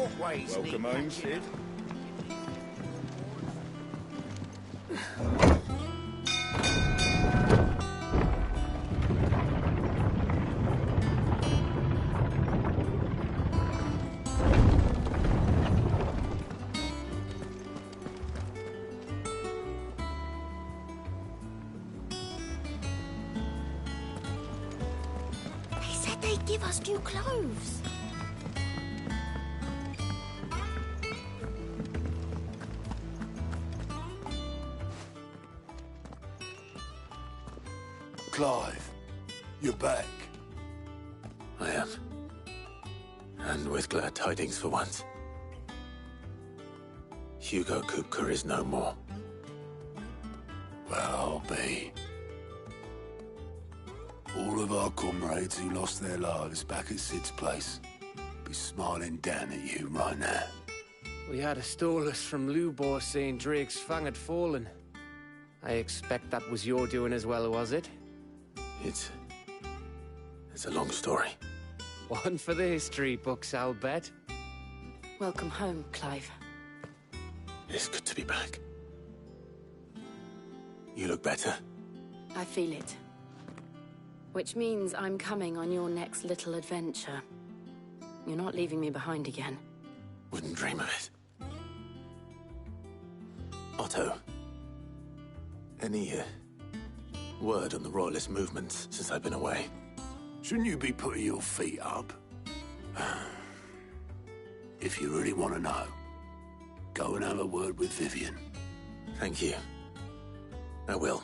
Always Welcome home, Sid. They said they'd give us new clothes. Clive, you're back. I am. And with glad tidings for once. Hugo Kupka is no more. Well, I'll be. All of our comrades who lost their lives back at Sid's place be smiling down at you right now. We had a stolus from Lubor saying Drake's fang had fallen. I expect that was your doing as well, was it? It's a long story. One for the history books, I'll bet. Welcome home, Clive. It's good to be back. You look better. I feel it. Which means I'm coming on your next little adventure. You're not leaving me behind again. Wouldn't dream of it. Otto. Any word on the Royalist movements since I've been away? Shouldn't you be putting your feet up? If you really want to know, go and have a word with Vivian. Thank you. I will.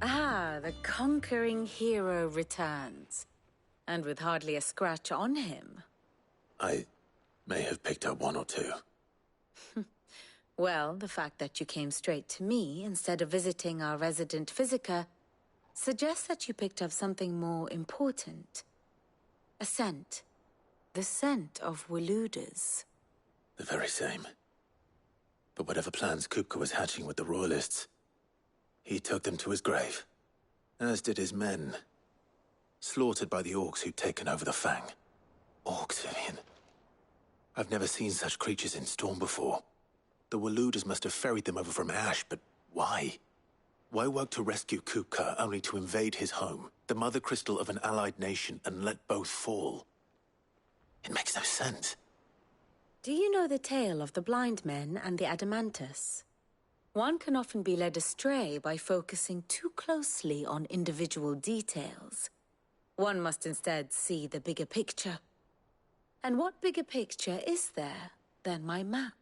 Ah, the conquering hero returns. And with hardly a scratch on him. I may have picked up one or two. Well, the fact that you came straight to me instead of visiting our resident Physica suggests that you picked up something more important. A scent. The scent of Waludas. The very same. But whatever plans Kupka was hatching with the Royalists, he took them to his grave. As did his men. Slaughtered by the Orcs who'd taken over the Fang. Orcs, Vivian. I've never seen such creatures in Storm before. The Waludas must have ferried them over from Ash, but why? Why work to rescue Kupka only to invade his home, the mother crystal of an allied nation, and let both fall? It makes no sense. Do you know the tale of the blind men and the Adamantus? One can often be led astray by focusing too closely on individual details. One must instead see the bigger picture. And what bigger picture is there than my map?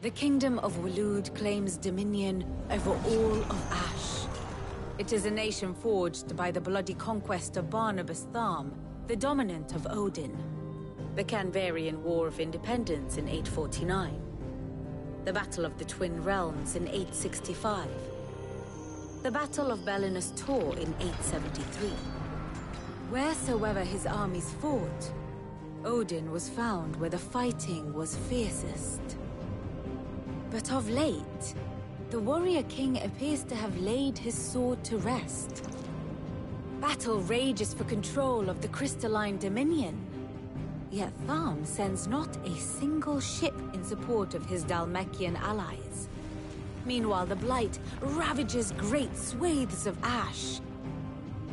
The Kingdom of Waloed claims dominion over all of Ash. It is a nation forged by the bloody conquest of Barnabas Tharm, the dominant of Odin. The Canvarian War of Independence in 849. The Battle of the Twin Realms in 865. The Battle of Belinus Tor in 873. Wheresoever his armies fought, Odin was found where the fighting was fiercest. But of late, the warrior king appears to have laid his sword to rest. Battle rages for control of the crystalline dominion. Yet Tharm sends not a single ship in support of his Dhalmekian allies. Meanwhile, the Blight ravages great swathes of Ash.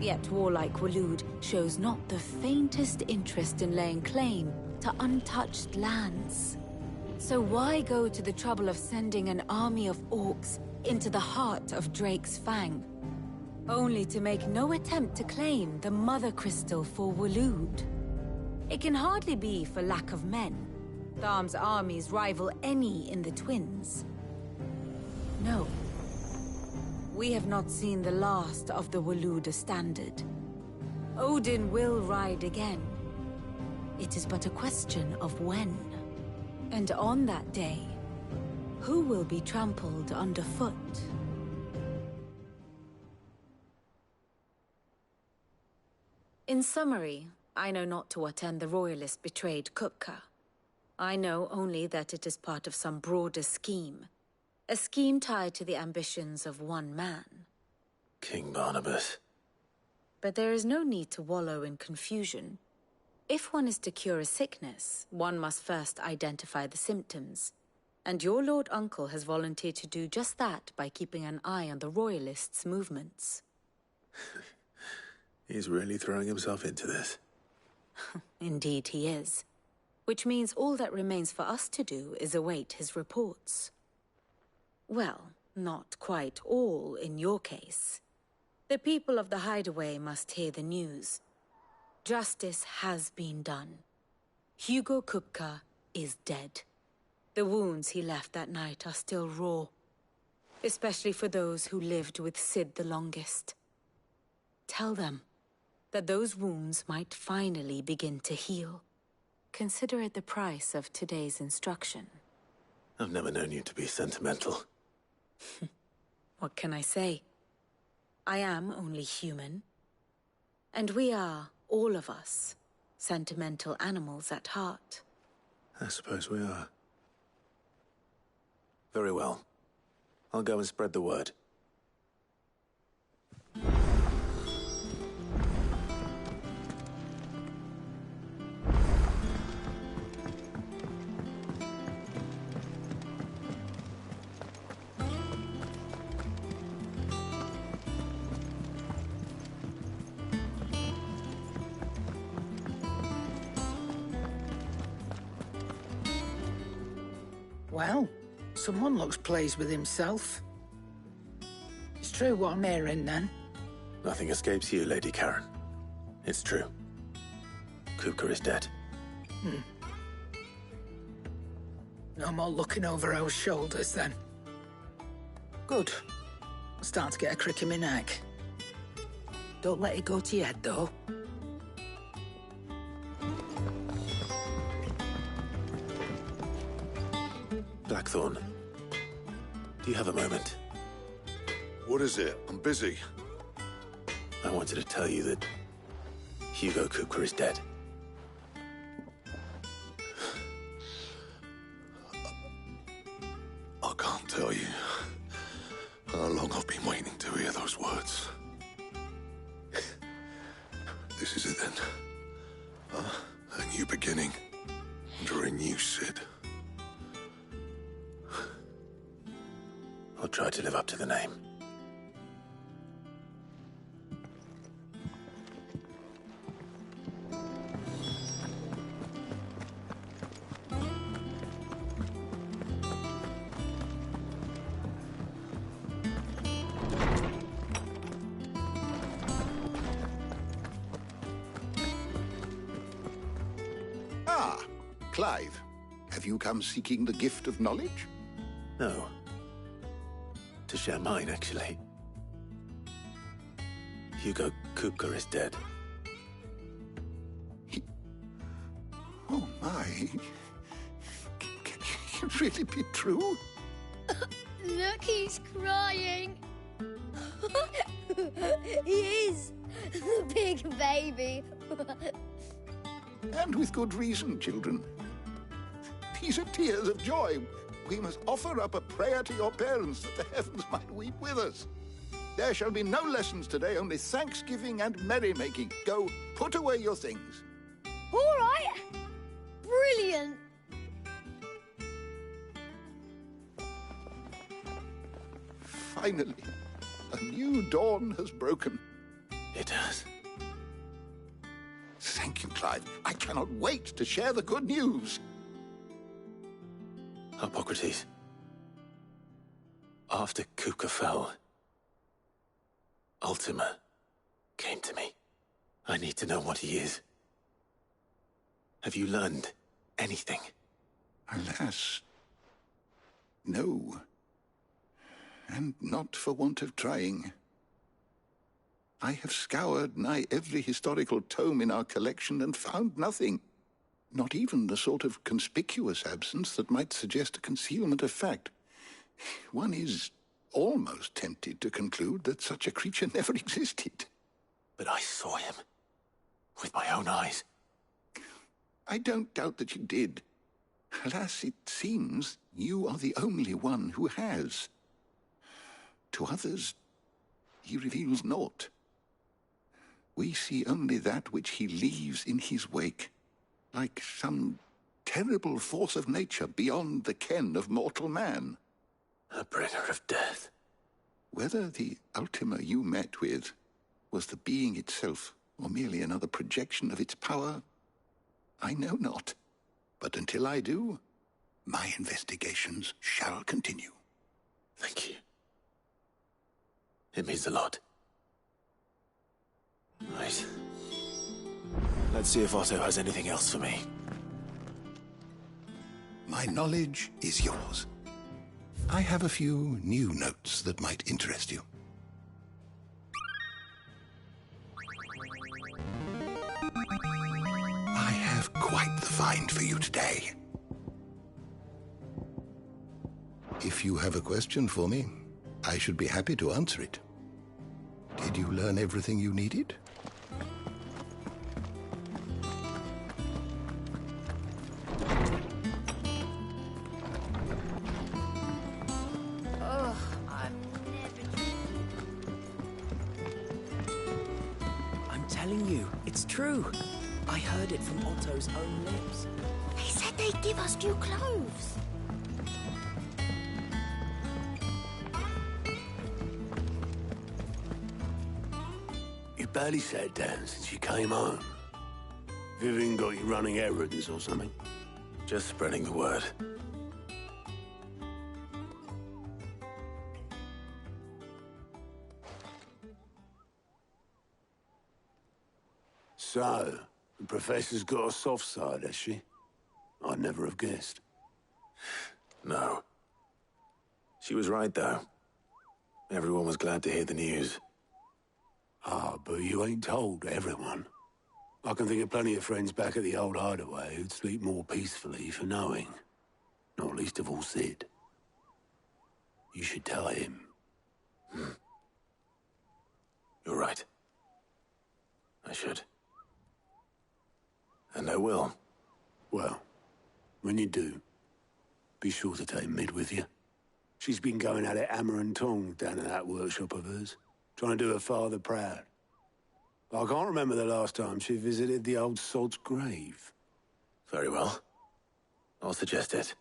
Yet warlike Waloed shows not the faintest interest in laying claim to untouched lands. So why go to the trouble of sending an army of orcs into the heart of Drake's Fang, only to make no attempt to claim the Mother Crystal for Waloed? It can hardly be for lack of men. Tharm's armies rival any in the Twins. No. We have not seen the last of the Waluda standard. Odin will ride again. It is but a question of when. And on that day, who will be trampled underfoot? In summary, I know not to what end the Royalists betrayed Kupka. I know only that it is part of some broader scheme. A scheme tied to the ambitions of one man. King Barnabas. But there is no need to wallow in confusion. If one is to cure a sickness, one must first identify the symptoms. And your Lord Uncle has volunteered to do just that by keeping an eye on the Royalists' movements. He's really throwing himself into this. Indeed he is. Which means all that remains for us to do is await his reports. Well, not quite all in your case. The people of the Hideaway must hear the news. Justice has been done. Hugo Kupka is dead. The wounds he left that night are still raw. Especially for those who lived with Sid the longest. Tell them that those wounds might finally begin to heal. Consider it the price of today's instruction. I've never known you to be sentimental. What can I say? I am only human. And we are, all of us, sentimental animals at heart. I suppose we are. Very well. I'll go and spread the word. Well, someone looks pleased with himself. It's true what I'm hearing, then. Nothing escapes you, Lady Karen. It's true. Kupka is dead. No more looking over our shoulders, then. Good. I'm starting to get a crick in my neck. Don't let it go to your head, though. Blackthorn, do you have a moment? What is it? I'm busy. I wanted to tell you that Hugo Kupka is dead. I can't tell you how long I've been waiting to hear those words. This is it then. A new beginning under a new Sid. I'll try to live up to the name. Ah, Clive. Have you come seeking the gift of knowledge? No. To share mine, actually. Hugo Kupka is dead. Oh, my. Can it really be true? Look, he's crying. He is. The big baby. And with good reason, children. These are tears of joy. We must offer up a prayer to your parents that the heavens might weep with us. There shall be no lessons today, only thanksgiving and merrymaking. Go, put away your things. All right. Brilliant. Finally, a new dawn has broken. It has. Thank you, Clive. I cannot wait to share the good news. Hippocrates. After Kupka fell, Ultima came to me. I need to know what he is. Have you learned anything? Alas, no. And not for want of trying. I have scoured nigh every historical tome in our collection and found nothing. Not even the sort of conspicuous absence that might suggest a concealment of fact. One is almost tempted to conclude that such a creature never existed. But I saw him. With my own eyes. I don't doubt that you did. Alas, it seems you are the only one who has. To others, he reveals naught. We see only that which he leaves in his wake, like some terrible force of nature beyond the ken of mortal man. A bringer of death. Whether the Ultima you met with was the being itself, or merely another projection of its power, I know not. But until I do, my investigations shall continue. Thank you. It means a lot. Right. Let's see if Otto has anything else for me. My knowledge is yours. I have a few new notes that might interest you. I have quite the find for you today. If you have a question for me, I should be happy to answer it. Did you learn everything you needed? I'm telling you, it's true. I heard it from Otto's own lips. They said they'd give us new clothes. You barely sat down since you came home. Vivian got you running errands or something? Just spreading the word. So, the Professor's got a soft side, has she? I'd never have guessed. No. She was right, though. Everyone was glad to hear the news. Ah, but you ain't told everyone. I can think of plenty of friends back at the old hideaway who'd sleep more peacefully for knowing. Not least of all Sid. You should tell him. You're right. I should. And I will. Well, when you do, be sure to take Mid with you. She's been going at it hammer and tong down at that workshop of hers, trying to do her father proud. I can't remember the last time she visited the old sod's grave. Very well. I'll suggest it.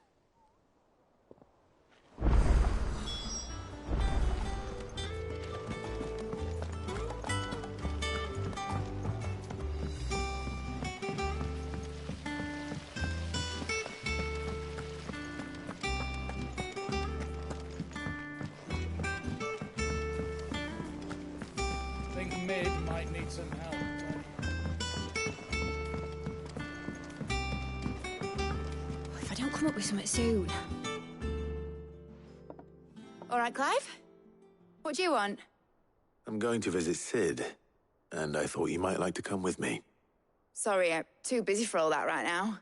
Mid might need some help. If I don't come up with something soon. All right, Clive? What do you want? I'm going to visit Sid, and I thought you might like to come with me. Sorry, I'm too busy for all that right now.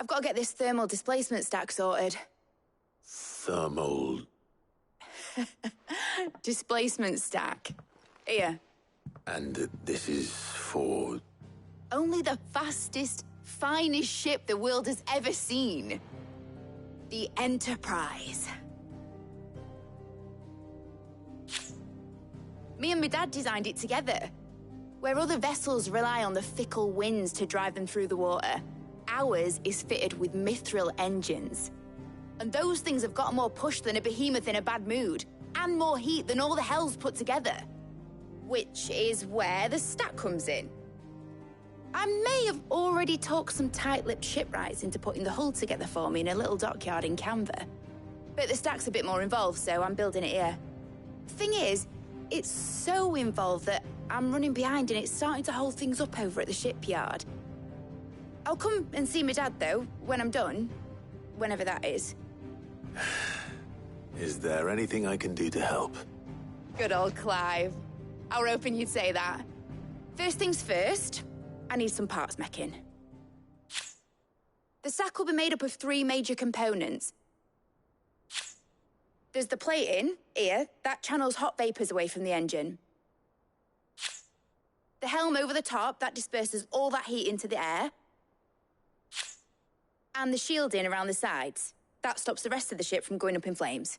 I've got to get this thermal displacement stack sorted. Thermal... Displacement stack. Here. And this is for... Only the fastest, finest ship the world has ever seen. The Enterprise. Me and my dad designed it together. Where other vessels rely on the fickle winds to drive them through the water, ours is fitted with mithril engines. And those things have got more push than a behemoth in a bad mood, and more heat than all the hells put together. Which is where the stack comes in. I may have already talked some tight-lipped shipwrights into putting the hull together for me in a little dockyard in Canva. But the stack's a bit more involved, so I'm building it here. Thing is, it's so involved that I'm running behind and it's starting to hold things up over at the shipyard. I'll come and see my dad, though, when I'm done. Whenever that is. Is there anything I can do to help? Good old Clive. I were hoping you'd say that. First things first, I need some parts meching. The stack will be made up of 3 major components. There's the plating, here, that channels hot vapors away from the engine. The helm over the top, that disperses all that heat into the air. And the shielding around the sides. That stops the rest of the ship from going up in flames.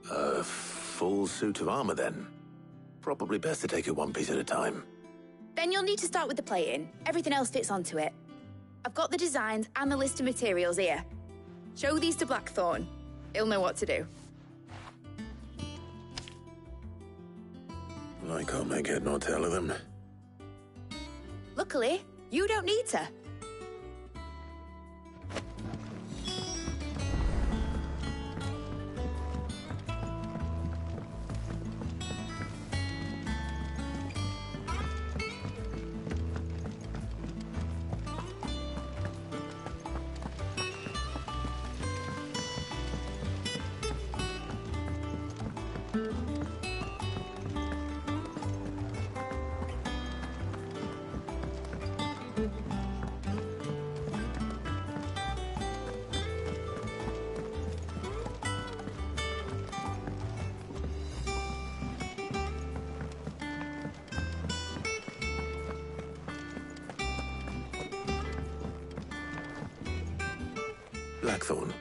A full suit of armor, then. Probably best to take it one piece at a time. Then you'll need to start with the plating. Everything else fits onto it. I've got the designs and the list of materials here. Show these to Blackthorn. He'll know what to do. I can't make head nor tail of them. Luckily, you don't need to. Blackthorn,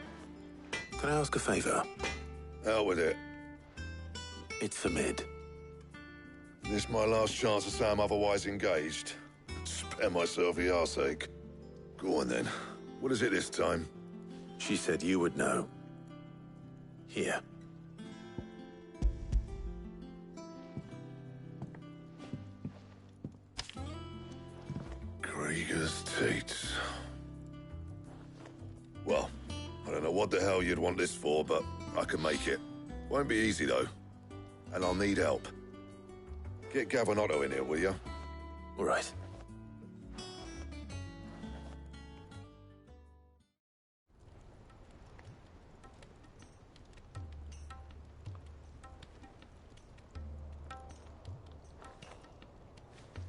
can I ask a favor? Out with it. It's for Mid. This my last chance to say I'm otherwise engaged. Spare myself a arseache. Go on then. What is it this time? She said you would know. Here. Krieger's Teats. Well, I don't know what the hell you'd want this for, but I can make it. Won't be easy, though. And I'll need help. Get Gavin-Otto in here, will you? All right.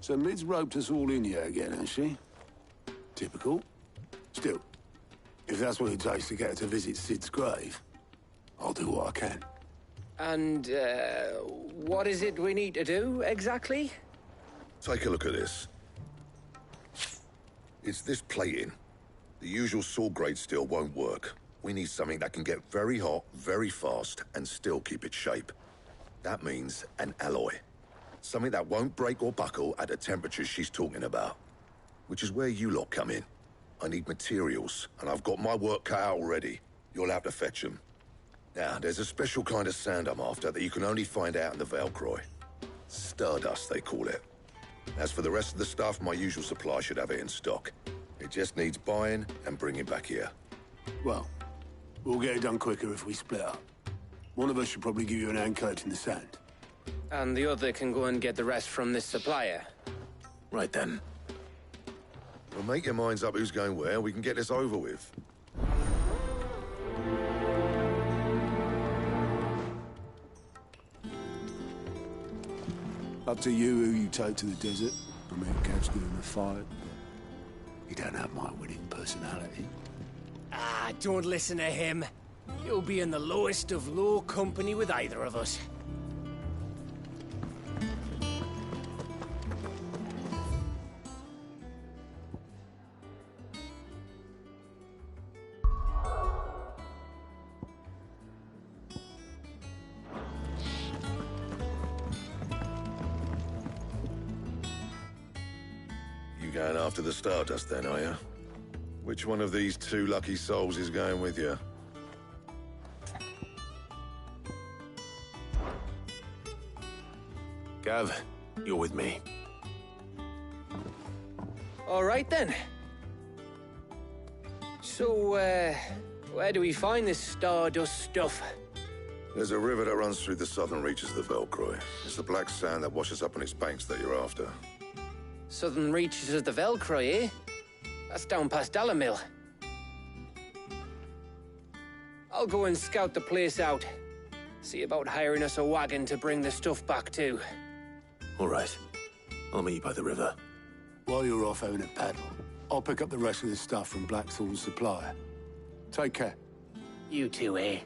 So Mid's roped us all in here again, has she? Typical. Still, if that's what it takes to get her to visit Sid's grave, I'll do what I can. And, what is it we need to do, exactly? Take a look at this. It's this plating. The usual sword-grade steel won't work. We need something that can get very hot, very fast, and still keep its shape. That means an alloy. Something that won't break or buckle at the temperatures she's talking about. Which is where you lot come in. I need materials, and I've got my work cut out already. You'll have to fetch them. Now, there's a special kind of sand I'm after that you can only find out in the Velcroy. Stardust, they call it. As for the rest of the stuff, my usual supply should have it in stock. It just needs buying and bringing back here. Well, we'll get it done quicker if we split up. One of us should probably give you an hand coat in the sand. And the other can go and get the rest from this supplier. Right then. Well, make your minds up who's going where, we can get this over with. Up to you who you take to the desert. I mean, Gav's good in a fight. You don't have my winning personality. Ah, don't listen to him. You'll be in the lowest of low company with either of us. Going after the Stardust then, are you? Which one of these two lucky souls is going with you? Gav, you're with me. All right then. So, where do we find this Stardust stuff? There's a river that runs through the southern reaches of the Velcroy. It's the black sand that washes up on its banks that you're after. Southern reaches of the Velcroy, eh? That's down past Dalamil. I'll go and scout the place out. See about hiring us a wagon to bring the stuff back to. All right. I'll meet you by the river. While you're off having a paddle, I'll pick up the rest of the stuff from Blackthorn's supplier. Take care. You two, eh?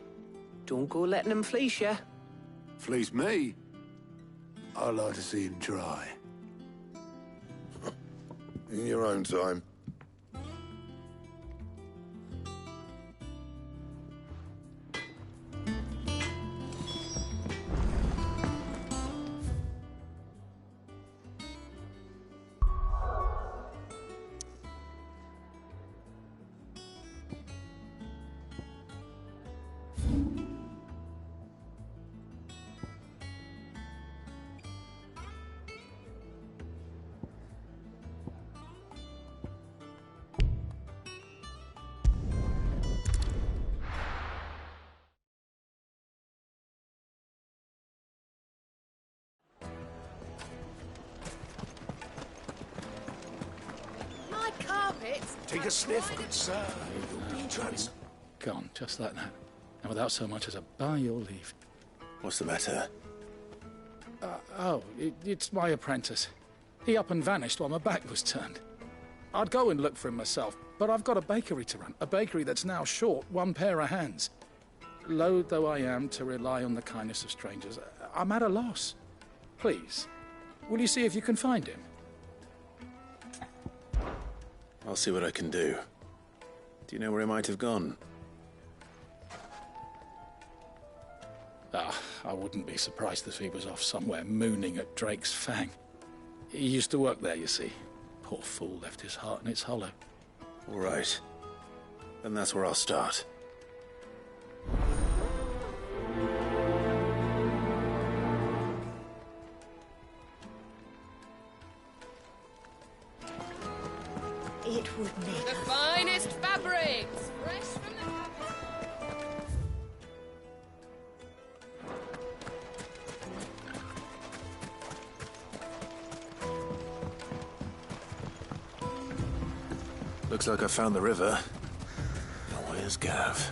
Don't go letting them fleece ya. Fleece me? I'd like to see him try. In your own time. it. Take a sniff, good sir. You'll be trans. Gone, just like that. And without so much as a by your leave. What's the matter? It's my apprentice. He up and vanished while my back was turned. I'd go and look for him myself, but I've got a bakery to run. A bakery that's now short one pair of hands. Loath though I am to rely on the kindness of strangers, I'm at a loss. Please, will you see if you can find him? I'll see what I can do. Do you know where he might have gone? I wouldn't be surprised if he was off somewhere mooning at Drake's Fang. He used to work there, you see. Poor fool left his heart in its hollow. All right. Then that's where I'll start. It would make the finest fabrics, fresh from the... Looks like I found the river. Now where's Gav?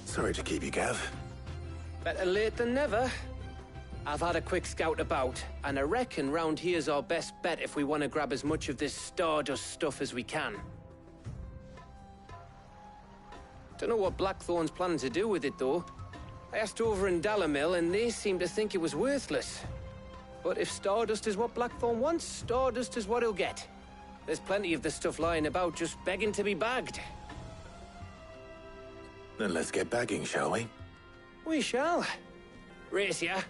Sorry to keep you, Gav. Better late than never. I've had a quick scout about, and I reckon round here's our best bet if we want to grab as much of this Stardust stuff as we can. Don't know what Blackthorn's planning to do with it, though. I asked over in Dalamil, and they seem to think it was worthless. But if Stardust is what Blackthorn wants, Stardust is what he'll get. There's plenty of the stuff lying about, just begging to be bagged. Then let's get bagging, shall we? We shall. Race ya.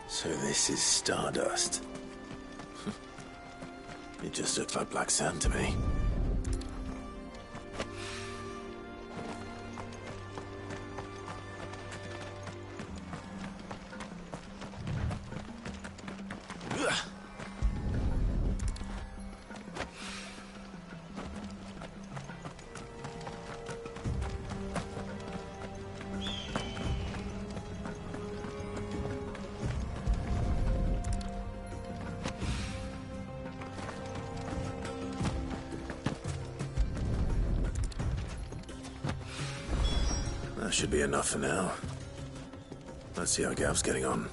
So this is Stardust. It just looks like black sand to me. That should be enough for now. Let's see how Gav's getting on.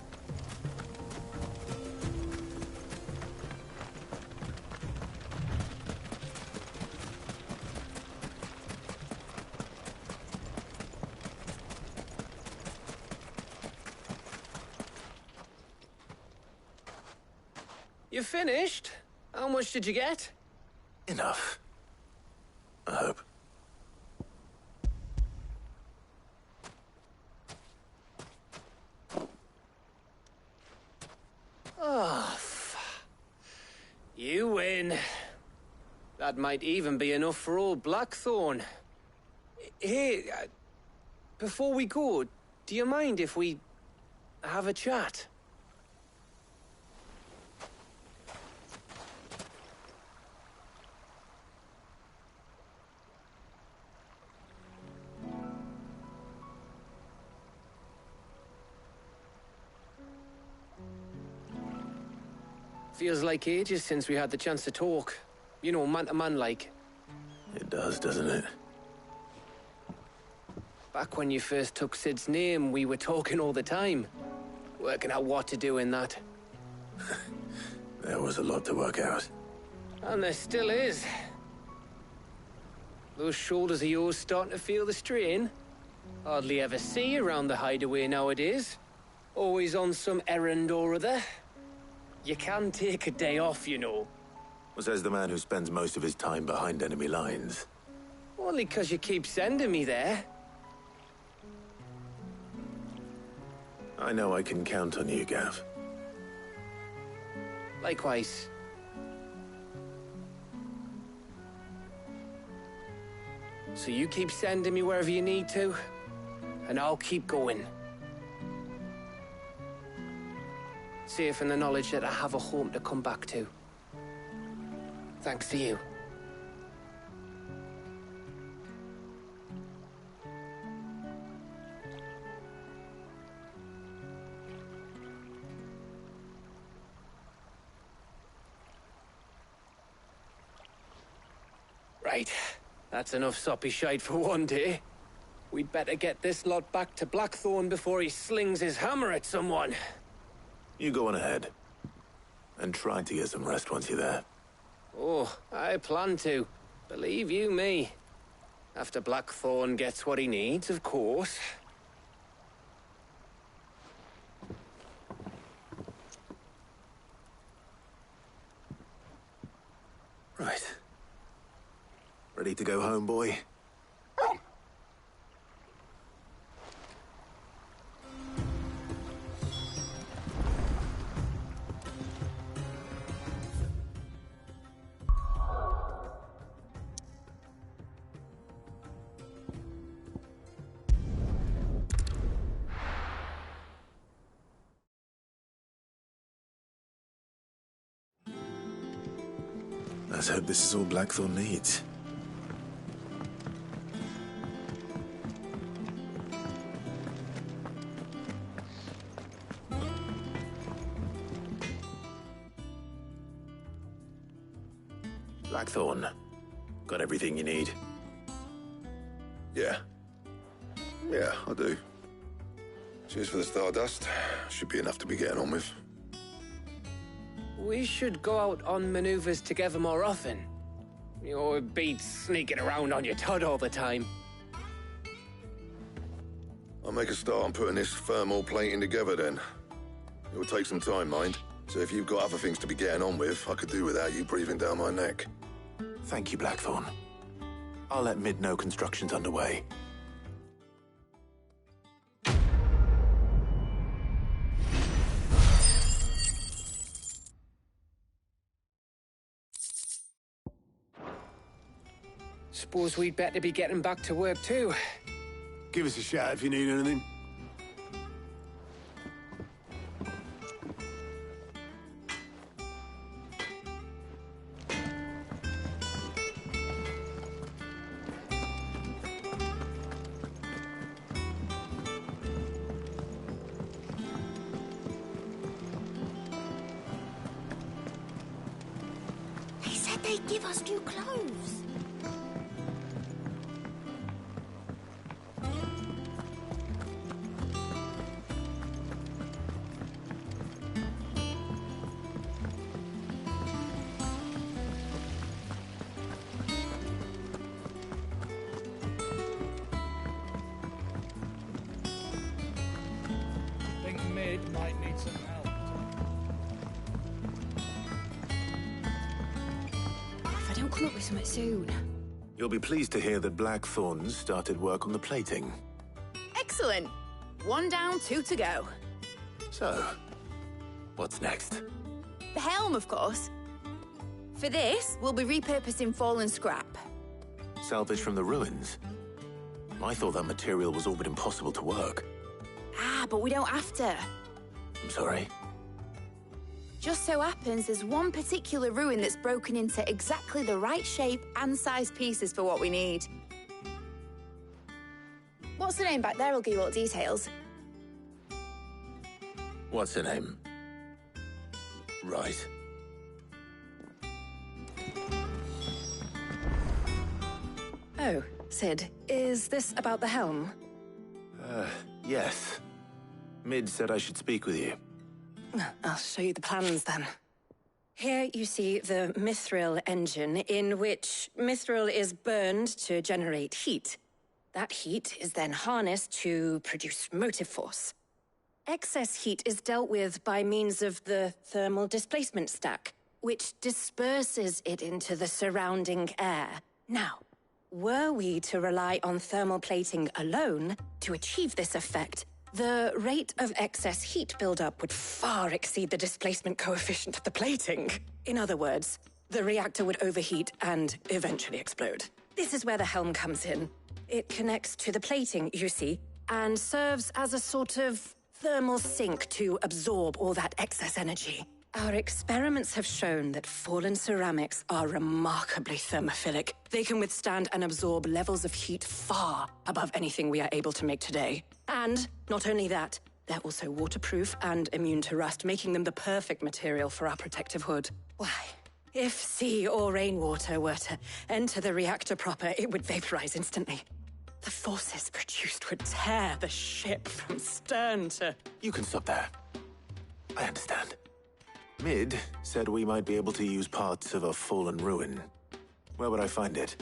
You finished? How much did you get? Enough. I hope. Oh, you win. That might even be enough for old Blackthorn. Hey, before we go, do you mind if we have a chat? Feels like ages since we had the chance to talk. You know, man to man like. It does, doesn't it? Back when you first took Sid's name, we were talking all the time. Working out what to do in that. There was a lot to work out. And there still is. Those shoulders of yours starting to feel the strain? Hardly ever see you around the hideaway nowadays. Always on some errand or other. You can take a day off, you know. Well, says the man who spends most of his time behind enemy lines. Only 'cause you keep sending me there. I know I can count on you, Gav. Likewise. So you keep sending me wherever you need to, and I'll keep going. Safe in the knowledge that I have a home to come back to. Thanks to you. Right. That's enough soppy shite for one day. We'd better get this lot back to Blackthorn before he slings his hammer at someone. You go on ahead. And try to get some rest once you're there. Oh, I plan to. Believe you me. After Blackthorn gets what he needs, of course. Right. Ready to go home, boy? Let's hope this is all Blackthorn needs. Blackthorn, got everything you need? Yeah. Yeah, I do. Cheers for the Stardust. Should be enough to be getting on with. We should go out on maneuvers together more often. You're beat sneaking around on your Todd all the time. I'll make a start on putting this thermal plating together then. It will take some time, mind. So if you've got other things to be getting on with, I could do without you breathing down my neck. Thank you, Blackthorn. I'll let Mid know construction's underway. Suppose we'd better be getting back to work too. Give us a shout if you need anything. They said they'd give us new clothes. Might need some help. If I don't come up with something soon. You'll be pleased to hear that Blackthorn's started work on the plating. Excellent. 1 down, 2 to go. So, what's next? The helm, of course. For this, we'll be repurposing fallen scrap. Salvage from the ruins? I thought that material was all but impossible to work. Ah, but we don't have to. I'm sorry. Just so happens there's one particular ruin that's broken into exactly the right shape and size pieces for what we need. What's the name back there? I'll give you all the details. What's her name? Right. Oh, Sid, is this about the helm? Yes. Mid said I should speak with you. I'll show you the plans then. Here you see the Mithril engine, in which Mithril is burned to generate heat. That heat is then harnessed to produce motive force. Excess heat is dealt with by means of the thermal displacement stack, which disperses it into the surrounding air. Now, were we to rely on thermal plating alone to achieve this effect, the rate of excess heat buildup would far exceed the displacement coefficient of the plating. In other words, the reactor would overheat and eventually explode. This is where the helm comes in. It connects to the plating, you see, and serves as a sort of thermal sink to absorb all that excess energy. Our experiments have shown that fallen ceramics are remarkably thermophilic. They can withstand and absorb levels of heat far above anything we are able to make today. And not only that, they're also waterproof and immune to rust, making them the perfect material for our protective hood. Why, if sea or rainwater were to enter the reactor proper, it would vaporize instantly. The forces produced would tear the ship from stern to... You can stop there. I understand. Mid said we might be able to use parts of a fallen ruin. Where would I find it?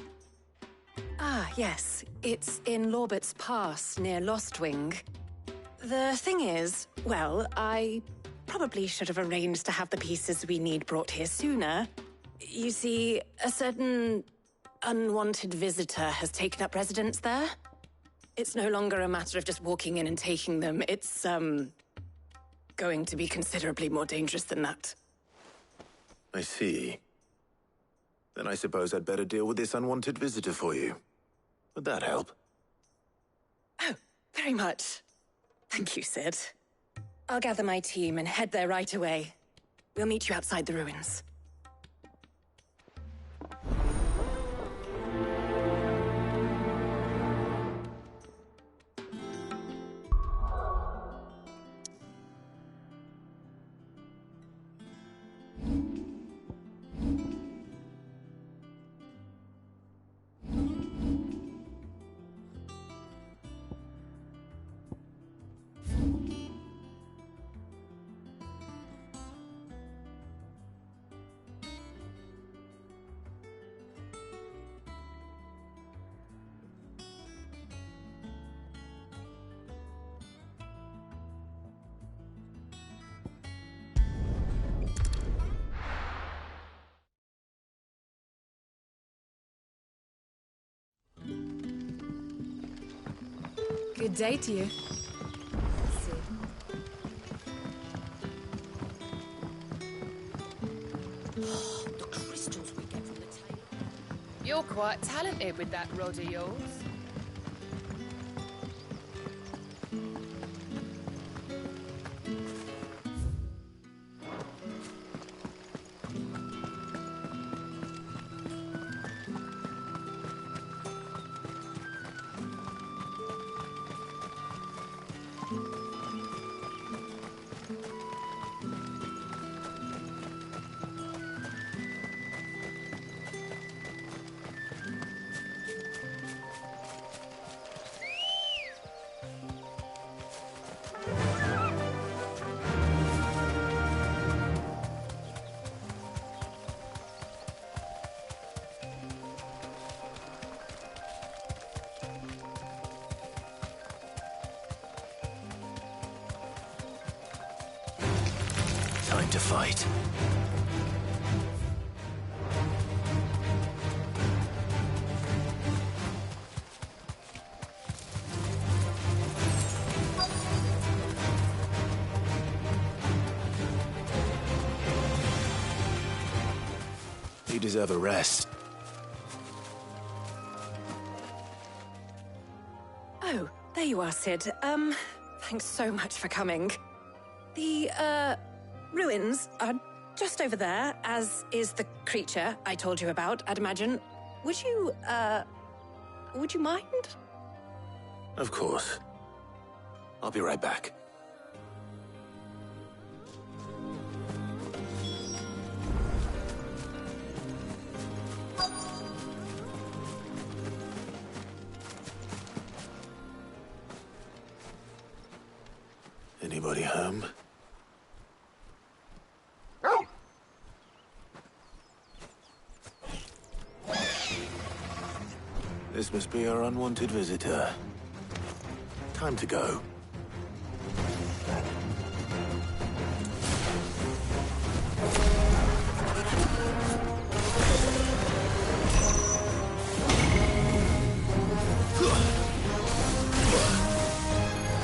Ah, yes. It's in Lorbert's Pass, near Lostwing. The thing is, well, I probably should have arranged to have the pieces we need brought here sooner. You see, a certain unwanted visitor has taken up residence there. It's no longer a matter of just walking in and taking them. It's, going to be considerably more dangerous than that. I see. Then I suppose I'd better deal with this unwanted visitor for you. Would that help? Oh, very much. Thank you, Sid. I'll gather my team and head there right away. We'll meet you outside the ruins. Good day to you. The crystals we get from the table. You're quite talented with that rod of yours. Time to fight. You deserve a rest. Oh, there you are, Sid. Thanks so much for coming. The, ruins are just over there, as is the creature I told you about, I'd imagine. Would you mind? Of course. I'll be right back. Anybody home? This must be our unwanted visitor. Time to go.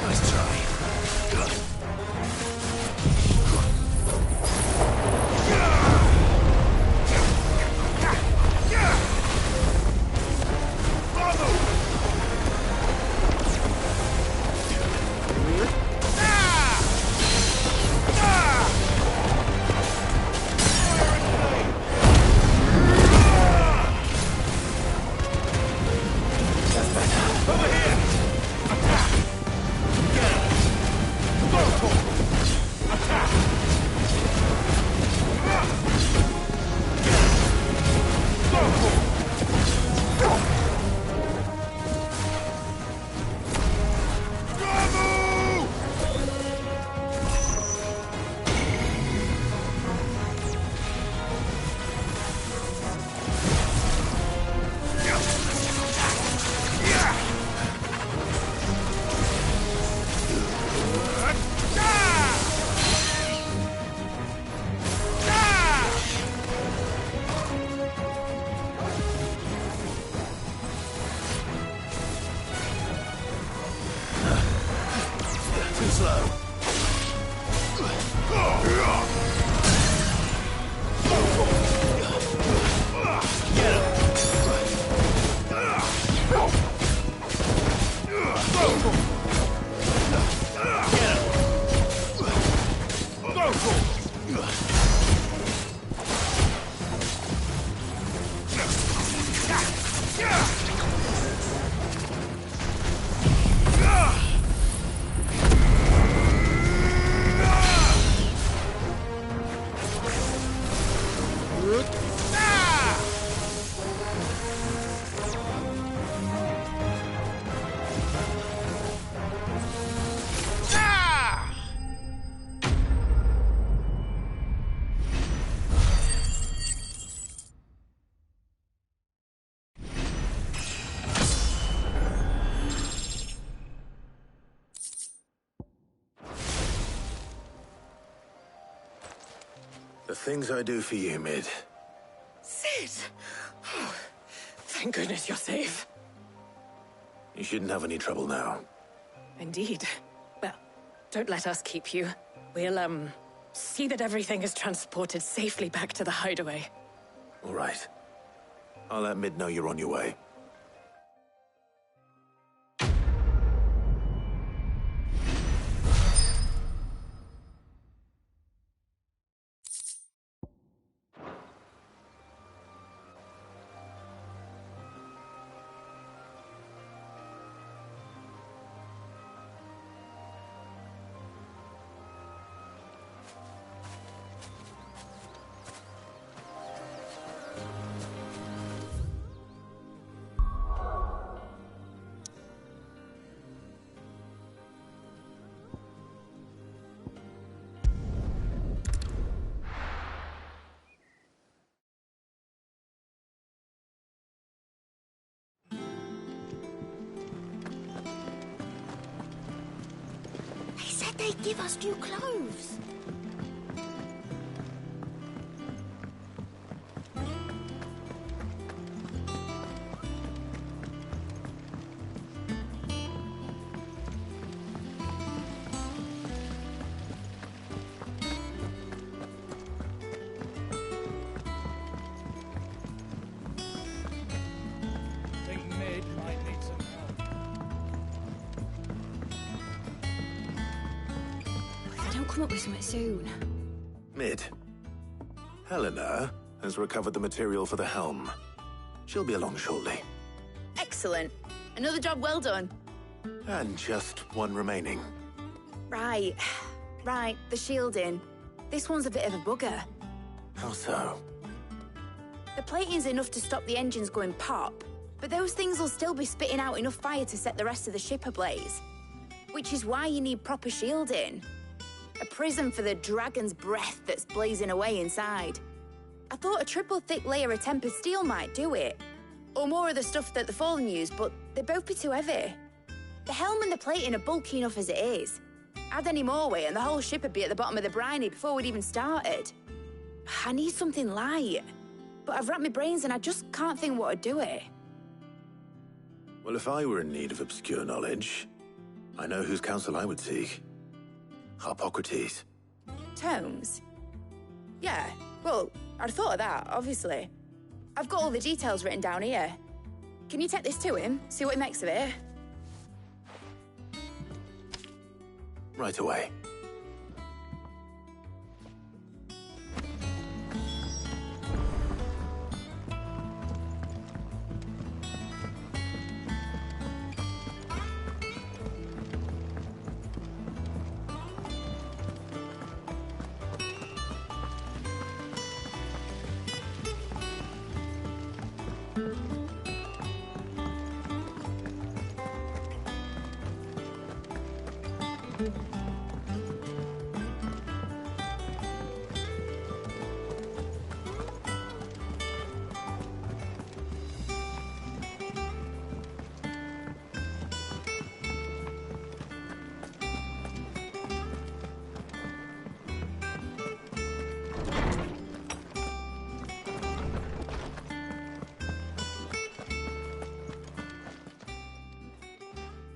Nice try. The things I do for you, Mid. Cid! Oh, thank goodness you're safe. You shouldn't have any trouble now. Indeed. Well, don't let us keep you. We'll, see that everything is transported safely back to the hideaway. All right. I'll let Mid know you're on your way. They'd give us new clothes. Think Mid might need some help. Don't come up with something soon. Mid. Helena has recovered the material for the helm. She'll be along shortly. Excellent. Another job well done. And just one remaining. Right. Right, the shielding. This one's a bit of a bugger. How so? The plating's enough to stop the engines going pop, but those things will still be spitting out enough fire to set the rest of the ship ablaze. Which is why you need proper shielding. A prison for the dragon's breath that's blazing away inside. I thought a triple thick layer of tempered steel might do it. Or more of the stuff that the Fallen use, but they'd both be too heavy. The helm and the plating are bulky enough as it is. Add any more weight and the whole ship would be at the bottom of the briny before we'd even started. I need something light. But I've racked my brains and I just can't think what would do it. Well, if I were in need of obscure knowledge, I know whose counsel I would seek. Harpocrates. Tomes? Yeah, well, I'd thought of that, obviously. I've got all the details written down here. Can you take this to him, see what he makes of it? Right away.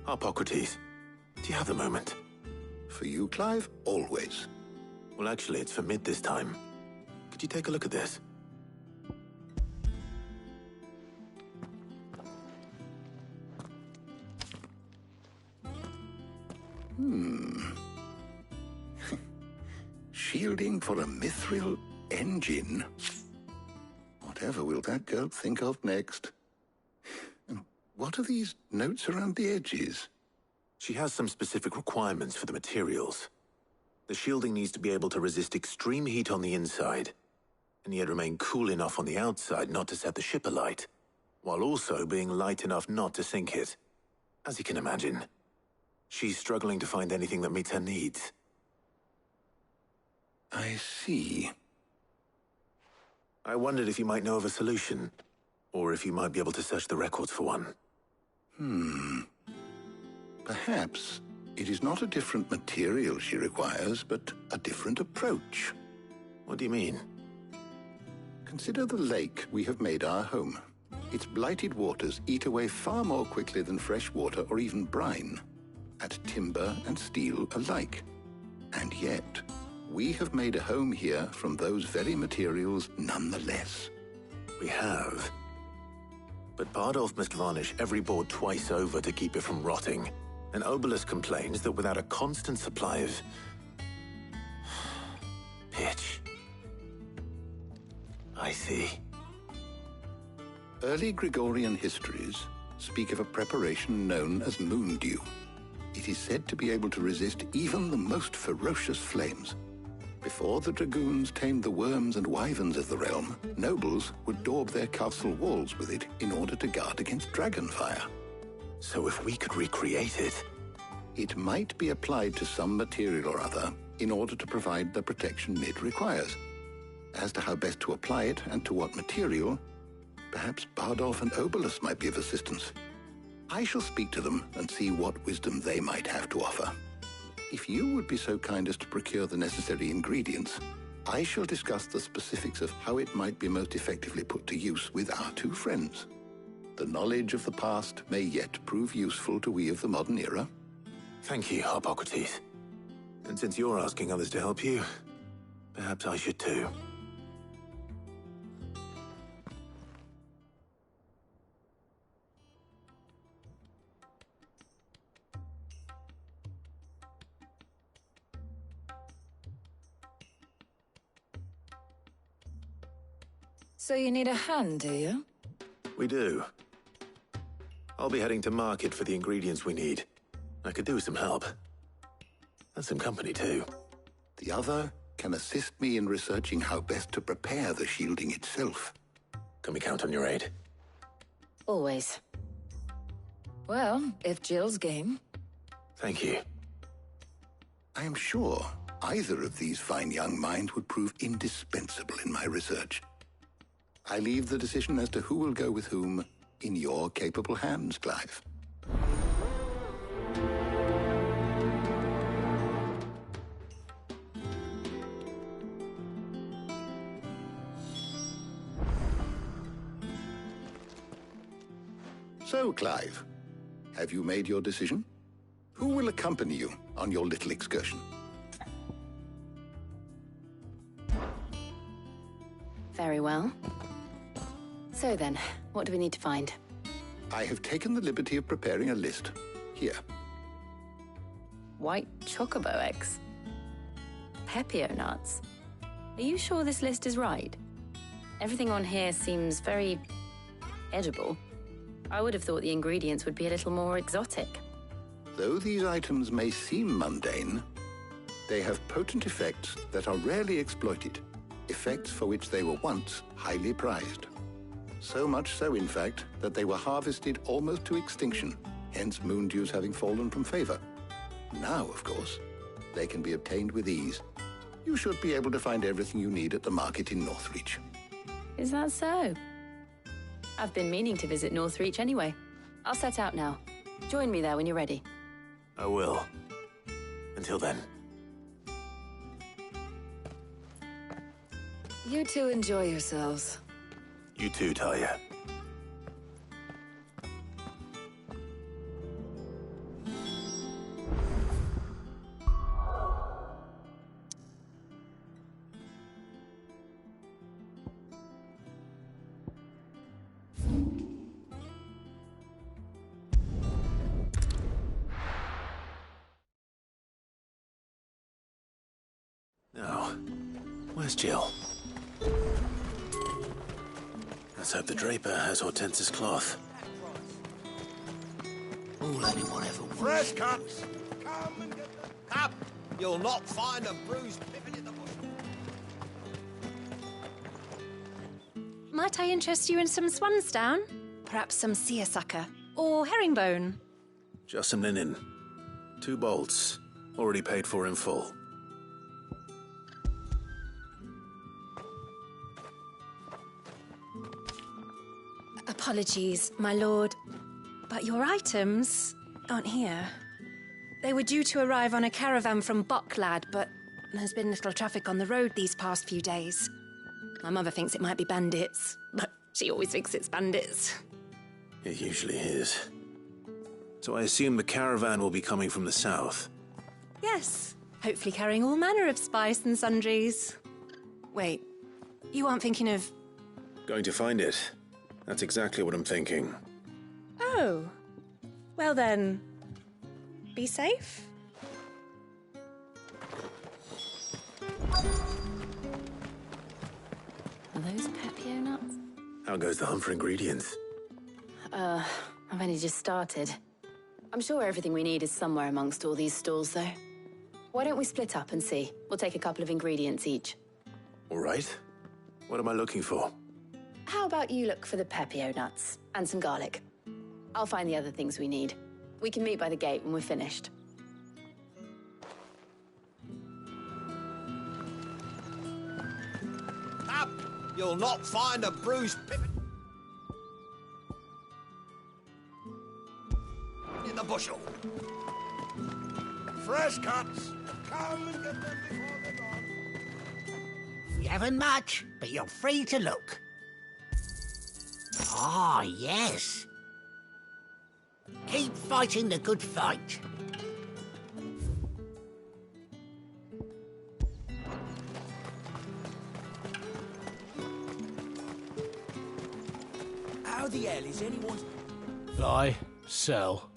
Harpocrates, do you have a moment? For you, Clive, always. Well, actually, it's for mid this time. Could you take a look at this? Shielding for a mithril engine? Whatever will that girl think of next? And what are these notes around the edges? She has some specific requirements for the materials. The shielding needs to be able to resist extreme heat on the inside, and yet remain cool enough on the outside not to set the ship alight, while also being light enough not to sink it. As you can imagine, she's struggling to find anything that meets her needs. I see. I wondered if you might know of a solution, or if you might be able to search the records for one. Perhaps it is not a different material she requires, but a different approach. What do you mean? Consider the lake we have made our home. Its blighted waters eat away far more quickly than fresh water or even brine, at timber and steel alike. And yet, we have made a home here from those very materials nonetheless. We have. But Bardolph must varnish every board twice over to keep it from rotting. And Obelus complains that without a constant supply of pitch. I see. Early Gregorian histories speak of a preparation known as moondew. It is said to be able to resist even the most ferocious flames. Before the dragoons tamed the worms and wyverns of the realm, nobles would daub their castle walls with it in order to guard against dragonfire. So if we could recreate it... It might be applied to some material or other in order to provide the protection Mid requires. As to how best to apply it and to what material, perhaps Bardolph and Obelus might be of assistance. I shall speak to them and see what wisdom they might have to offer. If you would be so kind as to procure the necessary ingredients, I shall discuss the specifics of how it might be most effectively put to use with our two friends. The knowledge of the past may yet prove useful to we of the modern era. Thank you, Harpocrates. And since you're asking others to help you, perhaps I should too. So you need a hand, do you? We do. I'll be heading to market for the ingredients we need. I could do with some help. And some company, too. The other can assist me in researching how best to prepare the shielding itself. Can we count on your aid? Always. Well, if Jill's game. Thank you. I am sure either of these fine young minds would prove indispensable in my research. I leave the decision as to who will go with whom in your capable hands, Clive. So, Clive, have you made your decision? Who will accompany you on your little excursion? Very well. So then, what do we need to find? I have taken the liberty of preparing a list. Here. White chocobo eggs. Pepio nuts. Are you sure this list is right? Everything on here seems very edible. I would have thought the ingredients would be a little more exotic. Though these items may seem mundane, they have potent effects that are rarely exploited, effects for which they were once highly prized. So much so, in fact, that they were harvested almost to extinction, hence moondews having fallen from favor. Now, of course, they can be obtained with ease. You should be able to find everything you need at the market in Northreach. Is that so? I've been meaning to visit Northreach anyway. I'll set out now. Join me there when you're ready. I will. Until then. You two enjoy yourselves. You too, Talia. Now, where's Jill? Let's hope the draper has Hortense's cloth. All anyone ever wants. Fresh cuts! Come and get them. Cup! You'll not find a bruised pippin in the bush. Might I interest you in some swansdown? Perhaps some seersucker? Or herringbone? Just some linen. 2 bolts. Already paid for in full. Apologies, my lord, but your items aren't here. They were due to arrive on a caravan from Bocklad, but there's been little traffic on the road these past few days. My mother thinks it might be bandits, but she always thinks it's bandits. It usually is. So I assume the caravan will be coming from the south. Yes, hopefully carrying all manner of spice and sundries. Wait, you aren't thinking of... Going to find it. That's exactly what I'm thinking. Oh. Well then, be safe. Are those Pepio nuts? How goes the hunt for ingredients? I've only just started. I'm sure everything we need is somewhere amongst all these stalls, though. Why don't we split up and see? We'll take a couple of ingredients each. All right. What am I looking for? How about you look for the Pepio nuts and some garlic? I'll find the other things we need. We can meet by the gate when we're finished. Up! You'll not find a bruised pippin in the bushel. Fresh cuts! Come and get them before they're gone. You haven't much, but you're free to look. Ah, yes. Keep fighting the good fight. How the hell is anyone... Buy, sell,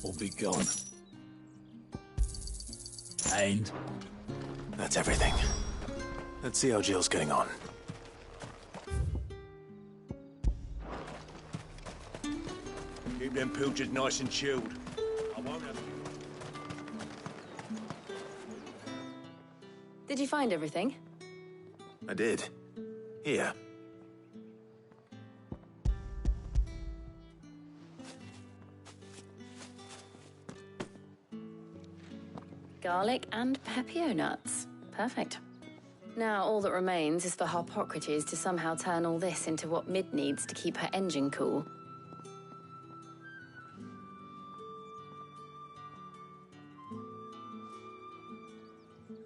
or be gone. And? That's everything. Let's see how Jill's getting on. Keep them pilchards nice and chilled. I won't have Did you find everything? I did. Here. Garlic and pepio nuts. Perfect. Now all that remains is for Harpocrates to somehow turn all this into what Mid needs to keep her engine cool.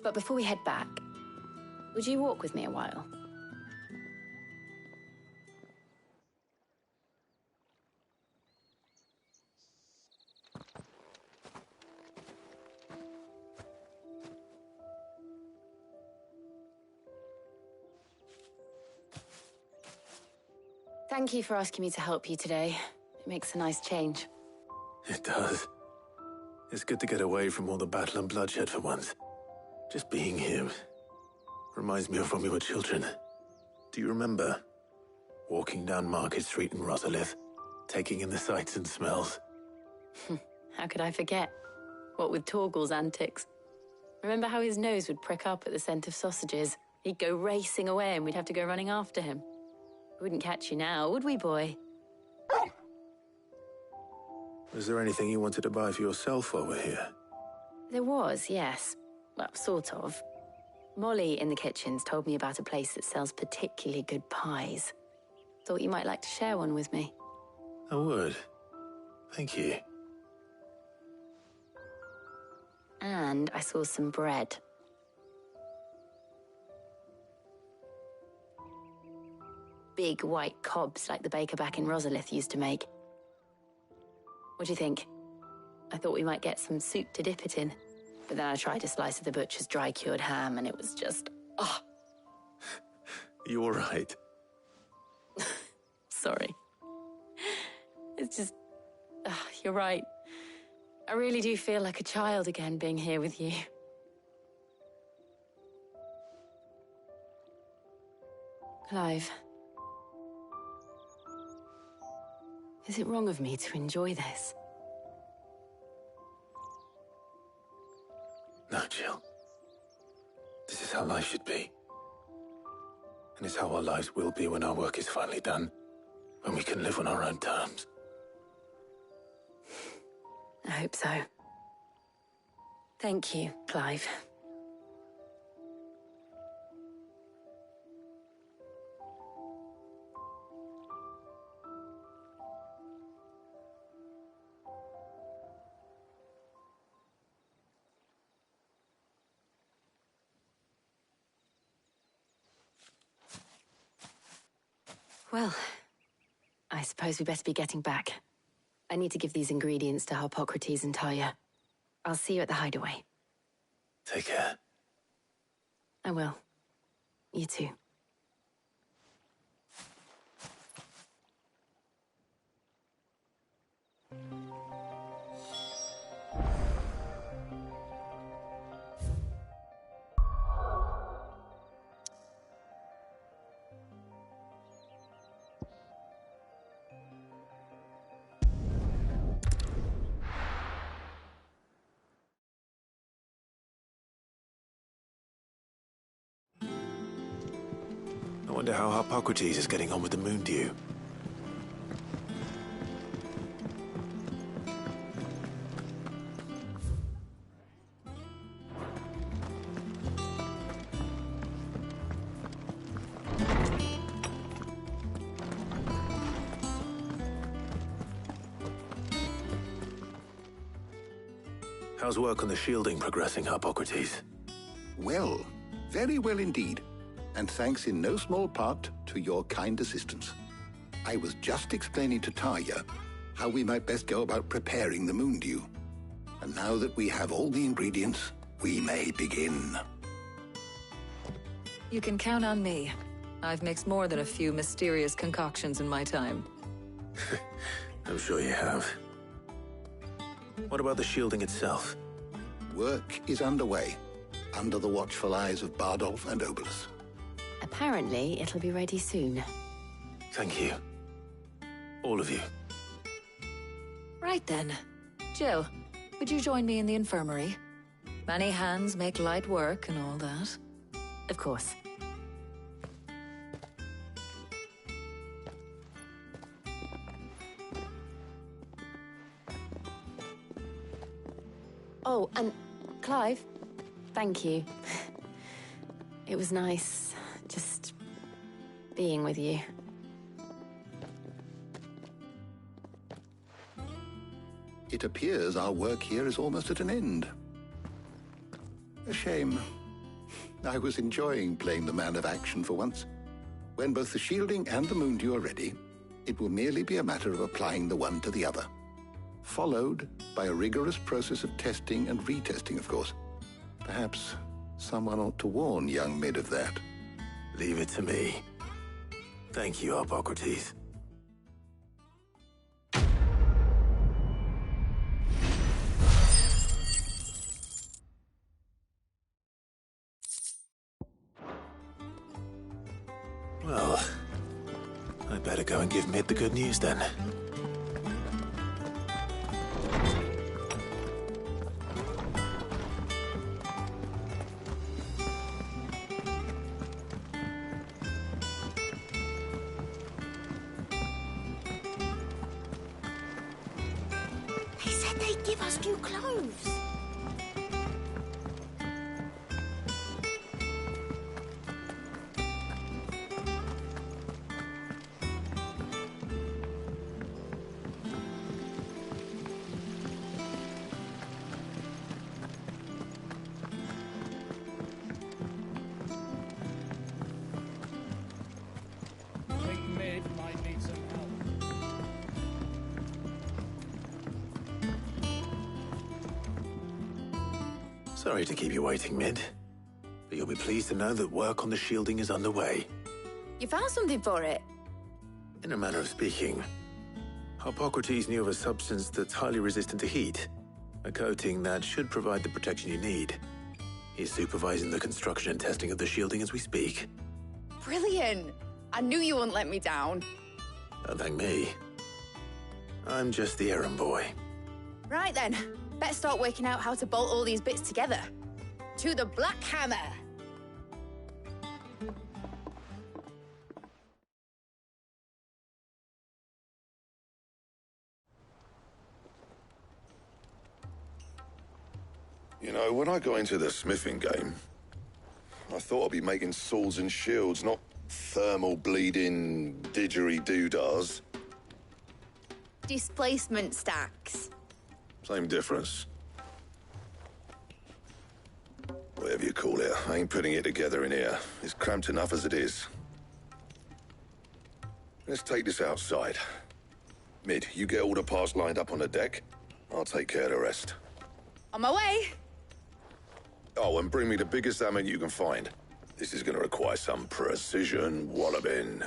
But before we head back, would you walk with me a while? Thank you for asking me to help you today. It makes a nice change. It does. It's good to get away from all the battle and bloodshed for once. Just being here reminds me of when we were children. Do you remember? Walking down Market Street in Rosalith, taking in the sights and smells. How could I forget? What with Torgal's antics. Remember how his nose would prick up at the scent of sausages? He'd go racing away and we'd have to go running after him. We wouldn't catch you now, would we, boy? Was there anything you wanted to buy for yourself while we're here? There was, yes. Well, sort of. Molly in the kitchens told me about a place that sells particularly good pies. Thought you might like to share one with me. I would. Thank you. And I saw some bread. Big white cobs like the baker back in Rosalith used to make. What do you think? I thought we might get some soup to dip it in. But then I tried a slice of the butcher's dry-cured ham and it was just... oh. You all right? Sorry. It's just... you're right. I really do feel like a child again being here with you. Clive. Is it wrong of me to enjoy this? No, Jill. This is how life should be. And it's how our lives will be when our work is finally done. When we can live on our own terms. I hope so. Thank you, Clive. Well, I suppose we best be getting back. I need to give these ingredients to Harpocrates and Tarja. I'll see you at the hideaway. Take care. I will. You too. I wonder how Harpocrates is getting on with the Moondew. How's work on the shielding progressing, Harpocrates? Well, very well indeed. And thanks in no small part to your kind assistance. I was just explaining to Tarja how we might best go about preparing the Moondew. And now that we have all the ingredients, we may begin. You can count on me. I've mixed more than a few mysterious concoctions in my time. I'm sure you have. What about the shielding itself? Work is underway, under the watchful eyes of Bardolph and Obolus. Apparently, it'll be ready soon. Thank you. All of you. Right then. Jill, would you join me in the infirmary? Many hands make light work and all that. Of course. Oh, and Clive, thank you. It was nice, just being with you. It appears our work here is almost at an end. A shame. I was enjoying playing the man of action for once. When both the shielding and the Moondew are ready, it will merely be a matter of applying the one to the other. Followed by a rigorous process of testing and retesting, of course. Perhaps someone ought to warn young Mid of that. Leave it to me. Thank you, Hippocrates. Well, I better go and give Mid the good news then. They said they'd give us new clothes. I think Mid might need some help. Sorry to keep you waiting, Mid. But you'll be pleased to know that work on the shielding is underway. You found something for it? In a manner of speaking, Hippocrates knew of a substance that's highly resistant to heat. A coating that should provide the protection you need. He's supervising the construction and testing of the shielding as we speak. Brilliant! I knew you wouldn't let me down. Don't thank me. I'm just the errand boy. Right then, better start working out how to bolt all these bits together. To the Black Hammer! You know, when I got into the smithing game, I thought I'd be making swords and shields, not thermal bleeding didgeridoo-dahs. Displacement stacks. Same difference. Whatever you call it, I ain't putting it together in here. It's cramped enough as it is. Let's take this outside. Mid, you get all the parts lined up on the deck. I'll take care of the rest. On my way! Oh, and bring me the biggest hammer you can find. This is gonna require some precision walloping.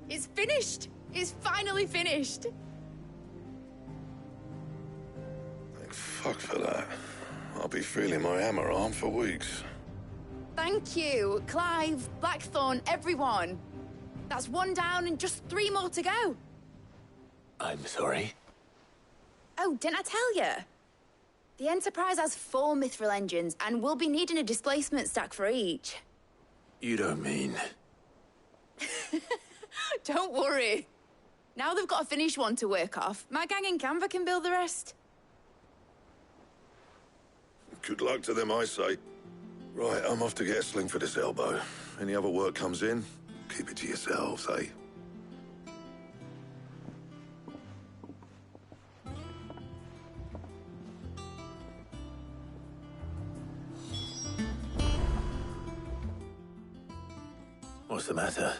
It's finished! It's finally finished! Thank fuck for that. I'll be feeling my hammer arm for weeks. Thank you, Clive, Blackthorn, everyone. That's one down and just 3 more to go. I'm sorry. Oh, didn't I tell you? The Enterprise has 4 mithril engines, and we'll be needing a displacement stack for each. You don't mean... Don't worry. Now they've got a finished one to work off, my gang in Canva can build the rest. Good luck to them, I say. Right, I'm off to get a sling for this elbow. Any other work comes in, keep it to yourselves, eh? What's the matter?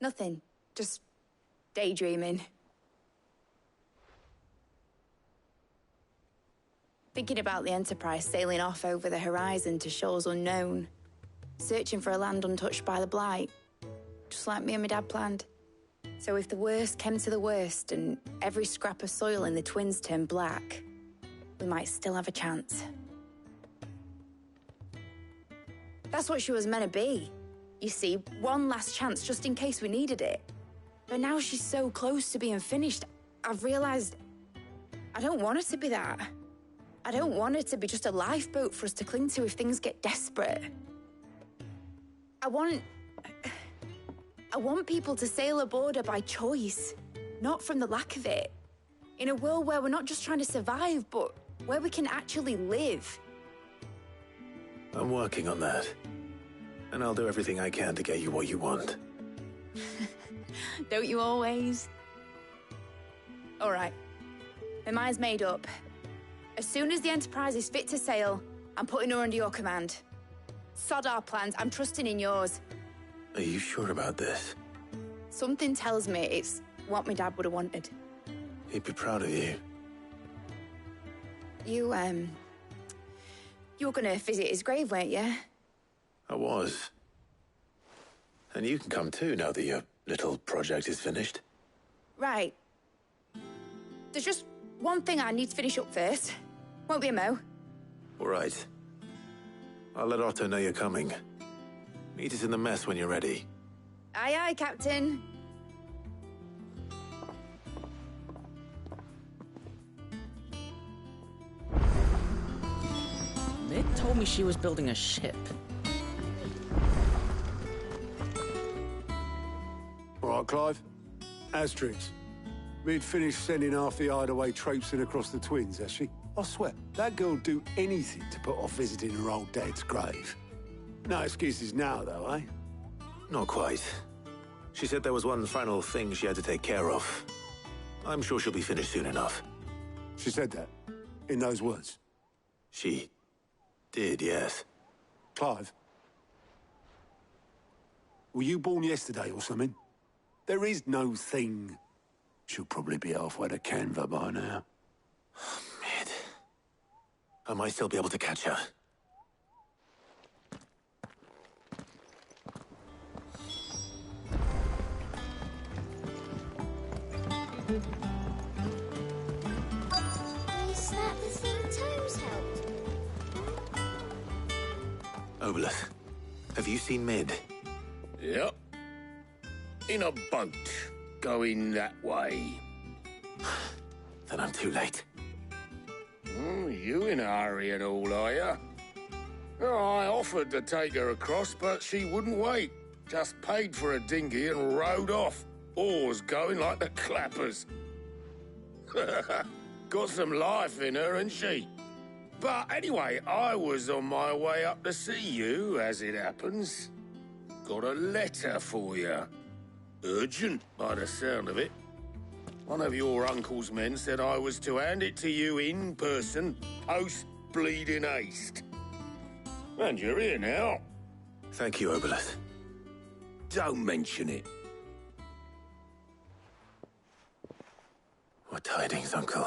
Nothing. Just daydreaming. Thinking about the Enterprise sailing off over the horizon to shores unknown. searching for a land untouched by the Blight, just like me and my dad planned. So if the worst came to the worst and every scrap of soil in the Twins turned black, we might still have a chance. That's what she was meant to be. You see, one last chance just in case we needed it. But now she's so close to being finished, I've realized I don't want her to be that. I don't want her to be just a lifeboat for us to cling to if things get desperate. I want people to sail aboard her by choice, not from the lack of it. In a world where we're not just trying to survive, but where we can actually live. I'm working on that. And I'll do everything I can to get you what you want. Don't you always? All right. My mind's made up. As soon as the Enterprise is fit to sail, I'm putting her under your command. Sod our plans, I'm trusting in yours. Are you sure about this? Something tells me it's what my dad would have wanted. He'd be proud of you. You were gonna visit his grave, weren't you? I was. And you can come too now that your little project is finished. Right. There's just one thing I need to finish up first. Won't be a mo. All right. I'll let Otto know you're coming. Meet us in the mess when you're ready. Aye, aye, Captain. Mid told me she was building a ship. All right, Clive. Asterix. Mid finished sending half the hideaway traipsing across the Twins, has she? I swear, that girl'd do anything to put off visiting her old dad's grave. No excuses now, though, eh? Not quite. She said there was one final thing she had to take care of. I'm sure she'll be finished soon enough. She said that? In those words? She did, yes. Clive? Were you born yesterday or something? There is no thing. She'll probably be halfway to Canva by now. Mid. I might still be able to catch her. Is that the thing Tomes helped? Obolus, have you seen Mid? Yep. In a boat, going that way. Then I'm too late. You in a hurry and all, are you? Oh, I offered to take her across, but she wouldn't wait. Just paid for a dinghy and rowed off. Oars going like the clappers. Got some life in her, ain't she? But anyway, I was on my way up to see you, as it happens. Got a letter for you. Urgent, by the sound of it. One of your uncle's men said I was to hand it to you in person, post-bleeding haste. And you're here now. Thank you, Obolus. Don't mention it. What tidings, Uncle?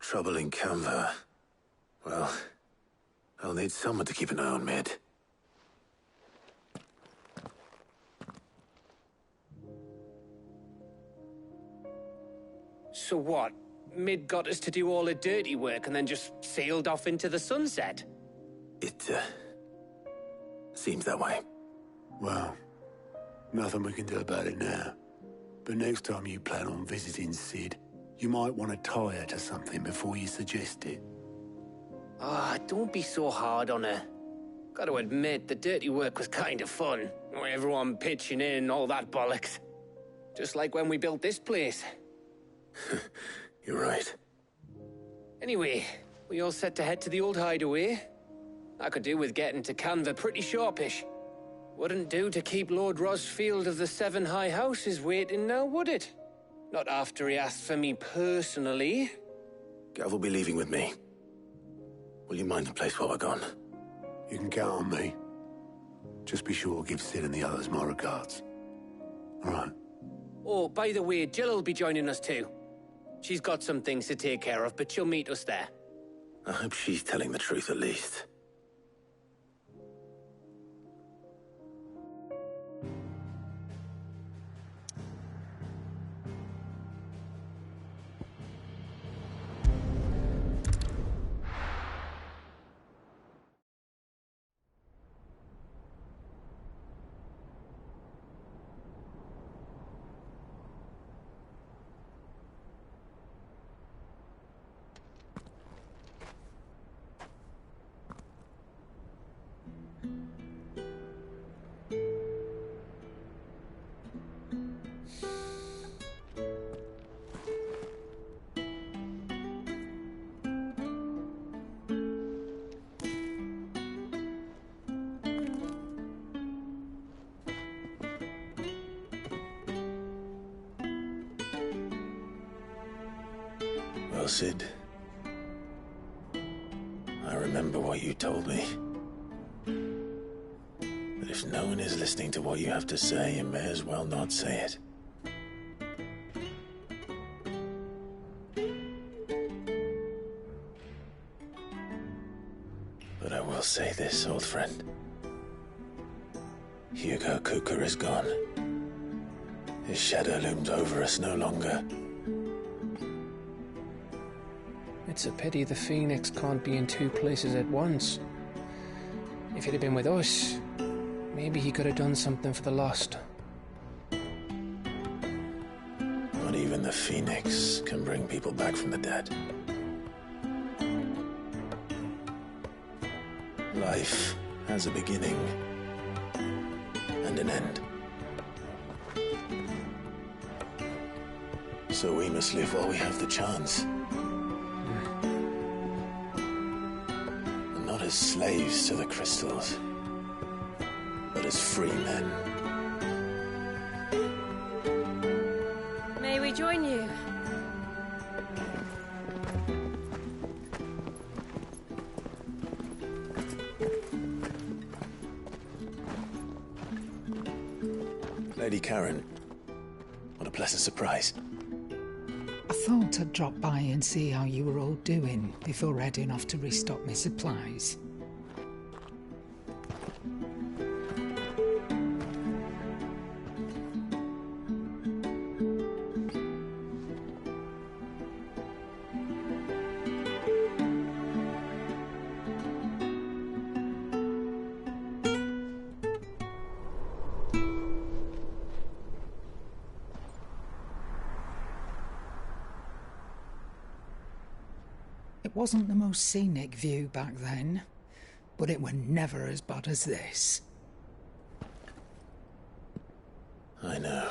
Trouble in Canva. Well, I'll need someone to keep an eye on Mid. So what? Mid got us to do all the dirty work and then just sailed off into the sunset? It, seems that way. Well, nothing we can do about it now. But next time you plan on visiting Sid, you might want to tie her to something before you suggest it. Ah, don't be so hard on her. Gotta admit, the dirty work was kind of fun. Everyone pitching in and all that bollocks. Just like when we built this place. You're right. Anyway, we all set to head to the old hideaway. I could do with getting to Canva pretty sharpish. Wouldn't do to keep Lord Rosfield of the Seven High Houses waiting now, would it? Not after he asked for me personally. Gav will be leaving with me. Will you mind the place while we're gone? You can count on me. Just be sure to give Sid and the others my regards. All right. Oh, by the way, Jill will be joining us too. She's got some things to take care of, but she'll meet us there. I hope she's telling the truth at least. Well, Sid, I remember what you told me. That if no one is listening to what you have to say, you may as well not say it. But I will say this, old friend. Hugo Cooker is gone. His shadow looms over us no longer. It's a pity the Phoenix can't be in two places at once. If he'd have been with us, maybe he could have done something for the lost. Not even the Phoenix can bring people back from the dead. Life has a beginning and an end. So we must live while we have the chance. Not as slaves to the crystals, but as free men. May we join you? Lady Karen, what a pleasant surprise. I thought I'd drop by and see how you were all doing before heading off to restock my supplies. It wasn't the most scenic view back then, but it were never as bad as this. I know.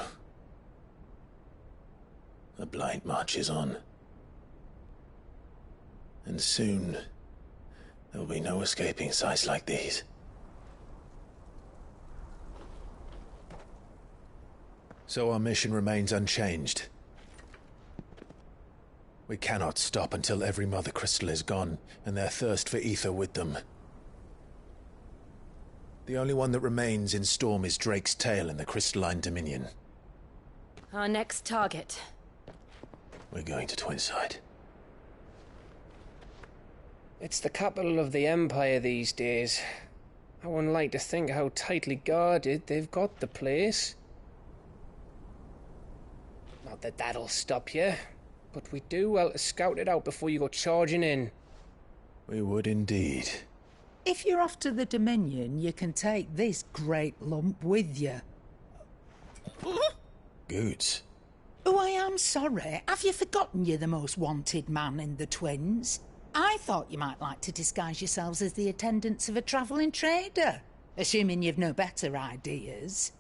The Blight marches on. And soon, there will be no escaping sights like these. So our mission remains unchanged. We cannot stop until every Mother Crystal is gone, and their thirst for ether with them. The only one that remains in Storm is Drake's Tail in the Crystalline Dominion. Our next target. We're going to Twinside. It's the capital of the Empire these days. I wouldn't like to think how tightly guarded they've got the place. Not that that'll stop you. But we do well to scout it out before you go charging in. We would indeed. If you're off to the Dominion, you can take this great lump with you. Goods. Oh, I am sorry. Have you forgotten you're the most wanted man in the Twins? I thought you might like to disguise yourselves as the attendants of a travelling trader, assuming you've no better ideas.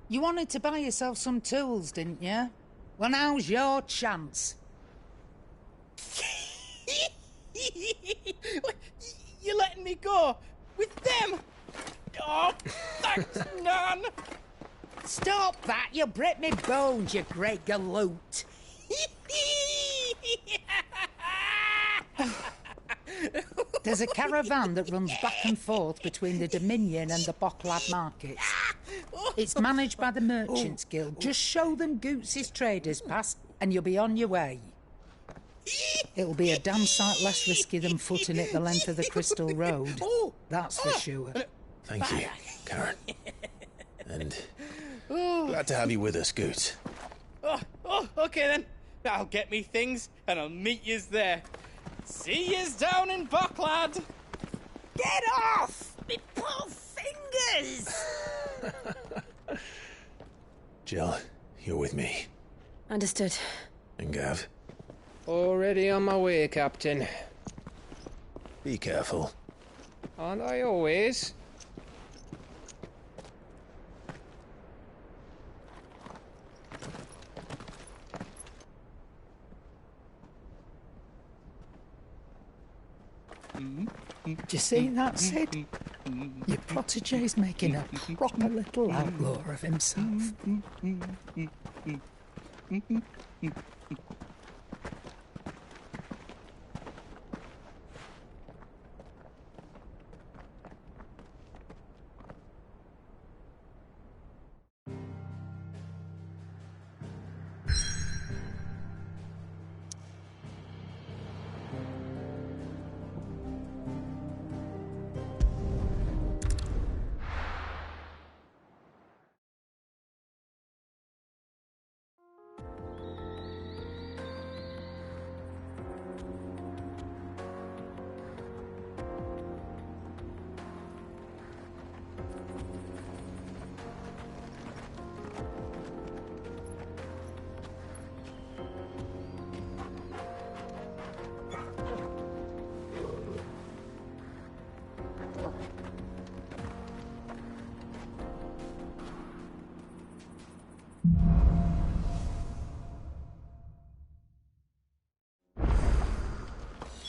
You wanted to buy yourself some tools, didn't you? Well, now's your chance. You're letting me go? With them? Oh, thanks, Nan! Stop that! You'll break me bones, you great galoot! There's a caravan that runs back and forth between the Dominion and the Bocklad markets. It's managed by the Merchants Guild. Just show them Goots' traders pass and you'll be on your way. It'll be a damn sight less risky than footing it the length of the Crystal Road. That's for sure. Thank you, Karen. And glad to have you with us, Goots. Okay then. I'll get me things and I'll meet yous there. See yous down in Bocklad. Get off! Me poor fingers! Jill, you're with me. Understood. And Gav? Already on my way, Captain. Be careful. Aren't I always? Do you see that, Sid? Your protege's making a proper little outlaw of himself.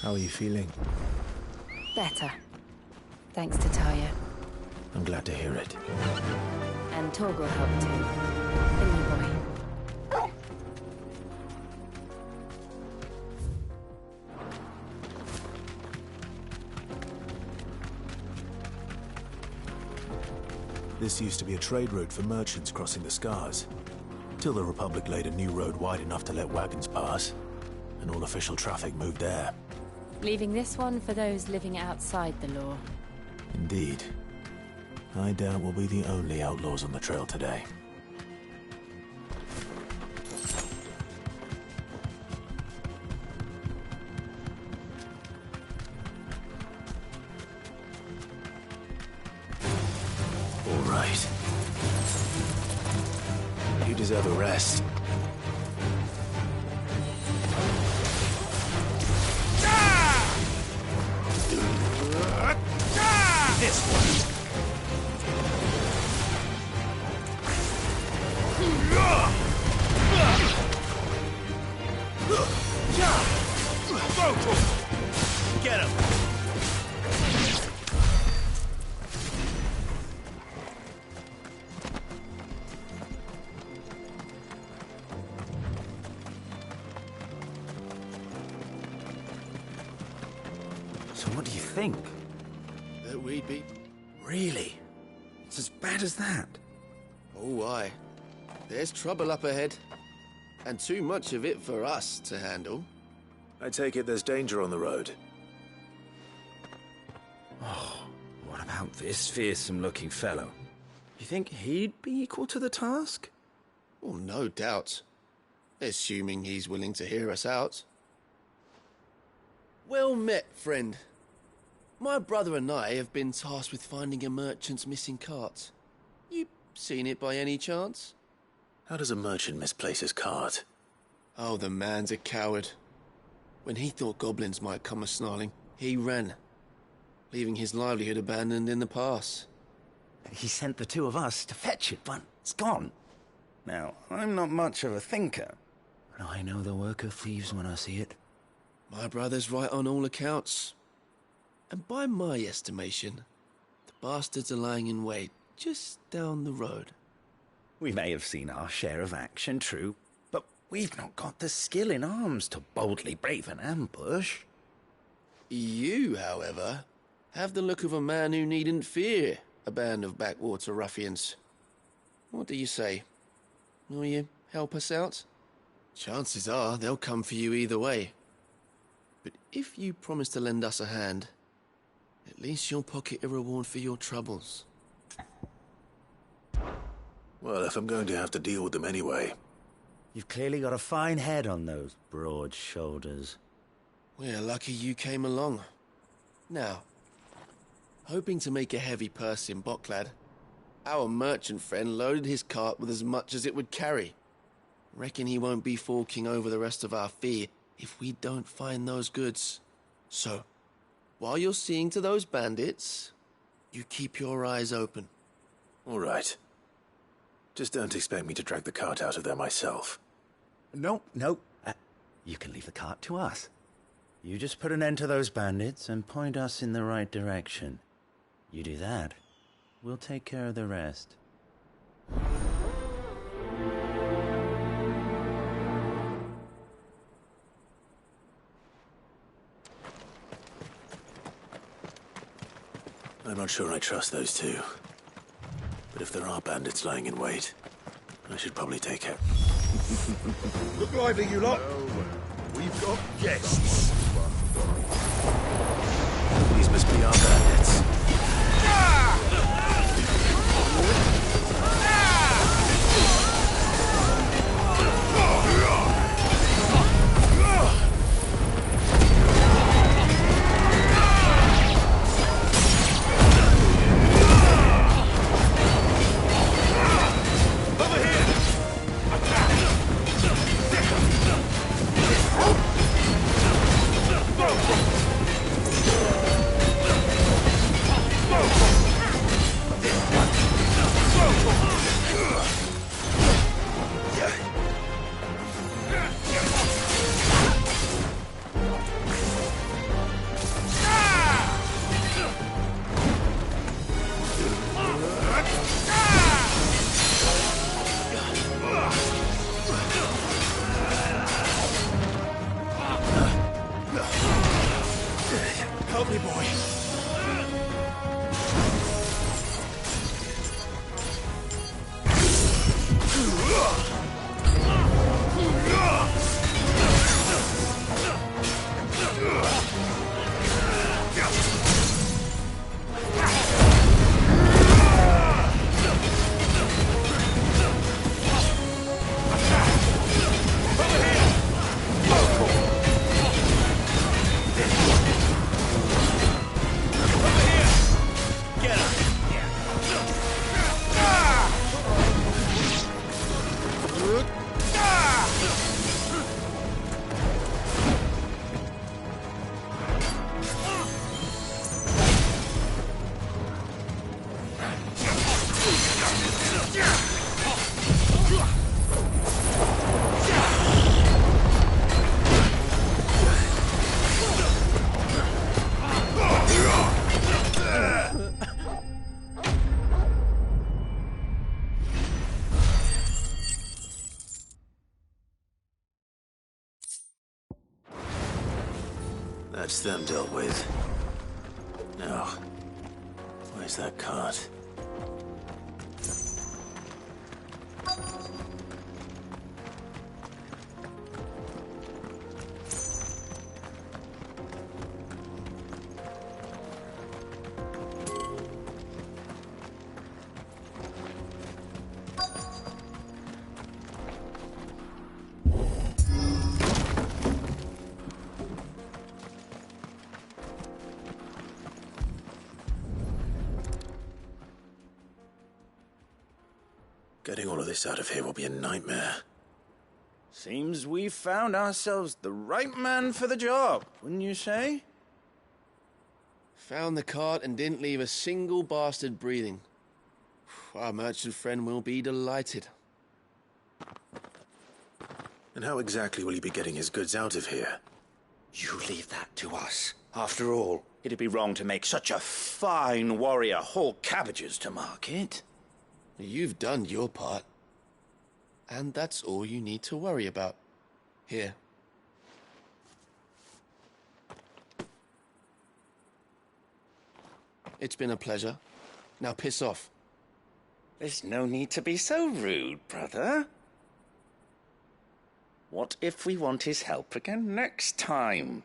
How are you feeling? Better. Thanks to Talia. I'm glad to hear it. And Torg will help too. The new boy. This used to be a trade route for merchants crossing the Scars. Till the Republic laid a new road wide enough to let wagons pass, and all official traffic moved there. Leaving this one for those living outside the law. Indeed. I doubt we'll be the only outlaws on the trail today. All right. You deserve a rest. This one. Get him. So what do you think? That we'd be... Really? It's as bad as that? Oh, aye. There's trouble up ahead. And too much of it for us to handle. I take it there's danger on the road. Oh, what about this fearsome-looking fellow? You think he'd be equal to the task? Oh, no doubt. Assuming he's willing to hear us out. Well met, friend. My brother and I have been tasked with finding a merchant's missing cart. You seen it by any chance? How does a merchant misplace his cart? Oh, the man's a coward. When he thought goblins might come a-snarling, he ran, leaving his livelihood abandoned in the pass. He sent the two of us to fetch it, but it's gone. Now, I'm not much of a thinker, but I know the work of thieves when I see it. My brother's right on all accounts. And by my estimation, the bastards are lying in wait just down the road. We may have seen our share of action, true, but we've not got the skill in arms to boldly brave an ambush. You, however, have the look of a man who needn't fear a band of backwater ruffians. What do you say? Will you help us out? Chances are they'll come for you either way. But if you promise to lend us a hand, at least you'll pocket a reward for your troubles. Well, if I'm going to have to deal with them anyway. You've clearly got a fine head on those broad shoulders. We're lucky you came along. Now, hoping to make a heavy purse in Bocklad, our merchant friend loaded his cart with as much as it would carry. Reckon he won't be forking over the rest of our fee if we don't find those goods. So, while you're seeing to those bandits, you keep your eyes open. All right. Just don't expect me to drag the cart out of there myself. No. You can leave the cart to us. You just put an end to those bandits and point us in the right direction. You do that, we'll take care of the rest. I'm not sure I trust those two. But if there are bandits lying in wait, I should probably take it. Look lively, you lot. We've got guests. These must be our bandits. Help me, boy. That's them dealt with. Now, where's that cart? Getting all of this out of here will be a nightmare. Seems we've found ourselves the right man for the job, wouldn't you say? Found the cart and didn't leave a single bastard breathing. Our merchant friend will be delighted. And how exactly will he be getting his goods out of here? You leave that to us. After all, it'd be wrong to make such a fine warrior haul cabbages to market. You've done your part. And that's all you need to worry about. Here. It's been a pleasure. Now piss off. There's no need to be so rude, brother. What if we want his help again next time?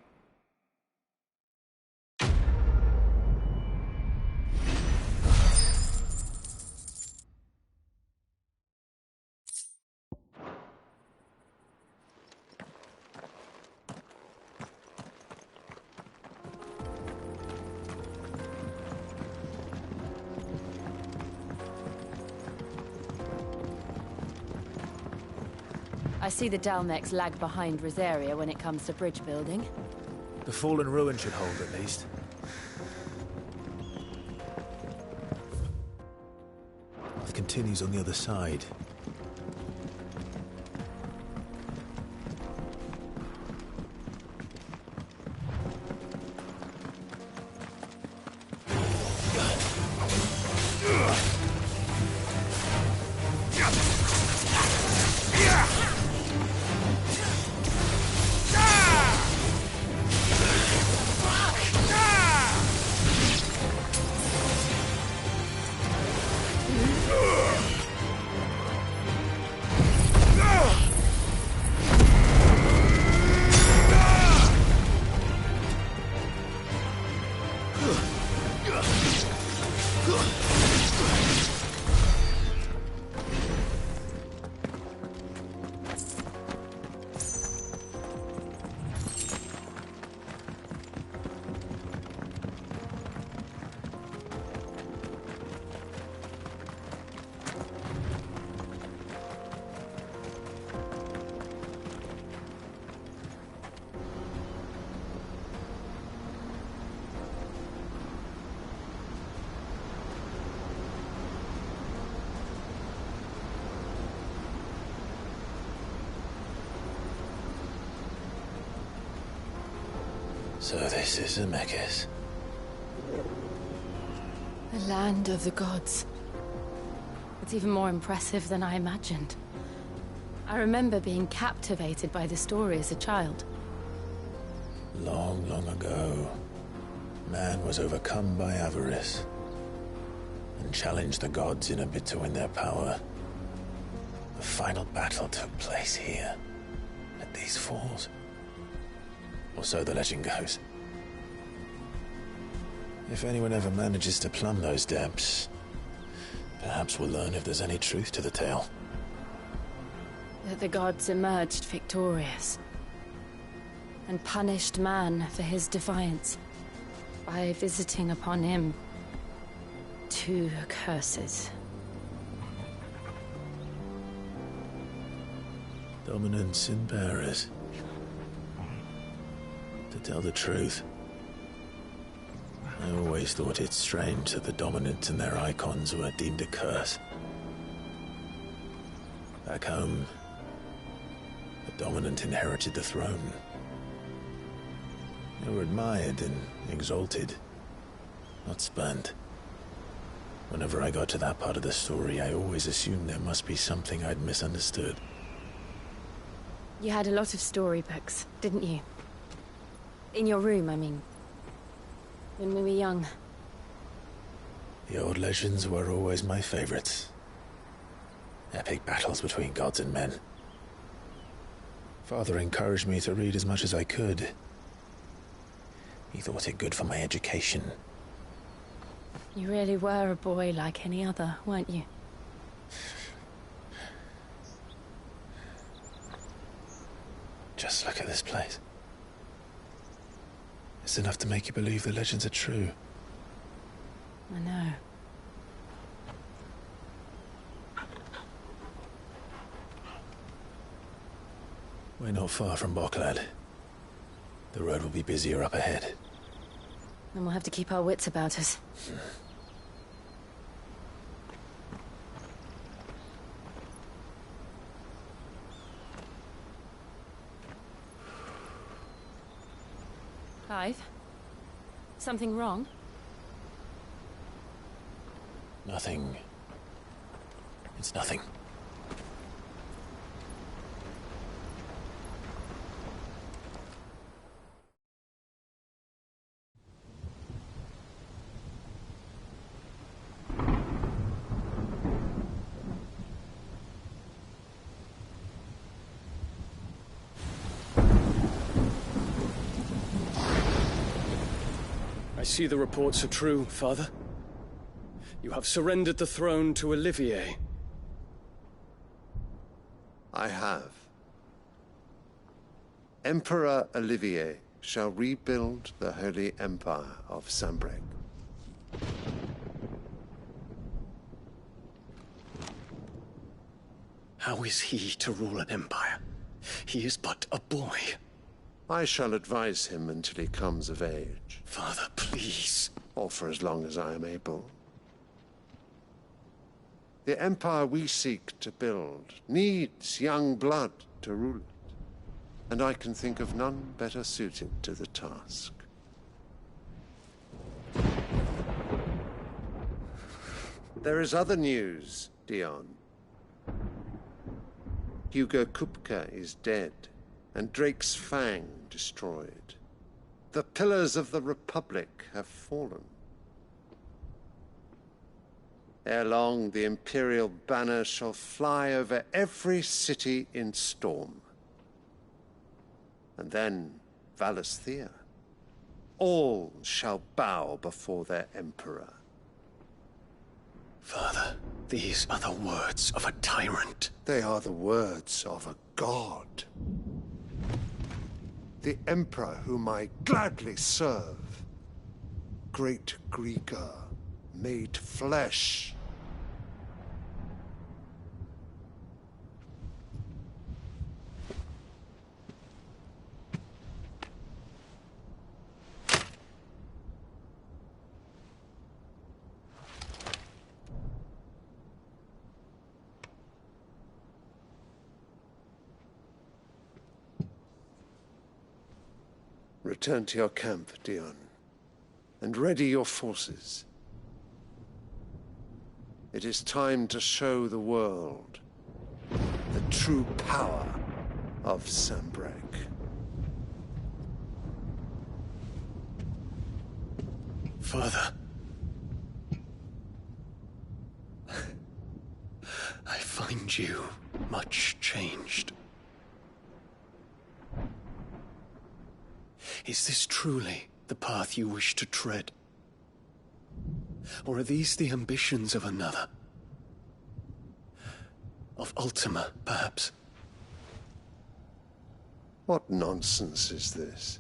I see the Dalmex lag behind Rosaria when it comes to bridge building. The fallen ruin should hold, at least. Path continues on the other side. So this is Zemeckis. The land of the gods. It's even more impressive than I imagined. I remember being captivated by the story as a child. Long, long ago, man was overcome by avarice and challenged the gods in a bid to win their power. The final battle took place here, at these falls. Or so the legend goes. If anyone ever manages to plumb those depths, perhaps we'll learn if there's any truth to the tale. That the gods emerged victorious and punished man for his defiance by visiting upon him 2 curses. Dominance in bearers. To tell the truth, I always thought it strange that the dominant and their icons were deemed a curse. Back home, the dominant inherited the throne. They were admired and exalted, not spurned. Whenever I got to that part of the story, I always assumed there must be something I'd misunderstood. You had a lot of storybooks, didn't you? In your room, I mean. When we were young. The old legends were always my favorites. Epic battles between gods and men. Father encouraged me to read as much as I could. He thought it good for my education. You really were a boy like any other, weren't you? Just look at this place. It's enough to make you believe the legends are true. I know. We're not far from Boklad. The road will be busier up ahead. Then we'll have to keep our wits about us. Clive? Something wrong? Nothing. It's nothing. I see the reports are true, Father. You have surrendered the throne to Olivier. I have. Emperor Olivier shall rebuild the Holy Empire of Sanbreque. How is he to rule an empire? He is but a boy. I shall advise him until he comes of age. Father, please. Or for as long as I am able. The empire we seek to build needs young blood to rule it, and I can think of none better suited to the task. There is other news, Dion. Hugo Kupka is dead, and Drake's Fang destroyed. The pillars of the Republic have fallen. Ere long, the Imperial banner shall fly over every city in Storm. And then, Valisthea. All shall bow before their Emperor. Father, these are the words of a tyrant. They are the words of a god. The Emperor whom I gladly serve. Great Greager, made flesh. Return to your camp, Dion, and ready your forces. It is time to show the world the true power of Sanbreque. Father. I find you much changed. Is this truly the path you wish to tread? Or are these the ambitions of another? Of Ultima, perhaps? What nonsense is this?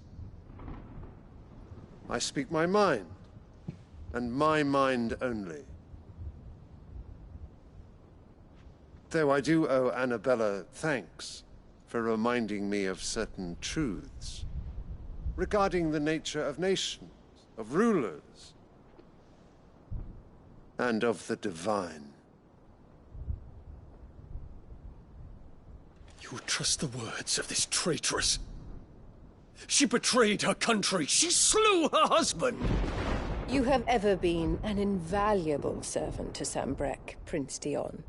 I speak my mind, and my mind only. Though I do owe Annabella thanks for reminding me of certain truths regarding the nature of nations, of rulers, and of the divine. You trust the words of this traitress? She betrayed her country. She slew her husband. You have ever been an invaluable servant to Sanbreque, Prince Dion.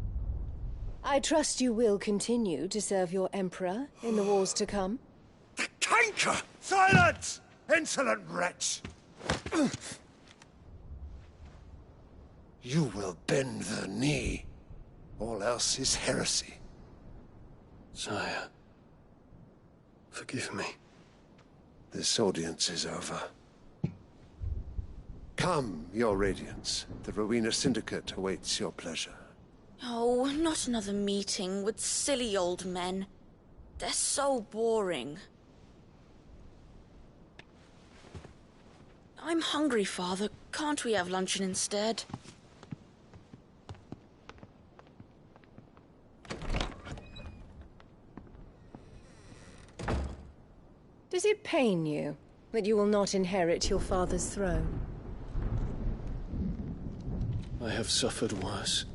I trust you will continue to serve your Emperor in the wars to come. The canker! Silence! Insolent wretch! You will bend the knee. All else is heresy. Sire, forgive me. This audience is over. Come, your Radiance. The Rowena Syndicate awaits your pleasure. Oh, not another meeting with silly old men. They're so boring. I'm hungry, Father. Can't we have luncheon instead? pain you that you will not inherit your father's throne? I have suffered worse.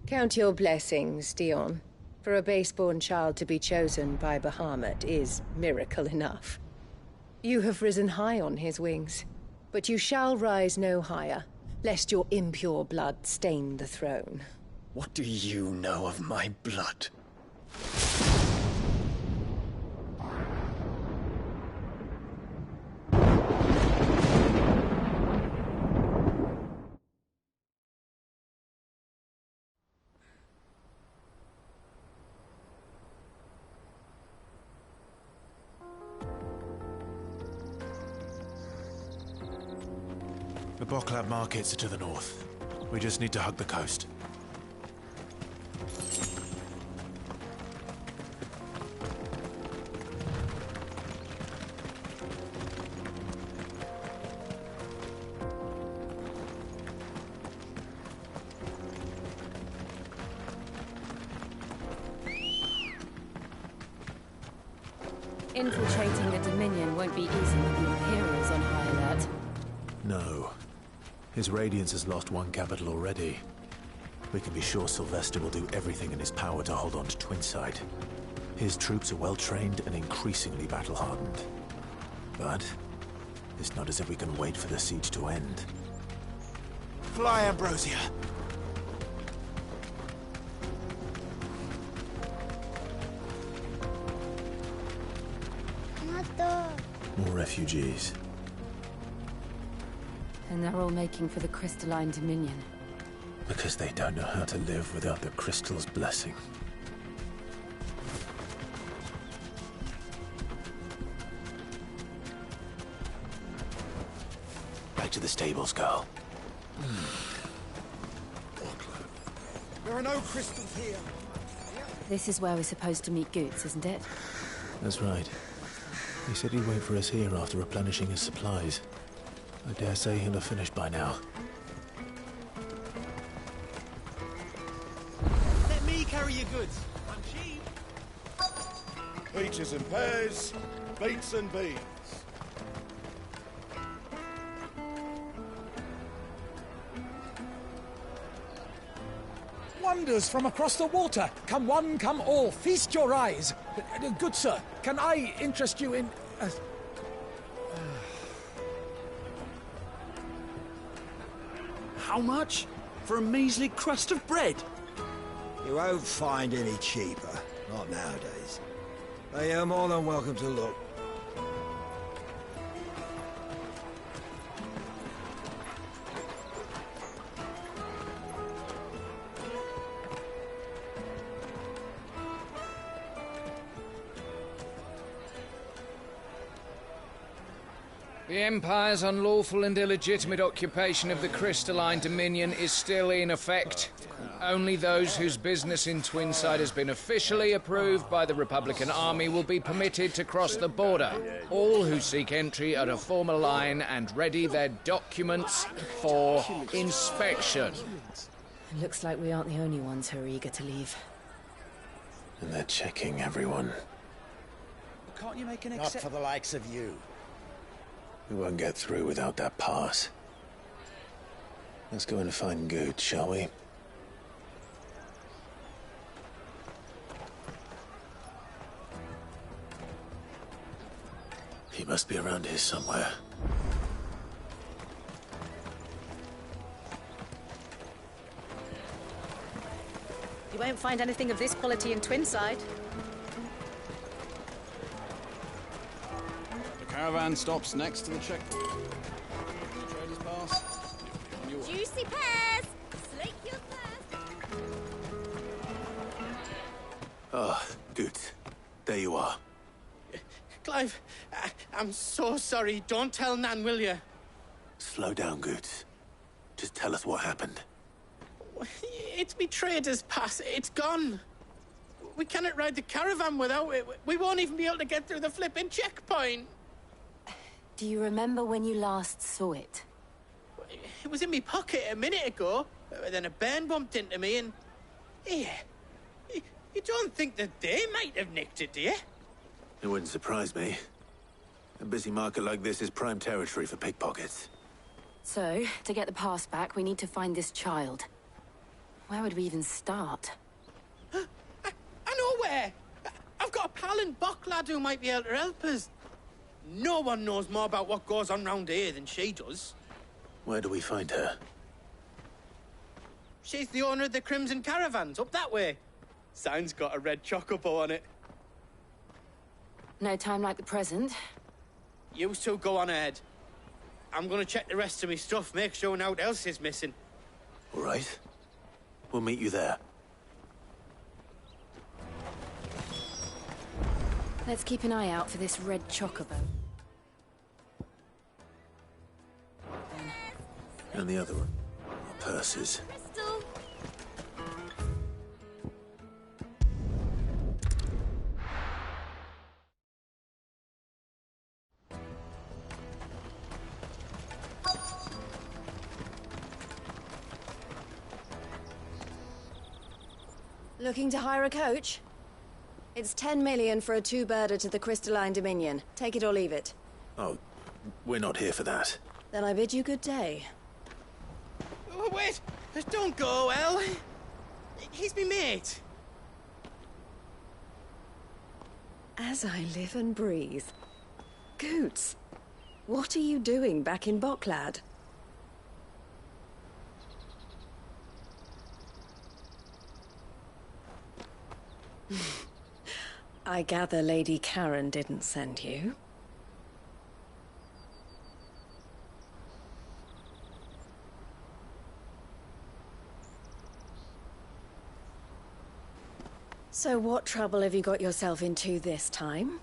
Count your blessings, Dion. For a base-born child to be chosen by Bahamut is miracle enough. You have risen high on his wings, but you shall rise no higher, lest your impure blood stain the throne. What do you know of my blood? The Boklab markets are to the north. We just need to hug the coast. Infiltrating the Dominion won't be easy with the Imperials on high alert. No. His Radiance has lost one capital already. We can be sure Sylvester will do everything in his power to hold on to Twinside. His troops are well-trained and increasingly battle-hardened. But it's not as if we can wait for the siege to end. Fly, Ambrosia! More refugees. And they're all making for the Crystalline Dominion. Because they don't know how to live without the Crystal's blessing. Back to the stables, girl. There are no crystals here. This is where we're supposed to meet Goots, isn't it? That's right. He said he'd wait for us here after replenishing his supplies. I dare say he'll have finished by now. Let me carry your goods. I'm cheap. Peaches and pears, beets and beans. Wonders from across the water. Come one, come all. Feast your eyes. Good sir, can I interest you in... How much? For a measly crust of bread? You won't find any cheaper. Not nowadays. But you're more than welcome to look. The Empire's unlawful and illegitimate occupation of the Crystalline Dominion is still in effect. Only those whose business in Twinside has been officially approved by the Republican Army will be permitted to cross the border. All who seek entry are to form a line and ready their documents for inspection. It looks like we aren't the only ones who are eager to leave. And they're checking everyone. Can't you make an exception? Not for the likes of you. We won't get through without that pass. Let's go and find Good, shall we? He must be around here somewhere. You won't find anything of this quality in Twinside. Caravan stops next to the checkpoint. Trader's pass. Juicy pears! Slake your thirst! Ah, Good. There you are. Clive, I'm so sorry. Don't tell Nan, will you? Slow down, Good. Just tell us what happened. It's me trader's pass. It's gone. We cannot ride the caravan without it. We won't even be able to get through the flipping checkpoint. Do you remember when you last saw it? It was in my pocket a minute ago. Then a bairn bumped into me and... Here. You don't think that they might have nicked it, do you? It wouldn't surprise me. A busy market like this is prime territory for pickpockets. So, to get the pass back, we need to find this child. Where would we even start? I know where! I've got a pal in Bocklad who might be able to help us. No one knows more about what goes on round here than she does. Where do we find her? She's the owner of the Crimson Caravans, up that way. Sign's got a red chocobo on it. No time like the present. You two go on ahead. I'm gonna check the rest of my stuff, make sure nothing else is missing. All right. We'll meet you there. Let's keep an eye out for this red chocobo. And the other one. Our purses. Crystal! Looking to hire a coach? It's 10 million for a two-birder to the Crystalline Dominion. Take it or leave it. Oh, we're not here for that. Then I bid you good day. Oh, wait! Don't go, El. He's me mate. As I live and breathe. Goots, what are you doing back in Bocklad? I gather Lady Karen didn't send you. So what trouble have you got yourself into this time?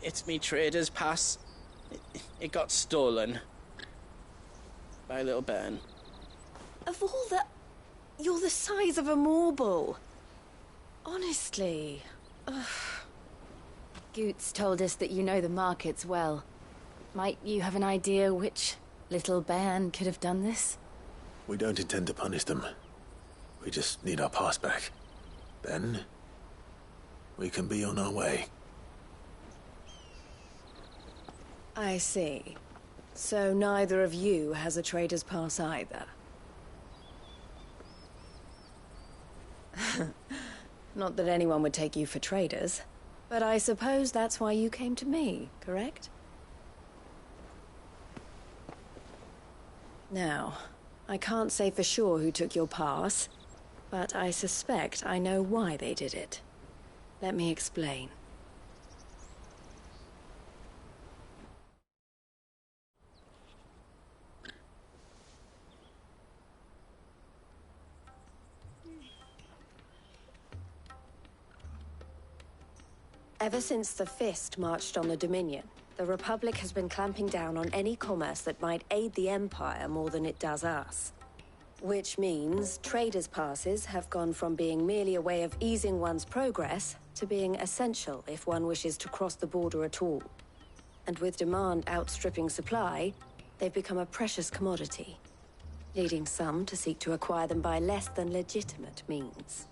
It's me trader's pass. It got stolen. By little Ben. Of all the... You're the size of a marble. Honestly. Ugh. Goots told us that you know the markets well. Might you have an idea which little bairn could have done this? We don't intend to punish them. We just need our pass back. Then, we can be on our way. I see. So neither of you has a trader's pass either. Not that anyone would take you for traders, but I suppose that's why you came to me, correct? Now, I can't say for sure who took your pass, but I suspect I know why they did it. Let me explain. Ever since the Fist marched on the Dominion, the Republic has been clamping down on any commerce that might aid the Empire more than it does us. Which means traders' passes have gone from being merely a way of easing one's progress to being essential if one wishes to cross the border at all. And with demand outstripping supply, they've become a precious commodity, leading some to seek to acquire them by less than legitimate means.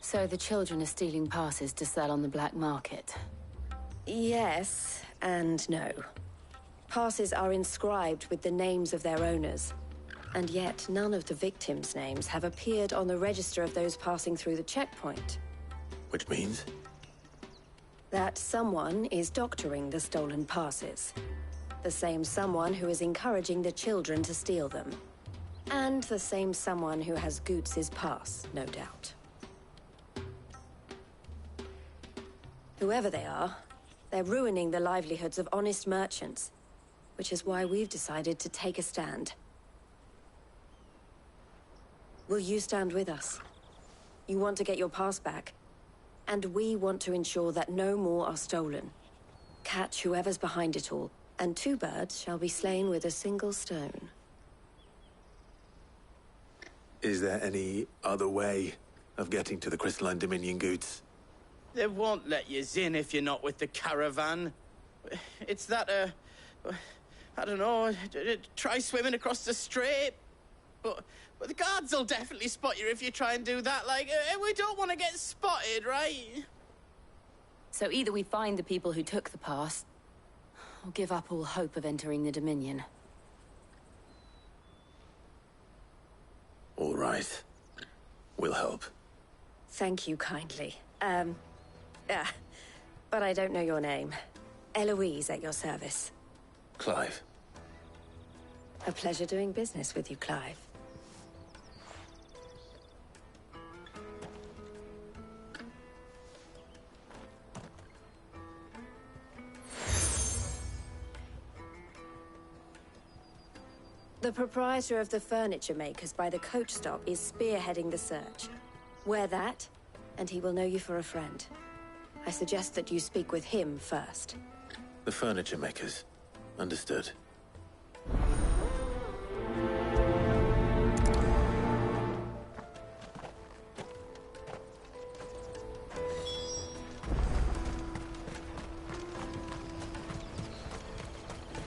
So the children are stealing passes to sell on the black market? Yes, and no. Passes are inscribed with the names of their owners, and yet none of the victims' names have appeared on the register of those passing through the checkpoint. Which means? That someone is doctoring the stolen passes. The same someone who is encouraging the children to steal them. And the same someone who has Goots' pass, no doubt. Whoever they are, they're ruining the livelihoods of honest merchants, which is why we've decided to take a stand. Will you stand with us? You want to get your pass back, and we want to ensure that no more are stolen. Catch whoever's behind it all, and two birds shall be slain with a single stone. Is there any other way of getting to the Crystalline Dominion, Goots? They won't let you in if you're not with the caravan. It's that, I don't know, try swimming across the strait. But But the guards will definitely spot you if you try and do that. Like, we don't want to get spotted, right? So either we find the people who took the pass, or give up all hope of entering the Dominion. All right. We'll help. Thank you kindly. But I don't know your name. Eloise at your service. Clive. A pleasure doing business with you, Clive. The proprietor of the furniture makers by the coach stop is spearheading the search. Wear that, and he will know you for a friend. I suggest that you speak with him first. The furniture makers. Understood.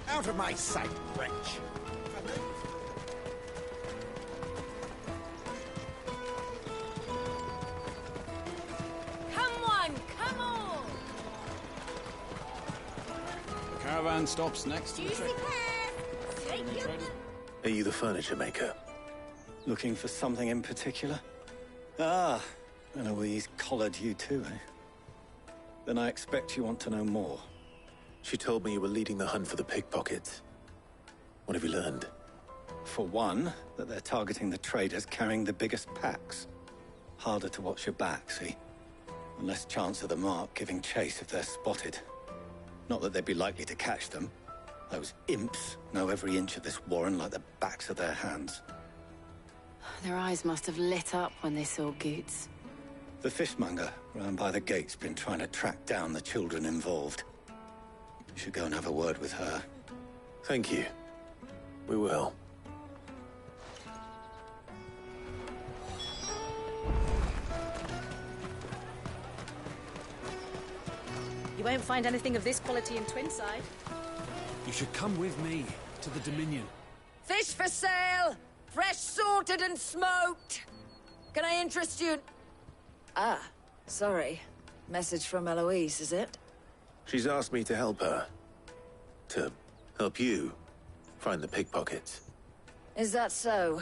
Out of my sight, wretch! Caravan stops next to the check. Are you the furniture maker? Looking for something in particular? Ah, Eloise collared you too, eh? Then I expect you want to know more. She told me you were leading the hunt for the pickpockets. What have you learned? For one, that they're targeting the traders carrying the biggest packs. Harder to watch your back, see? And less chance of the mark giving chase if they're spotted. Not that they'd be likely to catch them. Those imps know every inch of this warren like the backs of their hands. Their eyes must have lit up when they saw Goots. The fishmonger round by the gate's been trying to track down the children involved. You should go and have a word with her. Thank you. We will. You won't find anything of this quality in Twinside. You should come with me to the Dominion. Fish for sale! Fresh sorted and smoked! Can I interest you? Ah, sorry. Message from Eloise, is it? She's asked me to help her. To help you find the pickpockets. Is that so?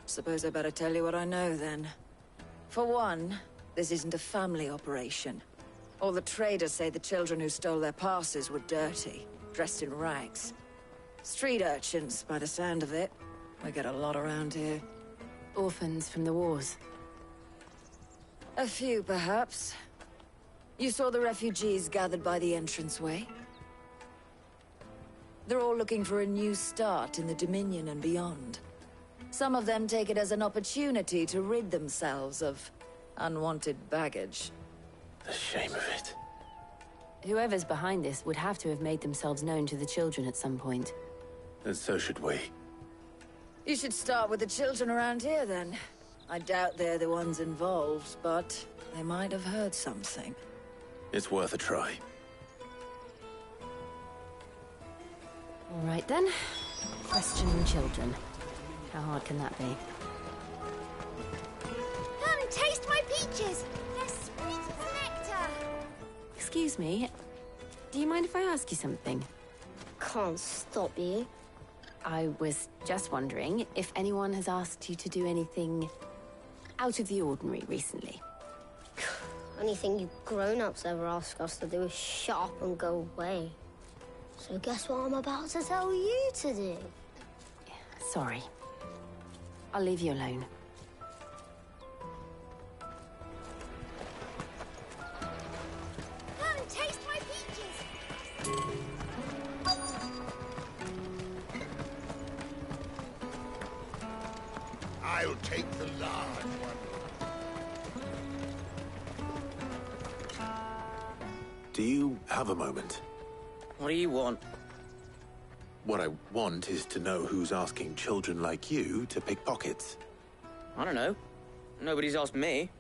Suppose I better tell you what I know, then. For one, this isn't a family operation. All the traders say the children who stole their passes were dirty, dressed in rags. Street urchins, by the sound of it. We get a lot around here. Orphans from the wars. A few, perhaps. You saw the refugees gathered by the entranceway? They're all looking for a new start in the Dominion and beyond. Some of them take it as an opportunity to rid themselves of unwanted baggage. The shame of it. Whoever's behind this would have to have made themselves known to the children at some point. And so should we. You should start with the children around here, then. I doubt they're the ones involved, but they might have heard something. It's worth a try. All right, then. Question children. How hard can that be? Come and taste my peaches! They're sweet as nectar! Excuse me. Do you mind if I ask you something? Can't stop you. I was just wondering if anyone has asked you to do anything out of the ordinary recently. Anything you grown-ups ever ask us to do is shut up and go away. So guess what I'm about to tell you to do? Sorry. I'll leave you alone. Come and taste my peaches! I'll take the large one. Do you have a moment? What do you want? What I want is to know who's asking children like you to pick pockets. I don't know. Nobody's asked me.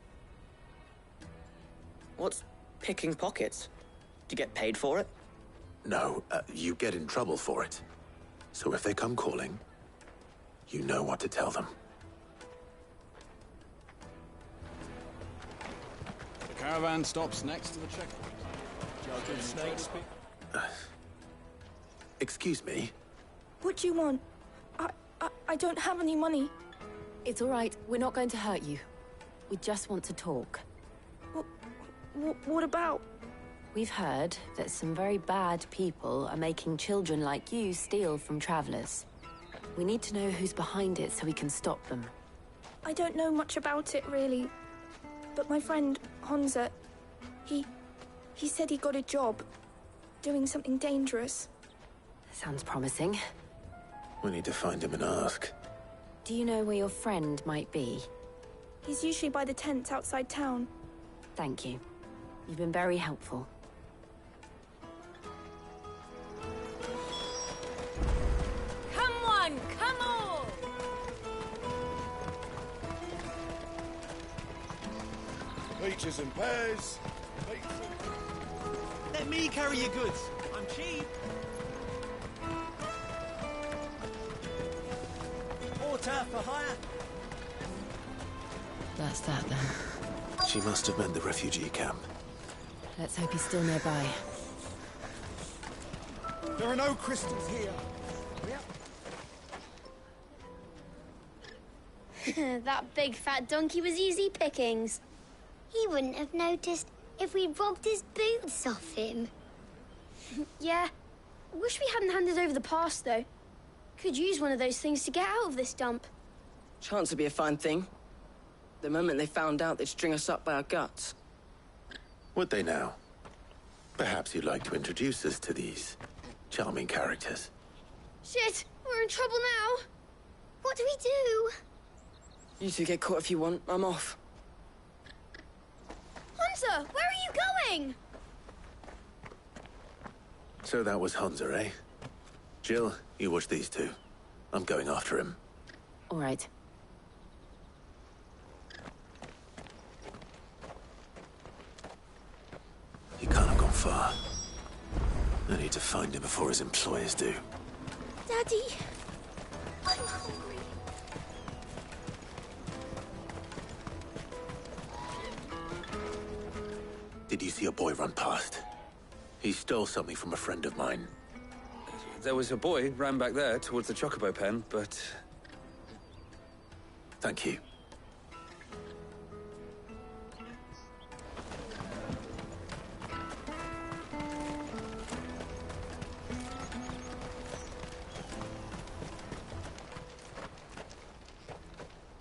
What's picking pockets? Do you get paid for it? No, you get in trouble for it. So if they come calling, you know what to tell them. Caravan stops next to the checkpoint. Excuse me? What do you want? I don't have any money. It's all right. We're not going to hurt you. We just want to talk. What about? We've heard that some very bad people are making children like you steal from travelers. We need to know who's behind it so we can stop them. I don't know much about it, really. But my friend, Honza, he said he got a job doing something dangerous. Sounds promising. We need to find him and ask. Do you know where your friend might be? He's usually by the tents outside town. Thank you. You've been very helpful. Come on, come on! Peaches and pears. Let me carry your goods. I'm cheap. Water for hire. That's that then. She must have meant the refugee camp. Let's hope he's still nearby. There are no crystals here. That big fat donkey was easy pickings. He wouldn't have noticed if we robbed his boots off him. Yeah. Wish we hadn't handed over the pass, though. Could use one of those things to get out of this dump. Chance would be a fine thing. The moment they found out, they'd string us up by our guts. Would they now? Perhaps you'd like to introduce us to these charming characters. Shit! We're in trouble now! What do we do? You two get caught if you want. I'm off. Hunter, where are you going? So that was Hunter, eh? Jill, you watch these two. I'm going after him. All right. He can't have gone far. I need to find him before his employers do. Daddy, I'm hungry. Did you see a boy run past? He stole something from a friend of mine. There was a boy ran back there towards the Chocobo pen, but... Thank you.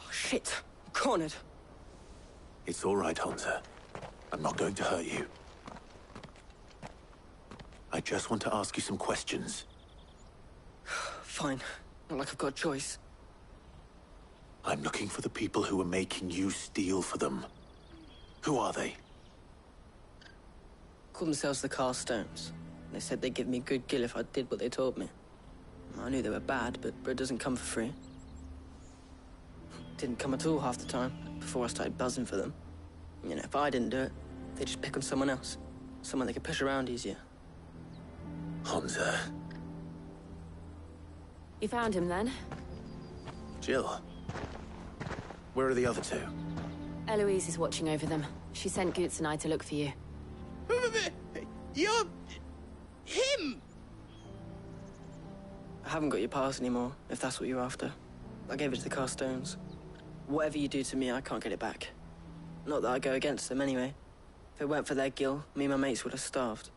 Oh, shit. I'm cornered. It's all right, Hunter. I'm not going to hurt you. I just want to ask you some questions. Fine. Not like I've got a choice. I'm looking for the people who are making you steal for them. Who are they? Called themselves the Carstones. They said they'd give me good gill if I did what they told me. I knew they were bad, but bread doesn't come for free. Didn't come at all half the time, before I started buzzing for them. You know, if I didn't do it, they'd just pick on someone else. Someone they could push around easier. Hunter. You found him then? Jill. Where are the other two? Eloise is watching over them. She sent Goots and I to look for you. You're... him! I haven't got your pass anymore, if that's what you're after. I gave it to the Carstones. Whatever you do to me, I can't get it back. Not that I go against them anyway. If it weren't for their gill, me and my mates would have starved.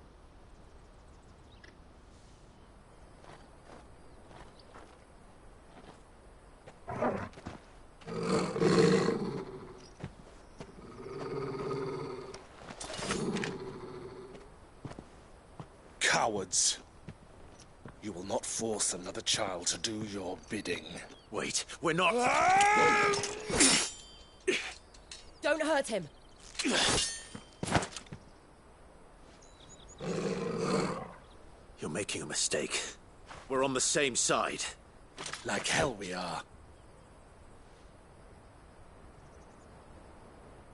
Cowards. You will not force another child to do your bidding. Wait, we're not... Don't hurt him. You're making a mistake. We're on the same side. Like hell we are.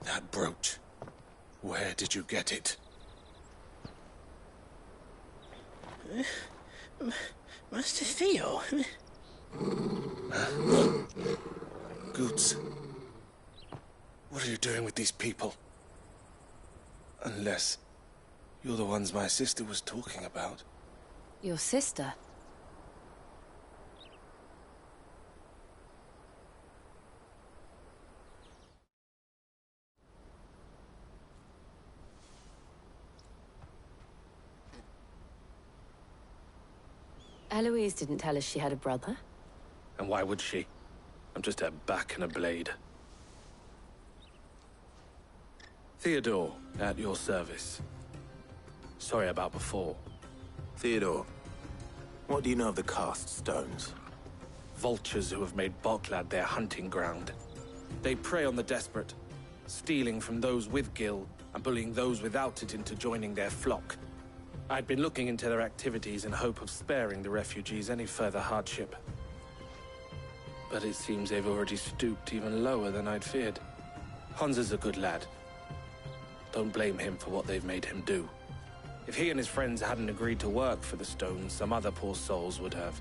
That brooch. Where did you get it? Master Theo? Goots. What are you doing with these people? Unless you're the ones my sister was talking about. Your sister? Eloise didn't tell us she had a brother. And why would she? I'm just her back and a blade. Theodore, at your service. Sorry about before. Theodore, what do you know of the cast stones? Vultures who have made Boklad their hunting ground. They prey on the desperate, stealing from those with Gil and bullying those without it into joining their flock. I'd been looking into their activities in hope of sparing the refugees any further hardship. But it seems they've already stooped even lower than I'd feared. Hunza's a good lad. Don't blame him for what they've made him do. If he and his friends hadn't agreed to work for the stones, some other poor souls would have.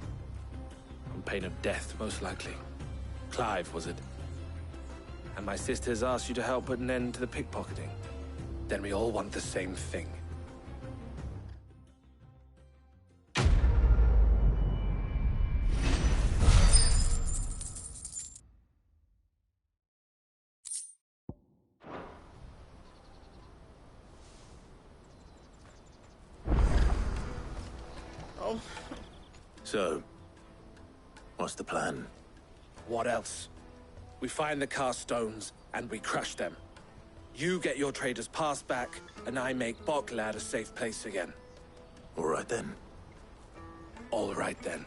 On pain of death, most likely. Clive, was it? And my sisters asked you to help put an end to the pickpocketing. Then we all want the same thing. So, what's the plan? What else? We find the cast stones, and we crush them. You get your trader's pass back, and I make Boklad a safe place again. All right then. All right then.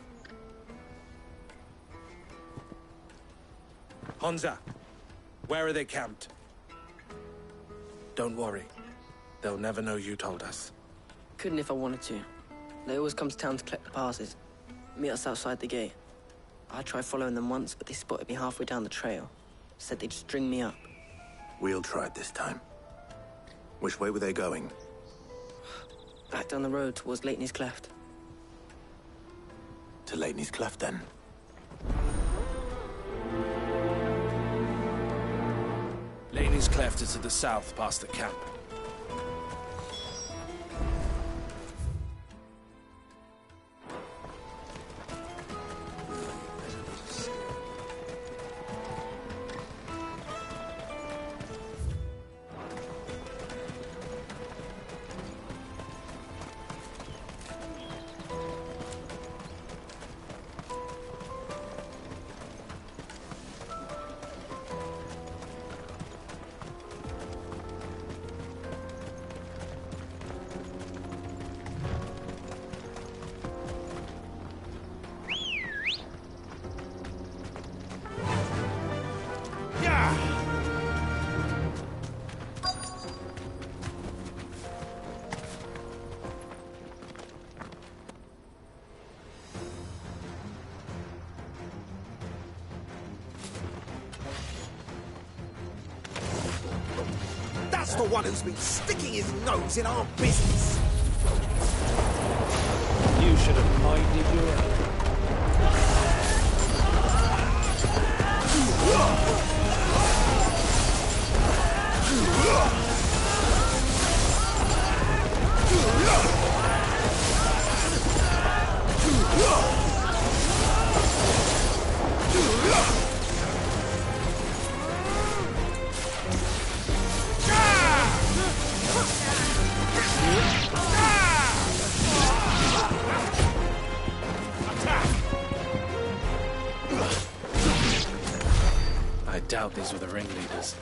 Hunza, where are they camped? Don't worry. They'll never know you told us. Couldn't if I wanted to. They always come to town to collect the passes. Meet us outside the gate. I tried following them once, but they spotted me halfway down the trail. Said they'd string me up. We'll try it this time. Which way were they going? Back down the road towards Leitney's Cleft. To Leitney's Cleft, then. Leitney's Cleft is to the south, past the camp. That's the one who's been sticking his nose in our business. You should have minded your own. I doubt these were the ringleaders.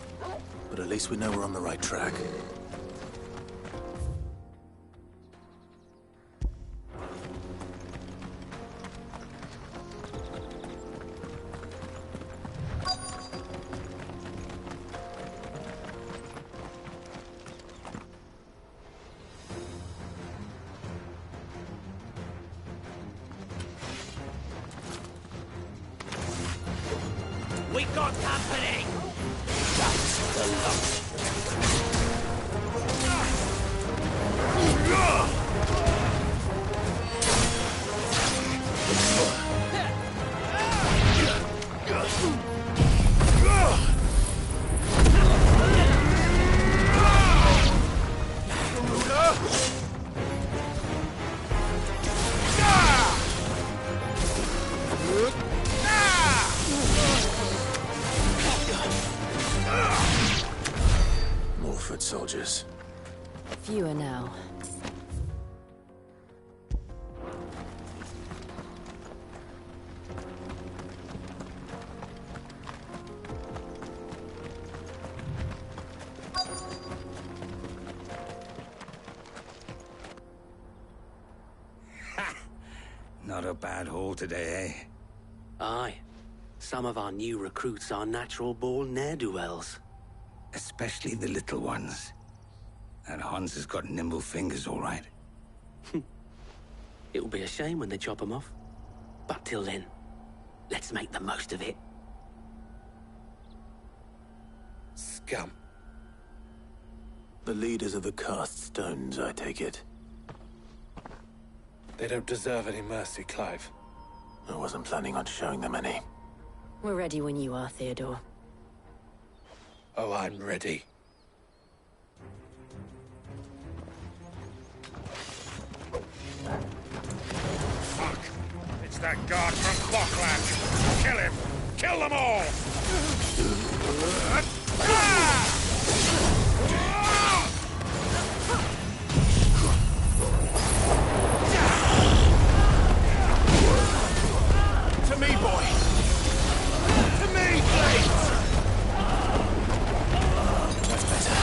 But at least we know we're on the right track. We got company! That's the lot. Not a bad haul today, eh? Aye. Some of our new recruits are natural-born ne'er-do-wells. Especially the little ones. And Hans has got nimble fingers, all right. It'll be a shame when they chop them off. But till then, let's make the most of it. Scum. The leaders of the Cast Stones, I take it. They don't deserve any mercy, Clive. I wasn't planning on showing them any. We're ready when you are, Theodore. Oh, I'm ready. Fuck! It's that guard from Bockland! Kill him! Kill them all! To me, boy! To me, please! That's better.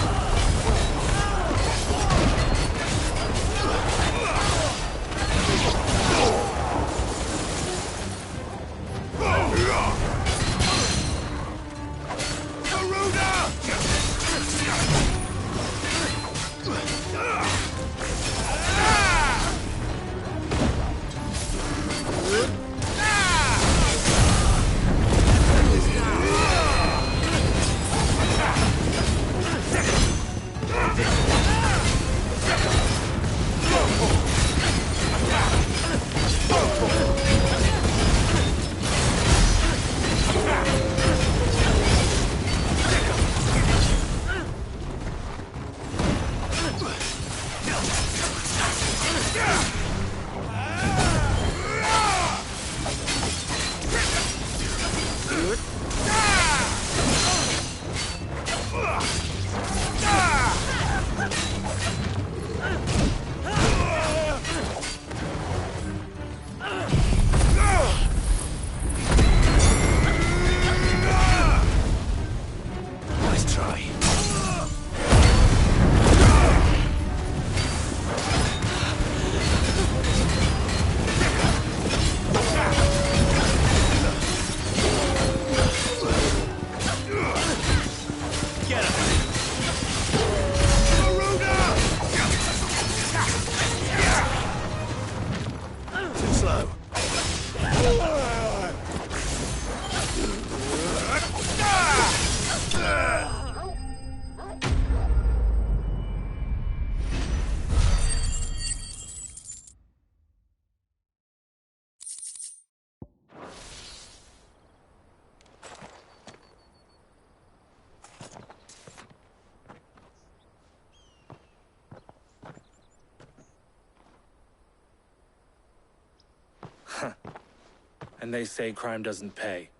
And they say crime doesn't pay.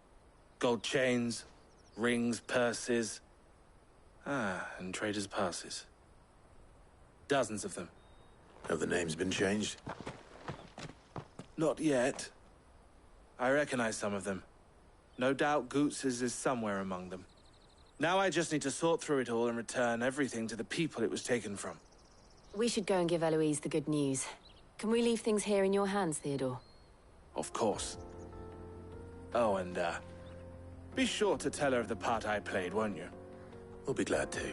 Gold chains, rings, purses. And traders' passes. Dozens of them. Have the names been changed? Not yet. I recognize some of them. No doubt Goots's is somewhere among them. Now I just need to sort through it all and return everything to the people it was taken from. We should go and give Eloise the good news. Can we leave things here in your hands, Theodore? Of course. Oh, and, be sure to tell her of the part I played, won't you? We'll be glad to.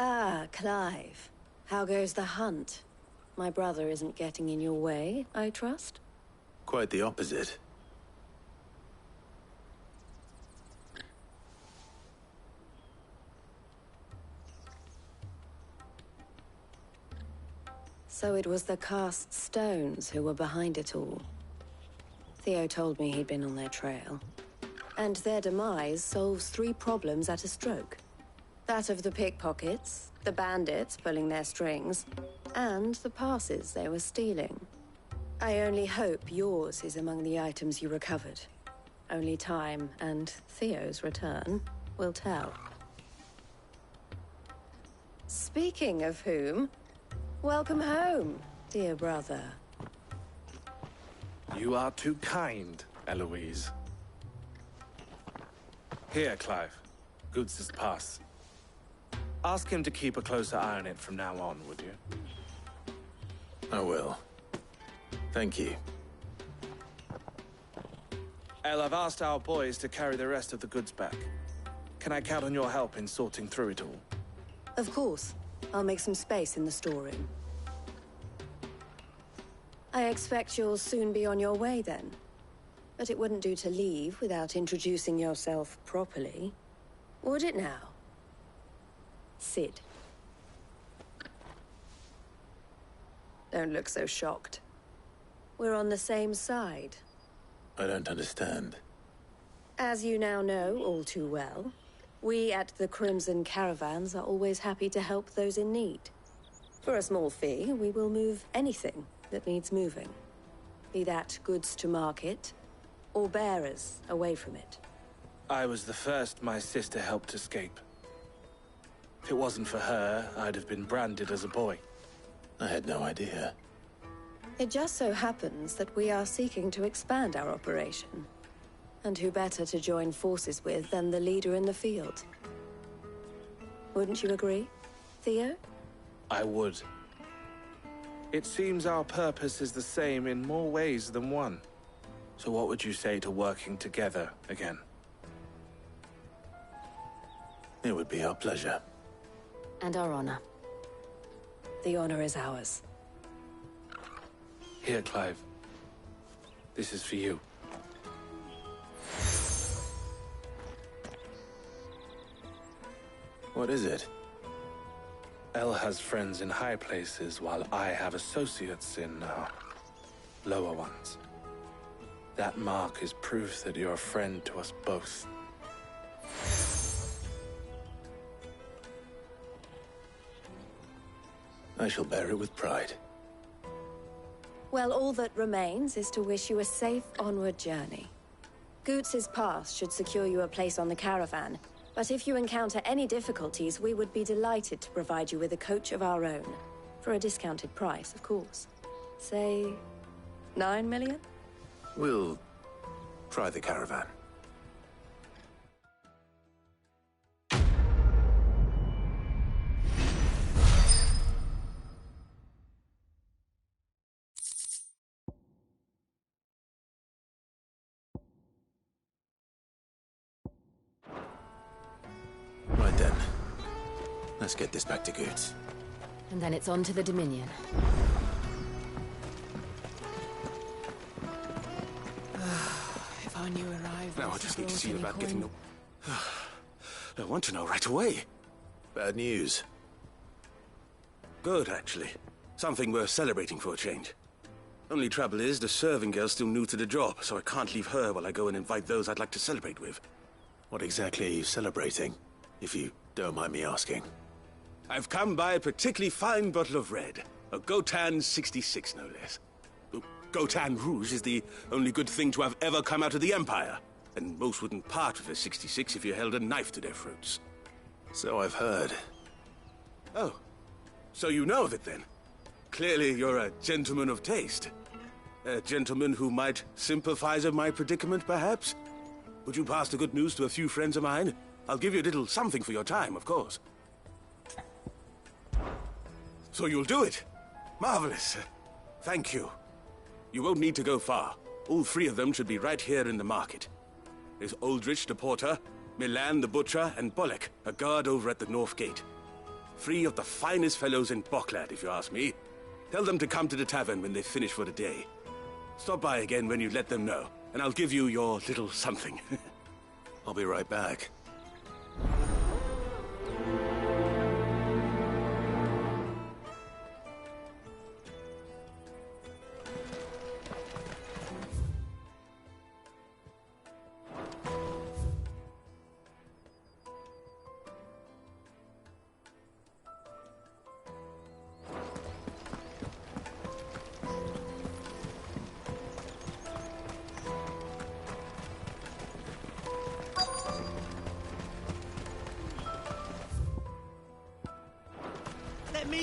Ah, Clive. How goes the hunt? My brother isn't getting in your way, I trust? Quite the opposite. So it was the Cast Stones who were behind it all. Theo told me he'd been on their trail. And their demise solves 3 problems at a stroke. That of the pickpockets, the bandits pulling their strings, and the passes they were stealing. I only hope yours is among the items you recovered. Only time and Theo's return will tell. Speaking of whom, welcome home, dear brother. You are too kind, Eloise. Here, Clive. Goods' pass. Ask him to keep a closer eye on it from now on, would you? I will. Thank you. El, I've asked our boys to carry the rest of the goods back. Can I count on your help in sorting through it all? Of course. I'll make some space in the storeroom. I expect you'll soon be on your way then. But it wouldn't do to leave without introducing yourself properly. Would it now? Cid. Don't look so shocked. We're on the same side. I don't understand. As you now know all too well, we at the Crimson Caravans are always happy to help those in need. For a small fee, we will move anything that needs moving. Be that goods to market, or bearers away from it. I was the first my sister helped escape. If it wasn't for her, I'd have been branded as a boy. I had no idea. It just so happens that we are seeking to expand our operation. And who better to join forces with than the leader in the field? Wouldn't you agree, Theo? I would. It seems our purpose is the same in more ways than one. So what would you say to working together again? It would be our pleasure. And our honor. The honor is ours. Here, Clive. This is for you. What is it? El has friends in high places, while I have associates in, lower ones. That mark is proof that you're a friend to us both. I shall bear it with pride. Well, all that remains is to wish you a safe onward journey. Goots' pass should secure you a place on the caravan, but if you encounter any difficulties, we would be delighted to provide you with a coach of our own. For a discounted price, of course. Say, 9 million? We'll try the caravan. Right then. Let's get this back to Goots. And then it's on to the Dominion. If I knew arrivals... Now I just need to see about getting the... I want to know right away. Bad news. Good, actually. Something worth celebrating for a change. Only trouble is, the serving girl's still new to the job, so I can't leave her while I go and invite those I'd like to celebrate with. What exactly are you celebrating, if you don't mind me asking? I've come by a particularly fine bottle of red. A Gotan 66, no less. Gotan Rouge is the only good thing to have ever come out of the Empire. And most wouldn't part with a 66 if you held a knife to their throats. So I've heard. Oh, so you know of it then? Clearly you're a gentleman of taste. A gentleman who might sympathize with my predicament, perhaps? Would you pass the good news to a few friends of mine? I'll give you a little something for your time, of course. So you'll do it? Marvelous. Thank you. You won't need to go far. All three of them should be right here in the market. There's Aldrich the porter, Milan the butcher, and Bolek, a guard over at the North Gate. 3 of the finest fellows in Boklad, if you ask me. Tell them to come to the tavern when they finish for the day. Stop by again when you let them know, and I'll give you your little something. I'll be right back.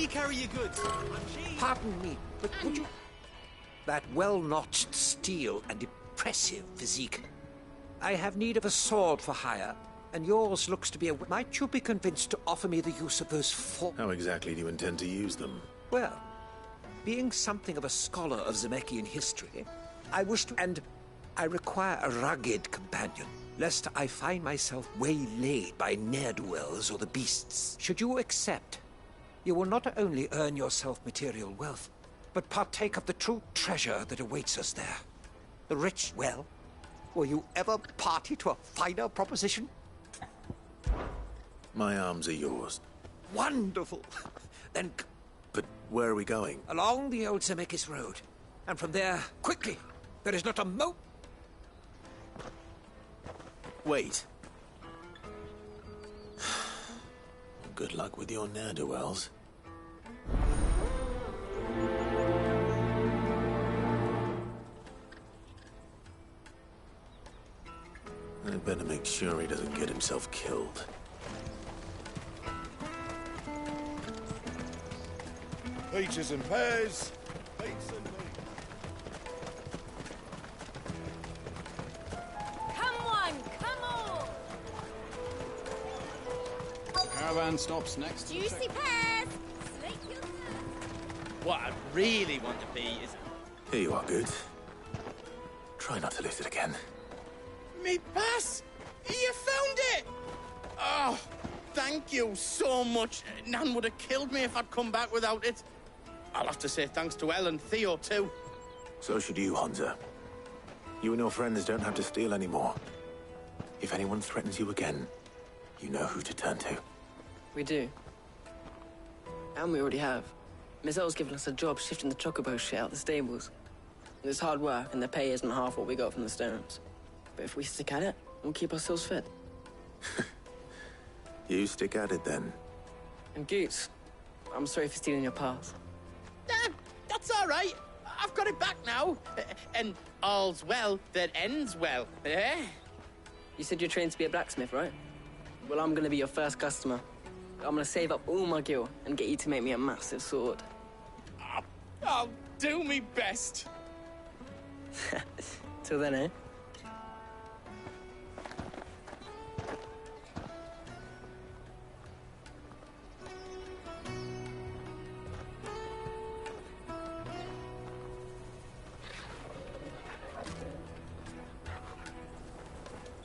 carry your goods. Pardon me, but would you... That well-notched steel and impressive physique. I have need of a sword for hire, and yours looks to be a... Might you be convinced to offer me the use of those four... How exactly do you intend to use them? Well, being something of a scholar of Zemeckis history, I wish to... And I require a rugged companion, lest I find myself waylaid by ne'er-do-wells or the beasts. Should you accept, you will not only earn yourself material wealth, but partake of the true treasure that awaits us there. The rich, well, will you ever party to a finer proposition? My arms are yours. Wonderful! Then... But where are we going? Along the old Zemeckis Road. And from there, quickly! There is not a mo... Wait. Good luck with your ne'er-do-wells. I'd better make sure he doesn't get himself killed. Peaches and pears. Peaches and Come on, come on! Caravan stops next to the Juicy checkpoint. pears! Slate your What I really want to be is... Here you are, Good. Try not to lose it again. Me pass! You found it! Oh, thank you so much. Nan would have killed me if I'd come back without it. I'll have to say thanks to Elle and Theo, too. So should you, Hansa. You and your friends don't have to steal anymore. If anyone threatens you again, you know who to turn to. We do. And we already have. Miss Elle's given us a job shifting the chocobo shit out the stables. It's hard work, and the pay isn't half what we got from the Stones. But if we stick at it, we'll keep ourselves fed. You stick at it, then. And Goots, I'm sorry for stealing your pass. That's all right. I've got it back now. And all's well that ends well, eh? You said you're trained to be a blacksmith, right? Well, I'm gonna be your first customer. I'm gonna save up all my gil and get you to make me a massive sword. I'll do me best. Till then, eh?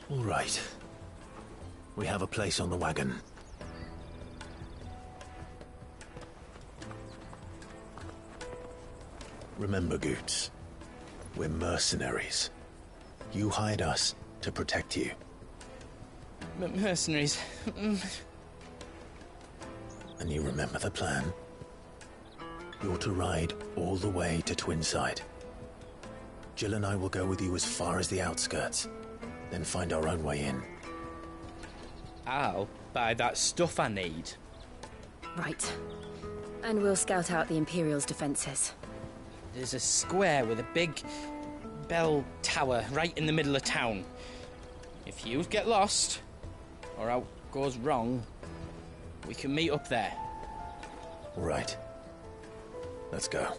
All right. We have a place on the wagon. Remember, Goots, we're mercenaries. You hired us to protect you. Mercenaries. And you remember the plan? You're to ride all the way to Twinside. Jill and I will go with you as far as the outskirts, then find our own way in. I'll buy that stuff I need. Right. And we'll scout out the Imperial's defenses. There's a square with a big bell tower right in the middle of town. If you get lost, or out goes wrong, we can meet up there. Right. Let's go.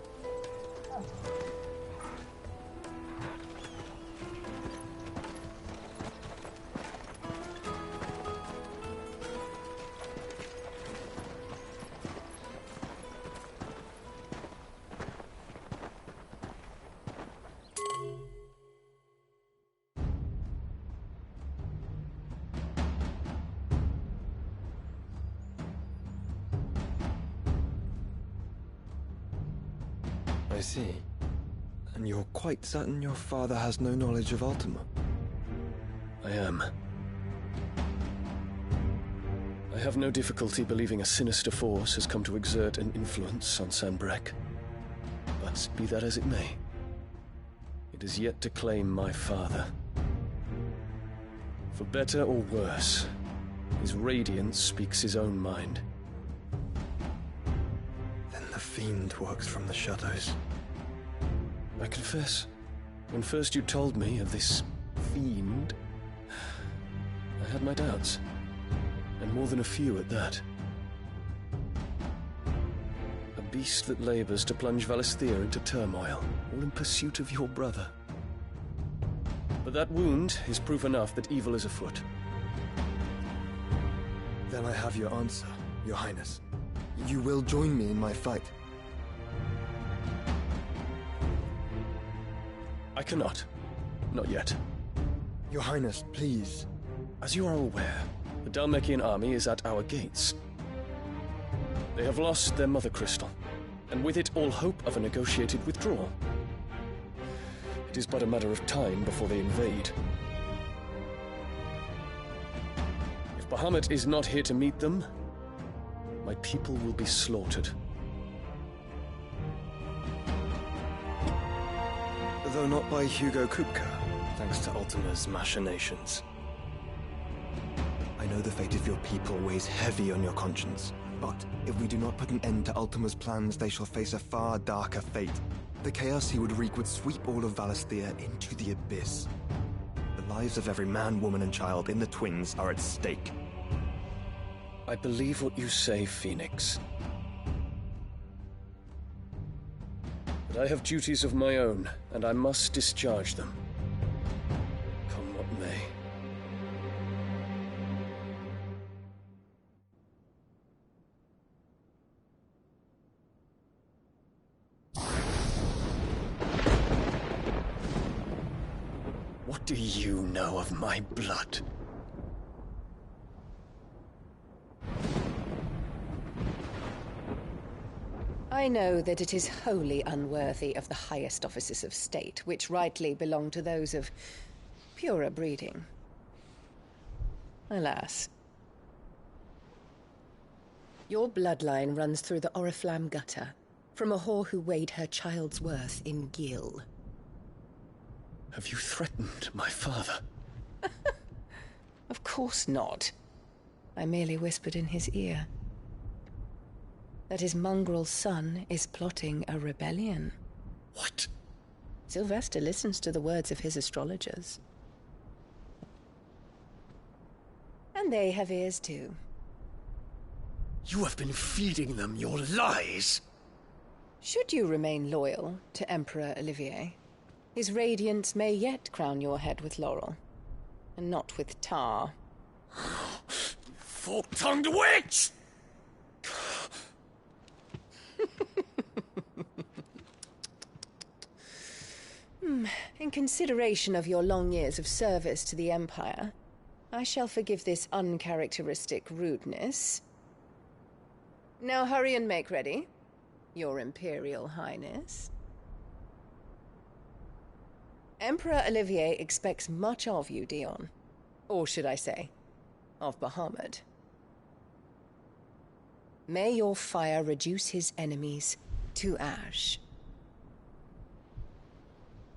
I see. And you're quite certain your father has no knowledge of Ultima? I am. I have no difficulty believing a sinister force has come to exert an influence on Sanbreque. But be that as it may, it is yet to claim my father. For better or worse, his radiance speaks his own mind. Then the Fiend works from the shadows. I confess, when first you told me of this Fiend, I had my doubts. And more than a few at that. beast that labors to plunge Valisthea into turmoil, all in pursuit of your brother. But that wound is proof enough that evil is afoot. Then I have your answer, Your Highness. You will join me in my fight. I cannot. Not yet. Your Highness, please. As you are aware, the Dhalmekian army is at our gates. They have lost their mother crystal, and with it all hope of a negotiated withdrawal. It is but a matter of time before they invade. If Bahamut is not here to meet them, my people will be slaughtered. Though not by Hugo Kupka, thanks to Ultima's machinations. I know the fate of your people weighs heavy on your conscience, but if we do not put an end to Ultima's plans, they shall face a far darker fate. The chaos he would wreak would sweep all of Valisthea into the abyss. The lives of every man, woman, and child in the Twins are at stake. I believe what you say, Phoenix. But I have duties of my own, and I must discharge them. Come what may. What do you know of my blood? I know that it is wholly unworthy of the highest offices of state, which rightly belong to those of purer breeding. Alas. Your bloodline runs through the Oriflamme gutter, from a whore who weighed her child's worth in gil. Have you threatened my father? Of course not. I merely whispered in his ear that his mongrel son is plotting a rebellion. What? Sylvester listens to the words of his astrologers. And they have ears too. You have been feeding them your lies! Should you remain loyal to Emperor Olivier, his radiance may yet crown your head with laurel, and not with tar. Fork-tongued witch! In consideration of your long years of service to the Empire, I shall forgive this uncharacteristic rudeness. Now hurry and make ready, Your Imperial Highness. Emperor Olivier expects much of you, Dion. Or should I say, of Bahamut. May your fire reduce his enemies to ash,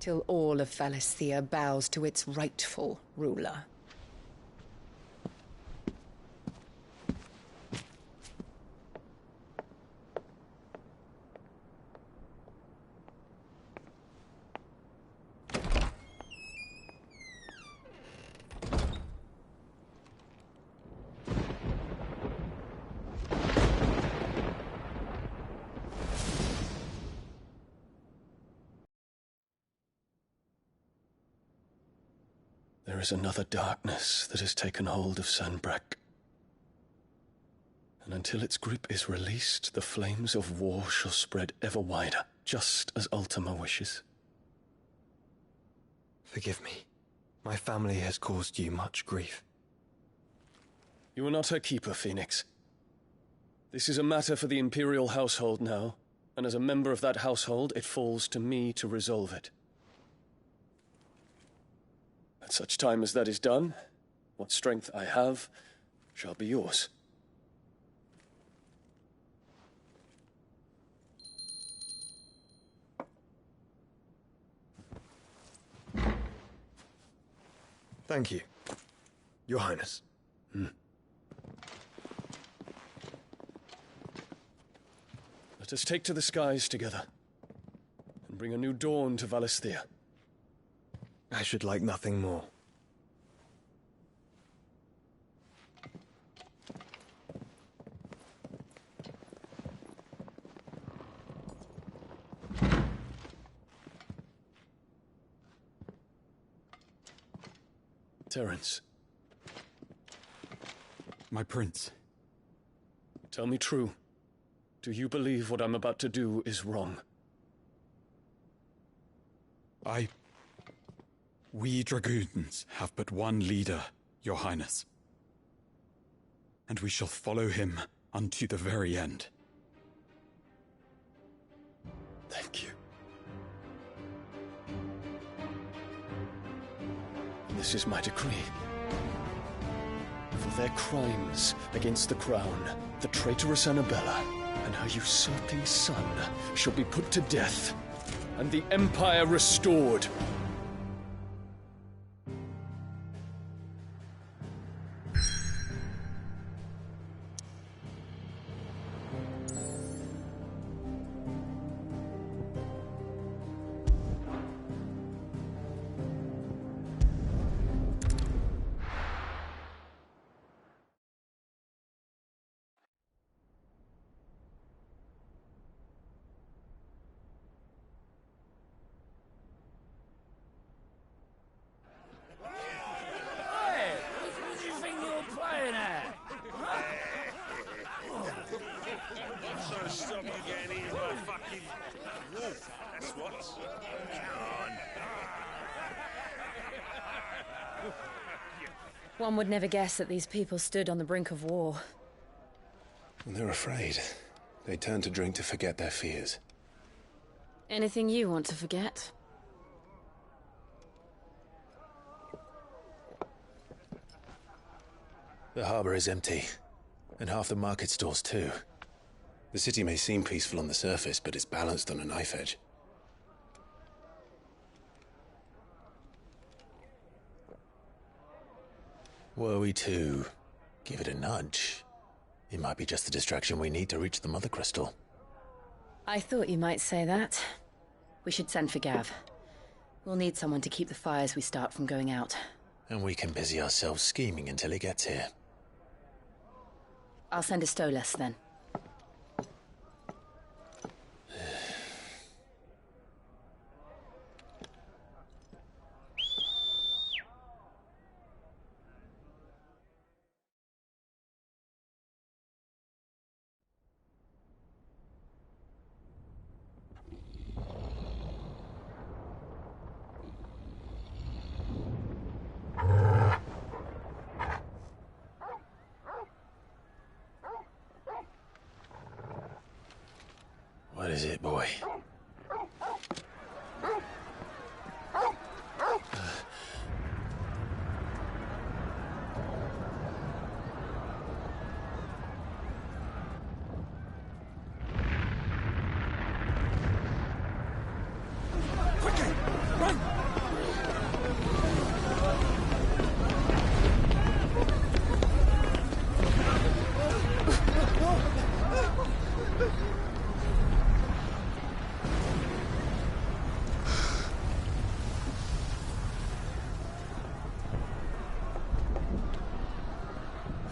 till all of Valisthea bows to its rightful ruler. There is another darkness that has taken hold of Sanbreque. And until its grip is released, the flames of war shall spread ever wider, just as Ultima wishes. Forgive me. My family has caused you much grief. You are not her keeper, Phoenix. This is a matter for the Imperial household now, and as a member of that household, it falls to me to resolve it. At such time as that is done, what strength I have shall be yours. Thank you, Your Highness. Let us take to the skies together, and bring a new dawn to Valisthea. I should like nothing more. Terence. My prince. Tell me true. Do you believe what I'm about to do is wrong? We dragoons have but one leader, Your Highness. And we shall follow him unto the very end. Thank you. This is my decree. For their crimes against the crown, the traitorous Annabella and her usurping son shall be put to death, and the Empire restored. One would never guess that these people stood on the brink of war. When they're afraid, they turn to drink to forget their fears. Anything you want to forget? The harbor is empty, and half the market stalls too. The city may seem peaceful on the surface, but it's balanced on a knife edge. Were we to give it a nudge, it might be just the distraction we need to reach the Mother Crystal. I thought you might say that. We should send for Gav. We'll need someone to keep the fires we start from going out. And we can busy ourselves scheming until he gets here. I'll send a Stolas then. What is it, boy? Quickly, run!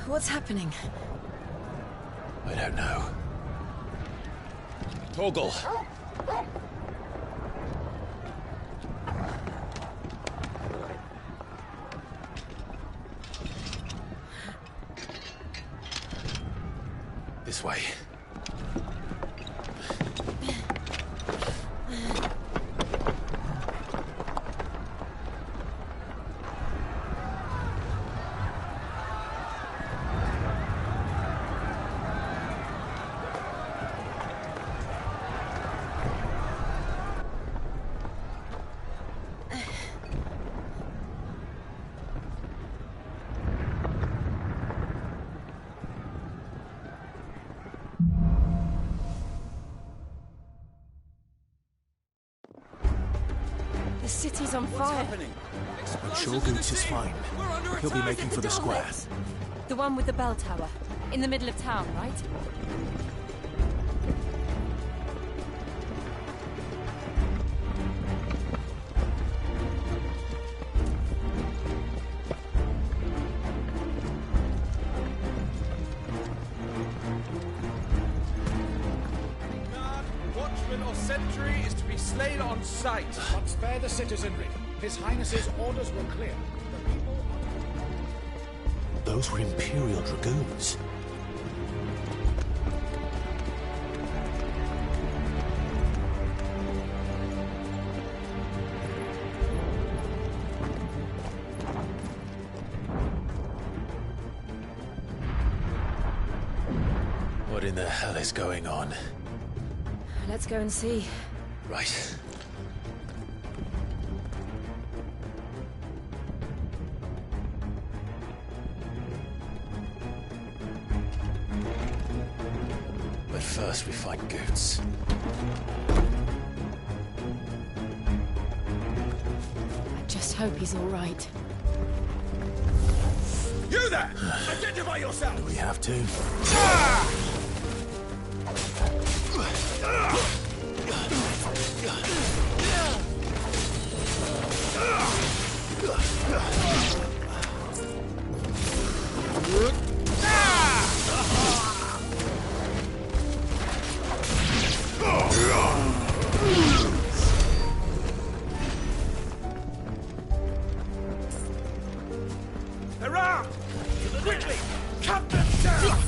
What's happening? I don't know. Torgal! This way. The city's on fire. Sure Boots is fine. He'll be making for the square. The one with the bell tower. In the middle of town, right? Watchman or sentry is to be slain on sight. But spare the citizenry. His Highness's orders were clear. The people are... Those were Imperial Dragoons. What in the hell is going on? Let's go and see. Right. But first we find Goots. I just hope he's all right. You there! Identify yourself! Do we have to? Around! Quickly! Cut them down!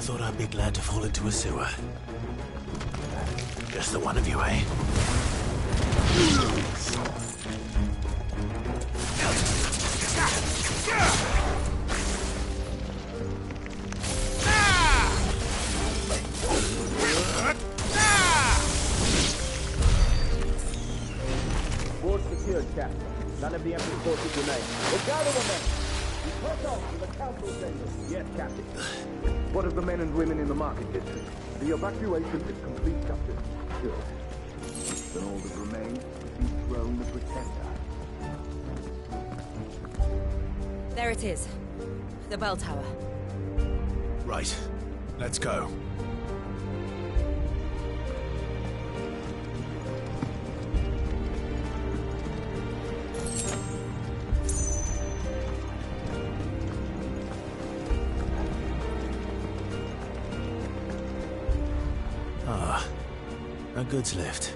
thought I'd be glad to fall into a sewer. Just the one of you, eh? Fort secured, Captain. None of the Emperor's forces remain. Well, gather the men. We press on to the council chamber. Yes, Captain. What of the men and women in the market district? The evacuation is complete, Captain. Good. Then all that remains is to dethrone the Pretender. There it is. The bell tower. Right. Let's go. A goods lift.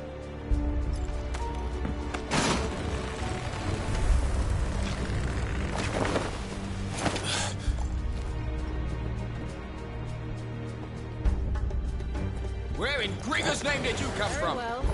Where in Gregor's name did you come from? Well.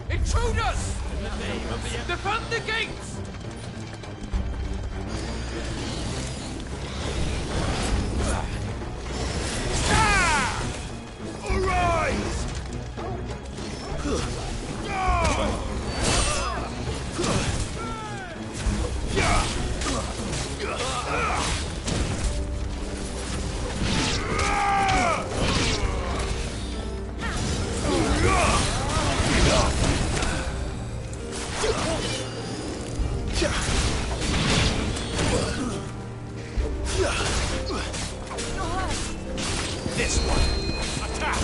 Intruders! Defend the gates! Arise! This one! Attack!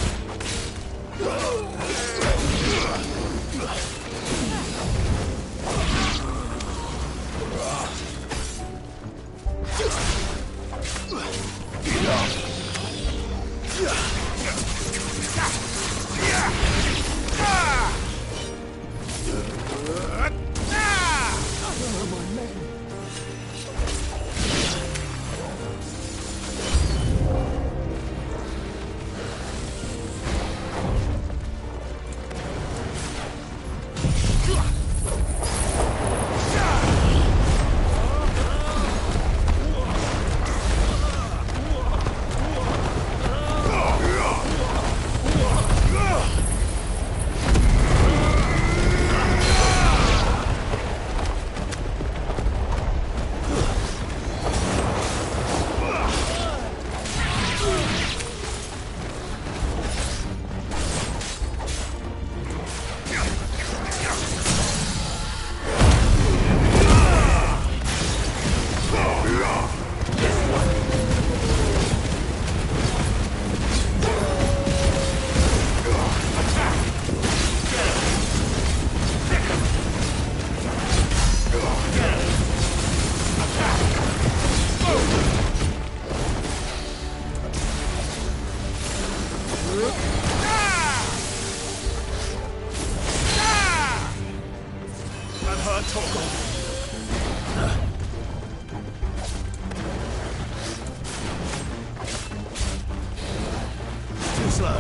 Too slow.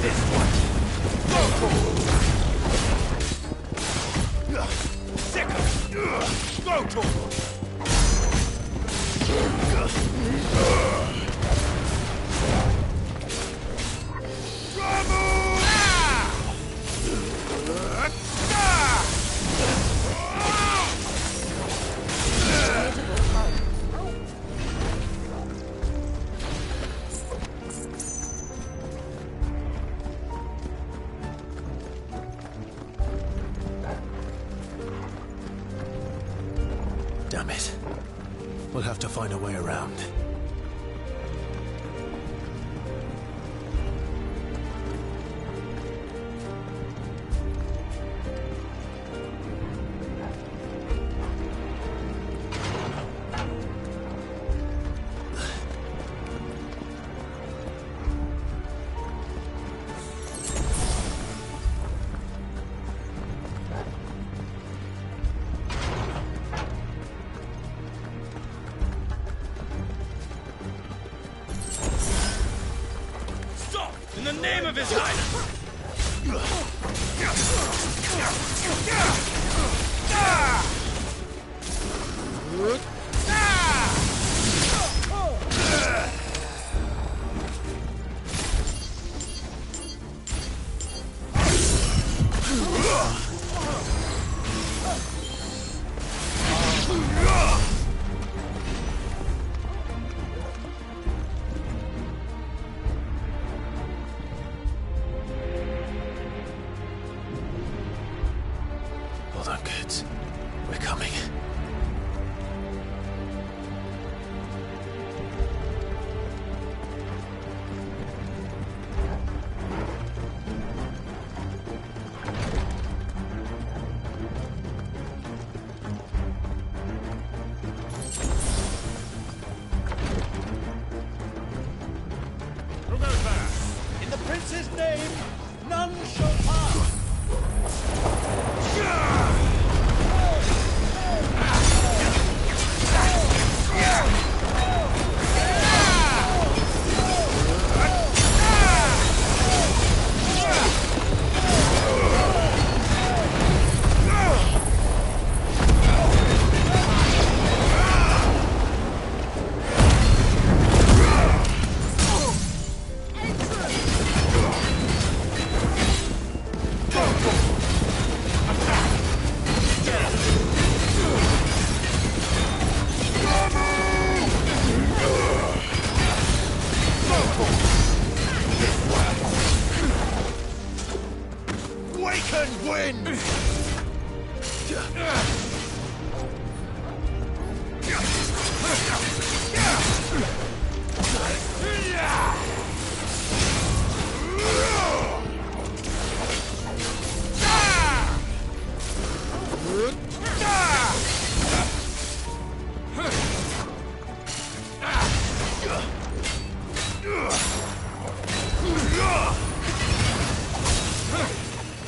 This one! Second! Go, Torvald! Damn it. We'll have to find a way around. In the name of His Highness! Hold on, kids. We're coming. Who goes there? In the prince's name, none shall pass! Waken wind!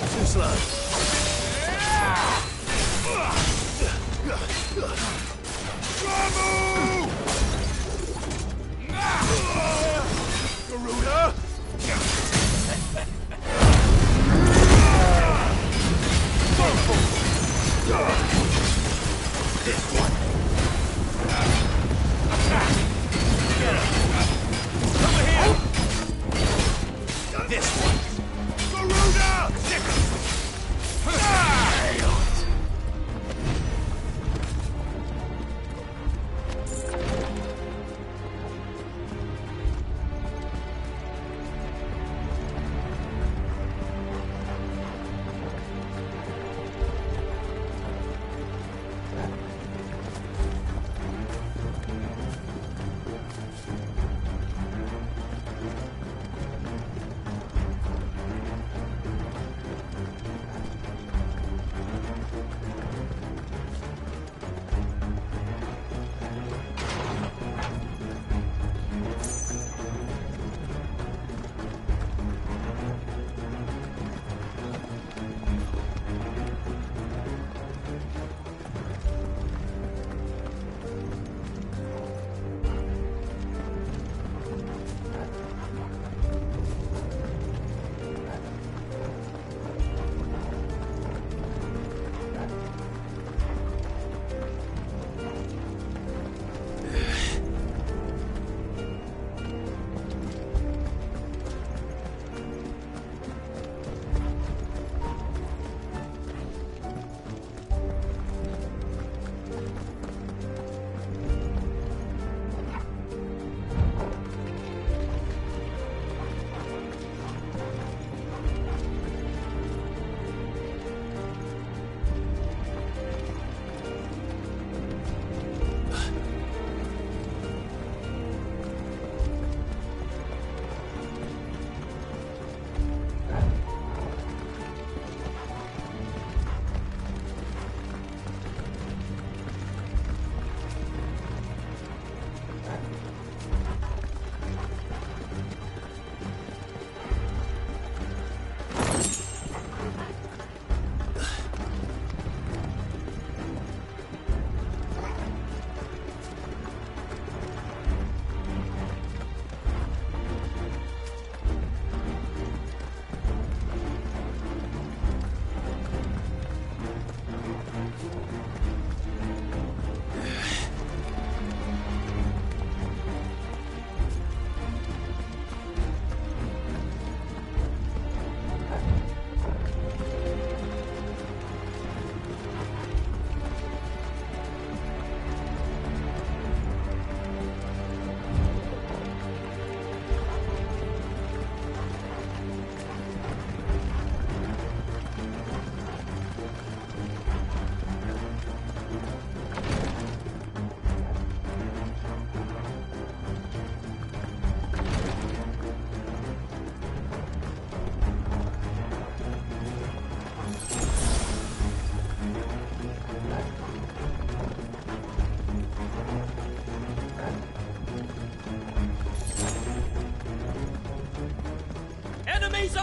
Too slow. Garuda! This one. Over here! This one. Garuda!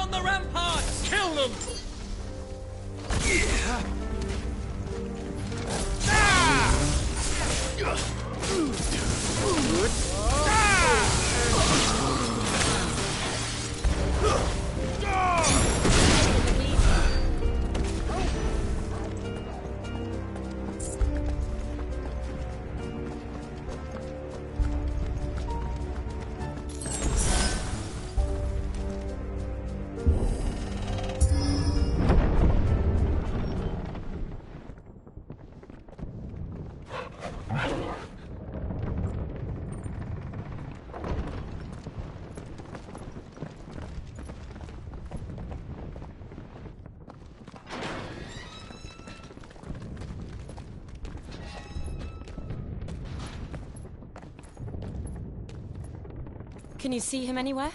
on the ramparts! Kill them! Can you see him anywhere?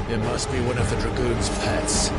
It must be one of the Dragoon's pets.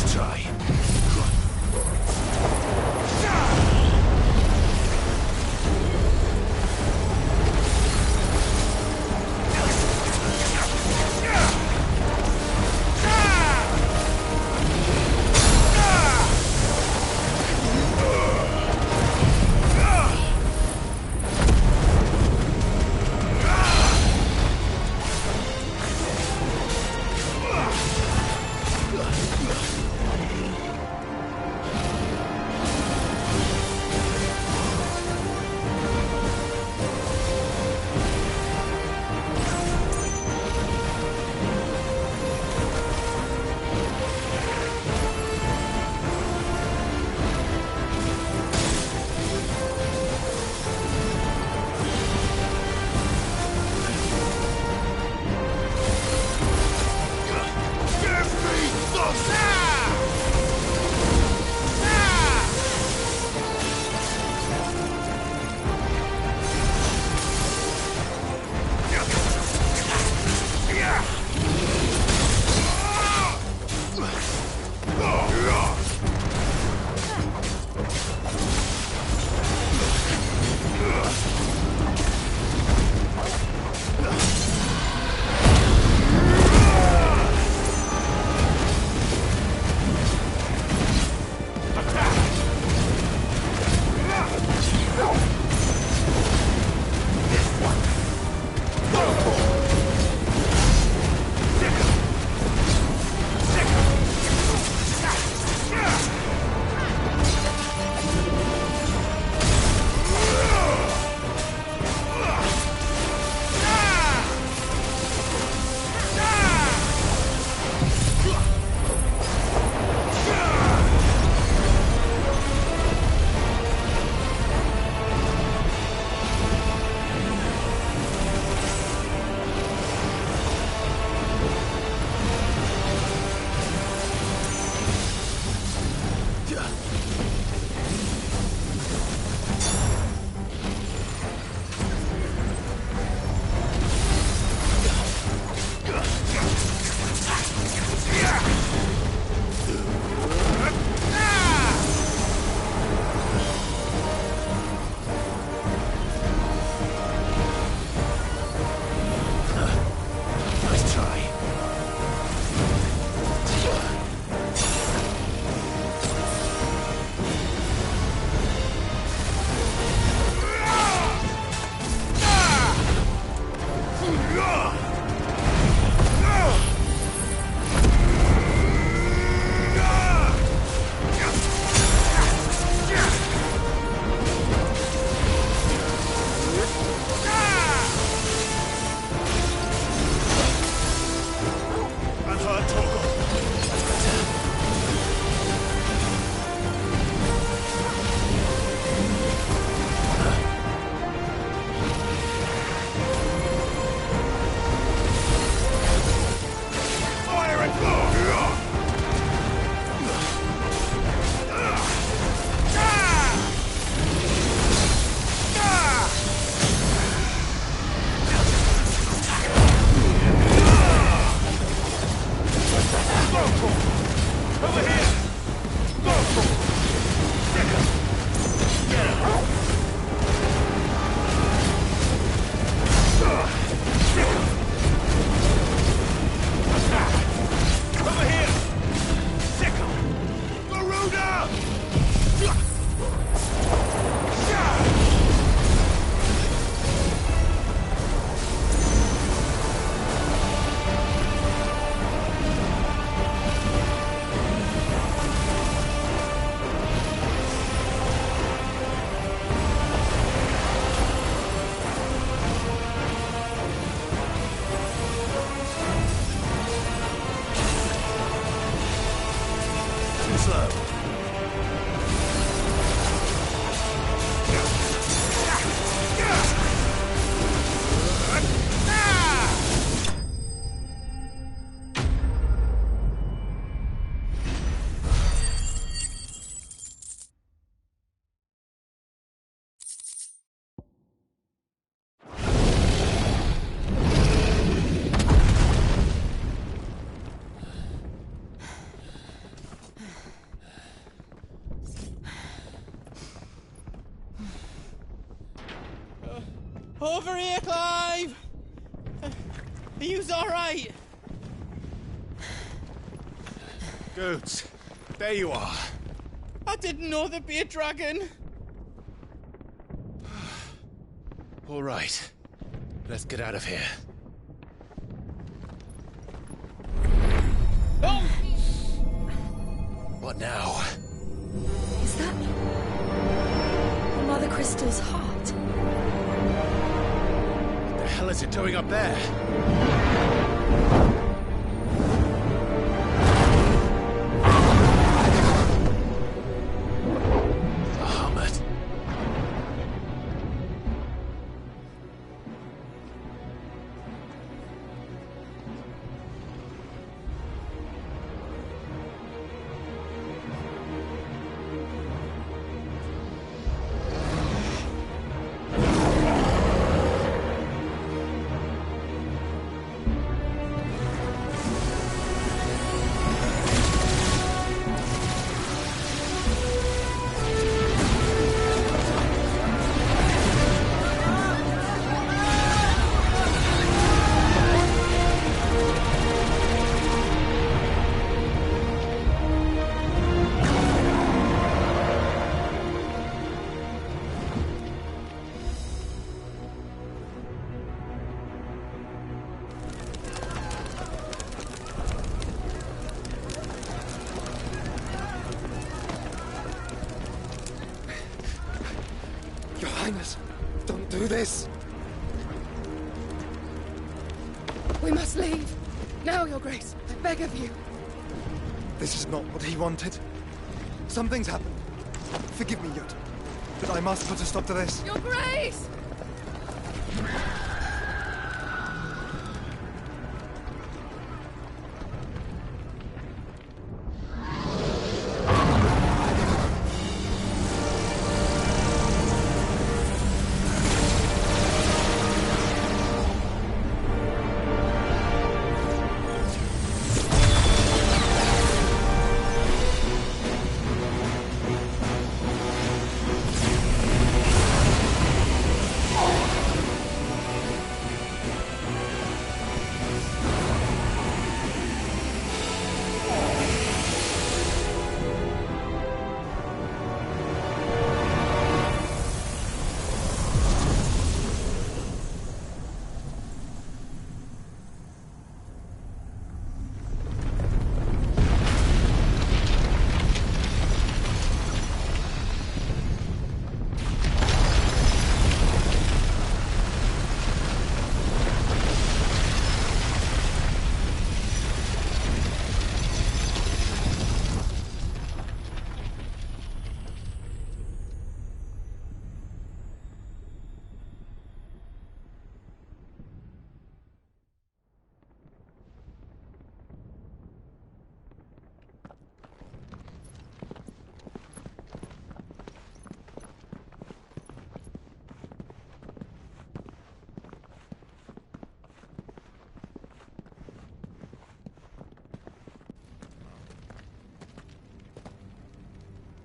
Nice try. Over here, Clive! Are you alright? Goods, there you are. I didn't know there'd be a dragon. All right. Let's get out of here. Oh! What now? Is that Mother Crystal's heart? What the hell is it doing up there? Bahamut. Your Highness, don't do this! We must leave. Now, Your Grace. I beg of you. This is not what he wanted. Something's happened. Forgive me, Yut, but I must put a stop to this. Your Grace!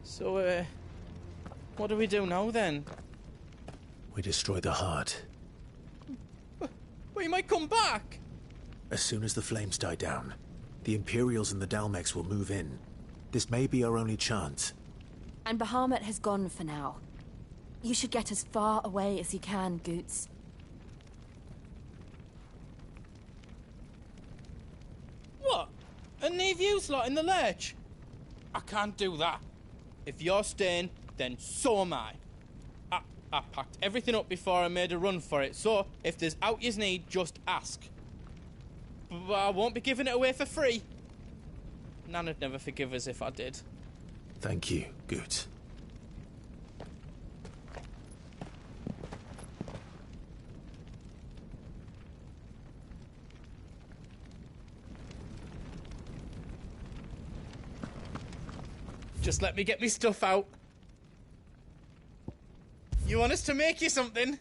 So, what do we do now, then? We destroy the heart. We might come back! As soon as the flames die down, the Imperials and the Dalmex will move in. This may be our only chance. And Bahamut has gone for now. You should get as far away as you can, Goots. What? And leave you lot in the lurch? I can't do that. If you're staying, then so am I. I packed everything up before I made a run for it, so if there's out yous need, just ask. But I won't be giving it away for free. Nan'd never forgive us if I did. Thank you, Goots. Just let me get me stuff out. You want us to make you something?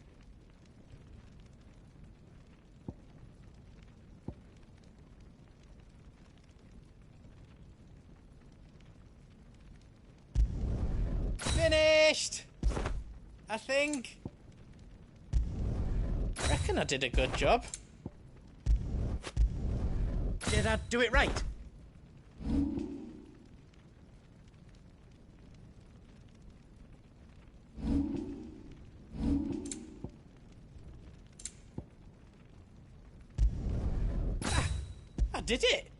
Finished! I think. reckon I did a good job. Did I do it right? I did it.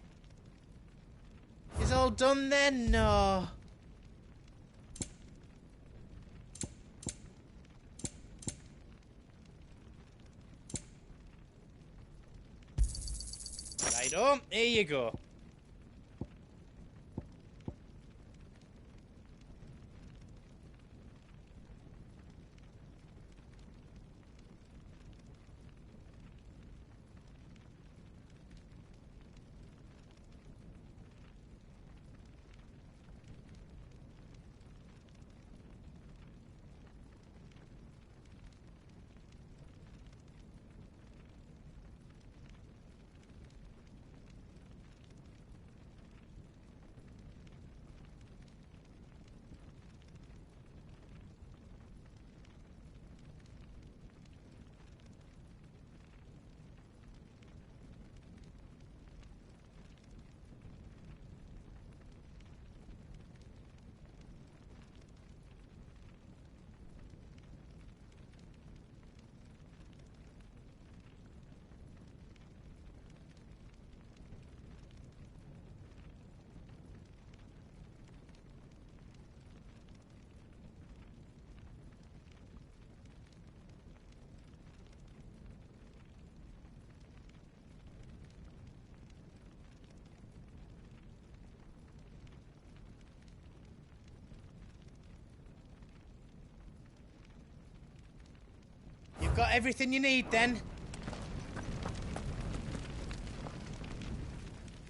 Is all done then? No. Righto, here you go. You've got everything you need, then?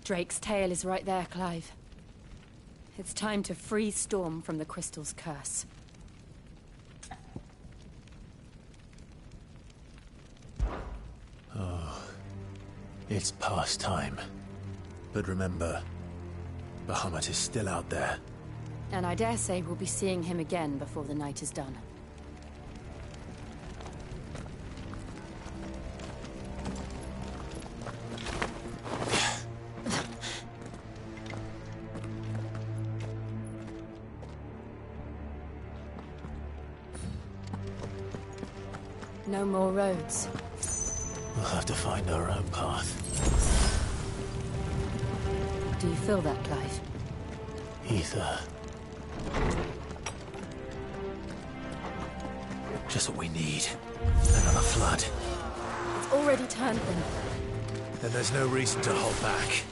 Drake's tail is right there, Clive. It's time to free Storm from the Crystal's curse. Oh, it's past time. But remember, Bahamut is still out there. And I dare say we'll be seeing him again before the night is done. No more roads. We'll have to find our own path. Do you feel that, Clive? Ether. Just what we need. Another flood. It's already turned them. Then there's no reason to hold back.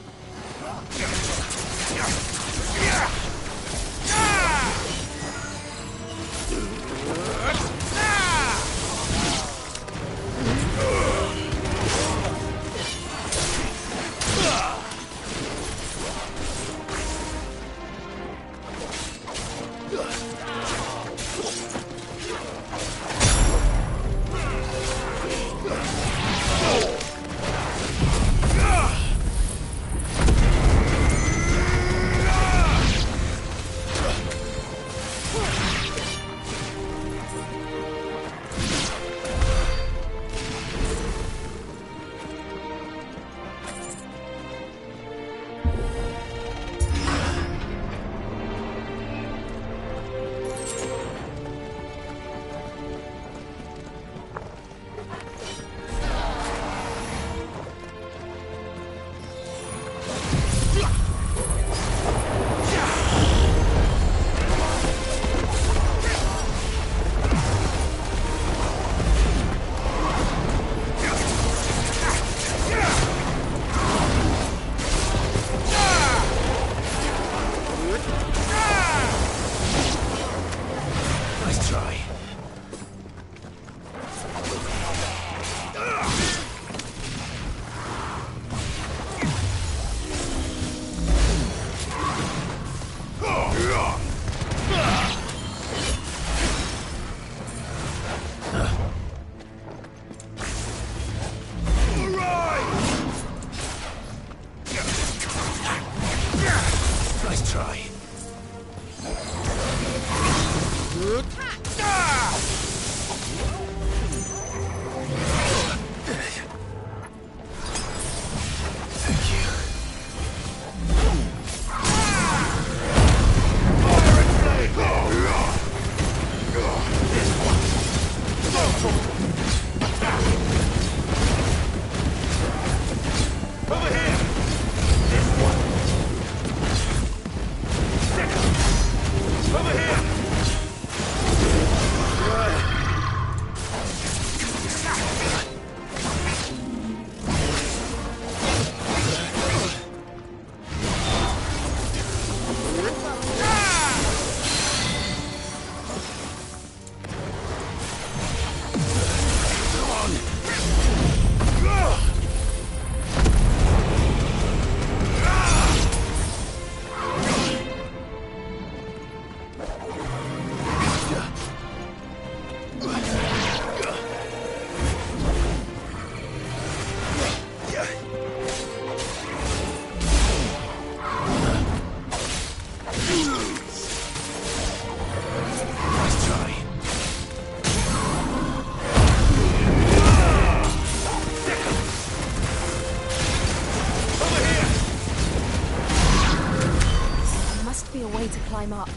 to climb up.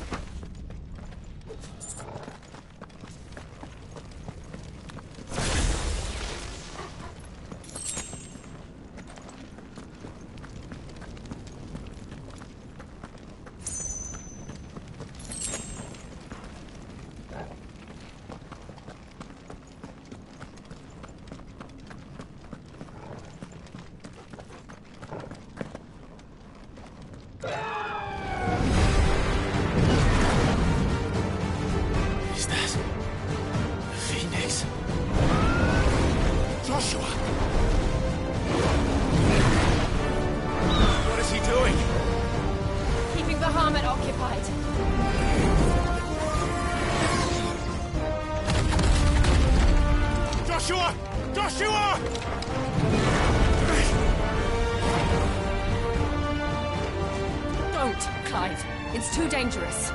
Dangerous.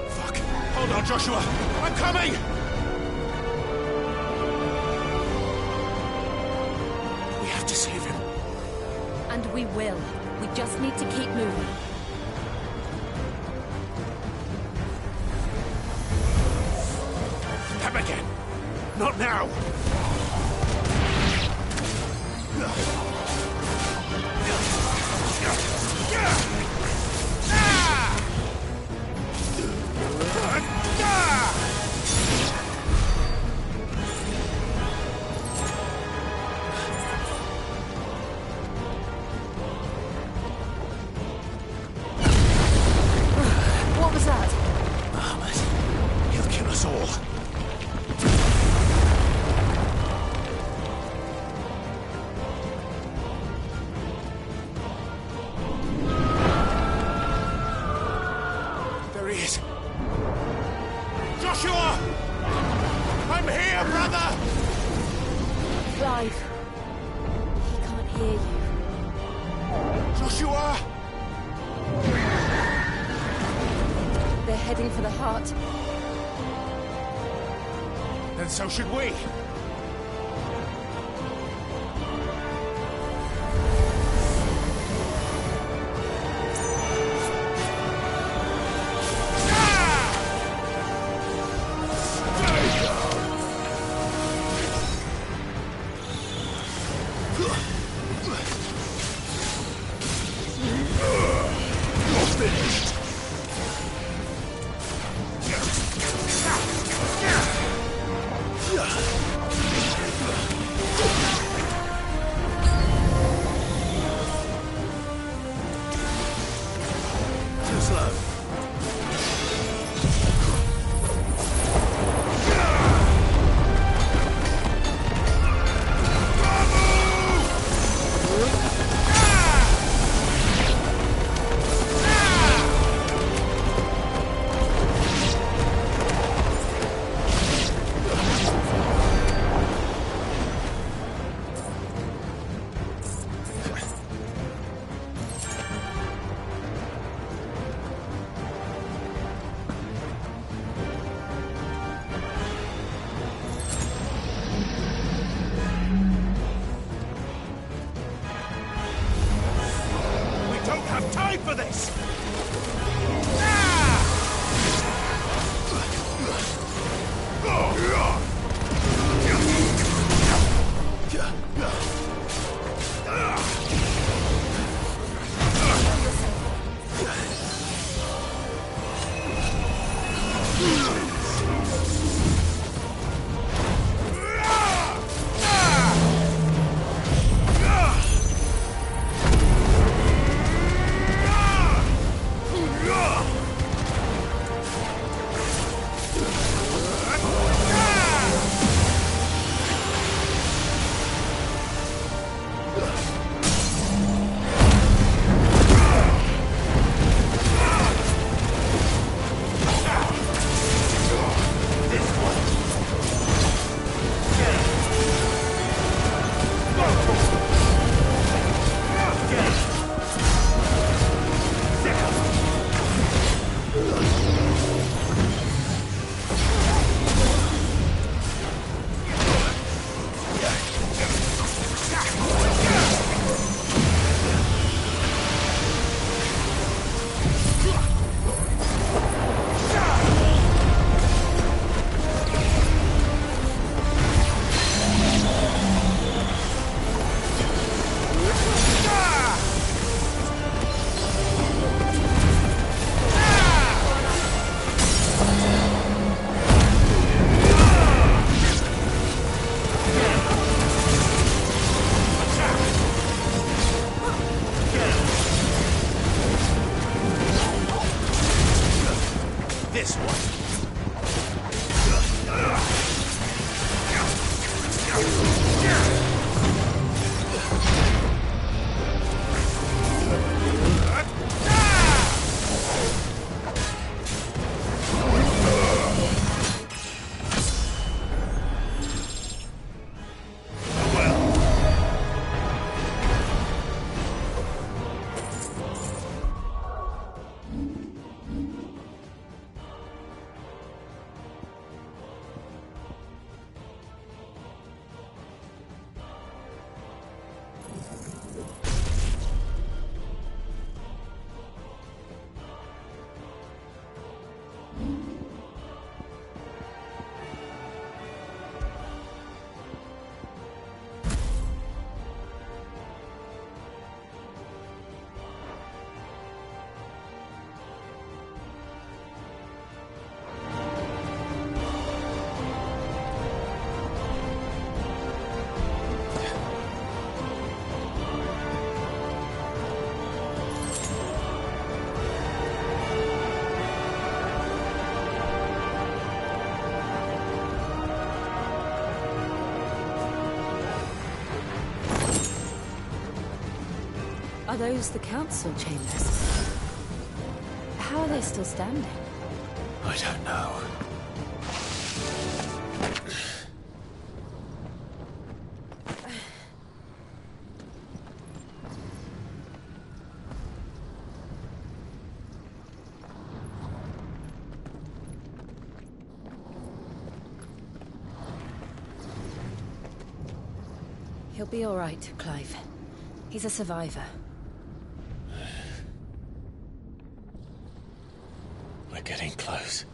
Fuck. Hold on, Joshua. I'm coming! We have to save him. And we will. We just need to keep moving. Them again. Not now. So should we. this one. Are those the council chambers? How are they still standing? I don't know. He'll be all right, Clive. He's a survivor. We're getting close.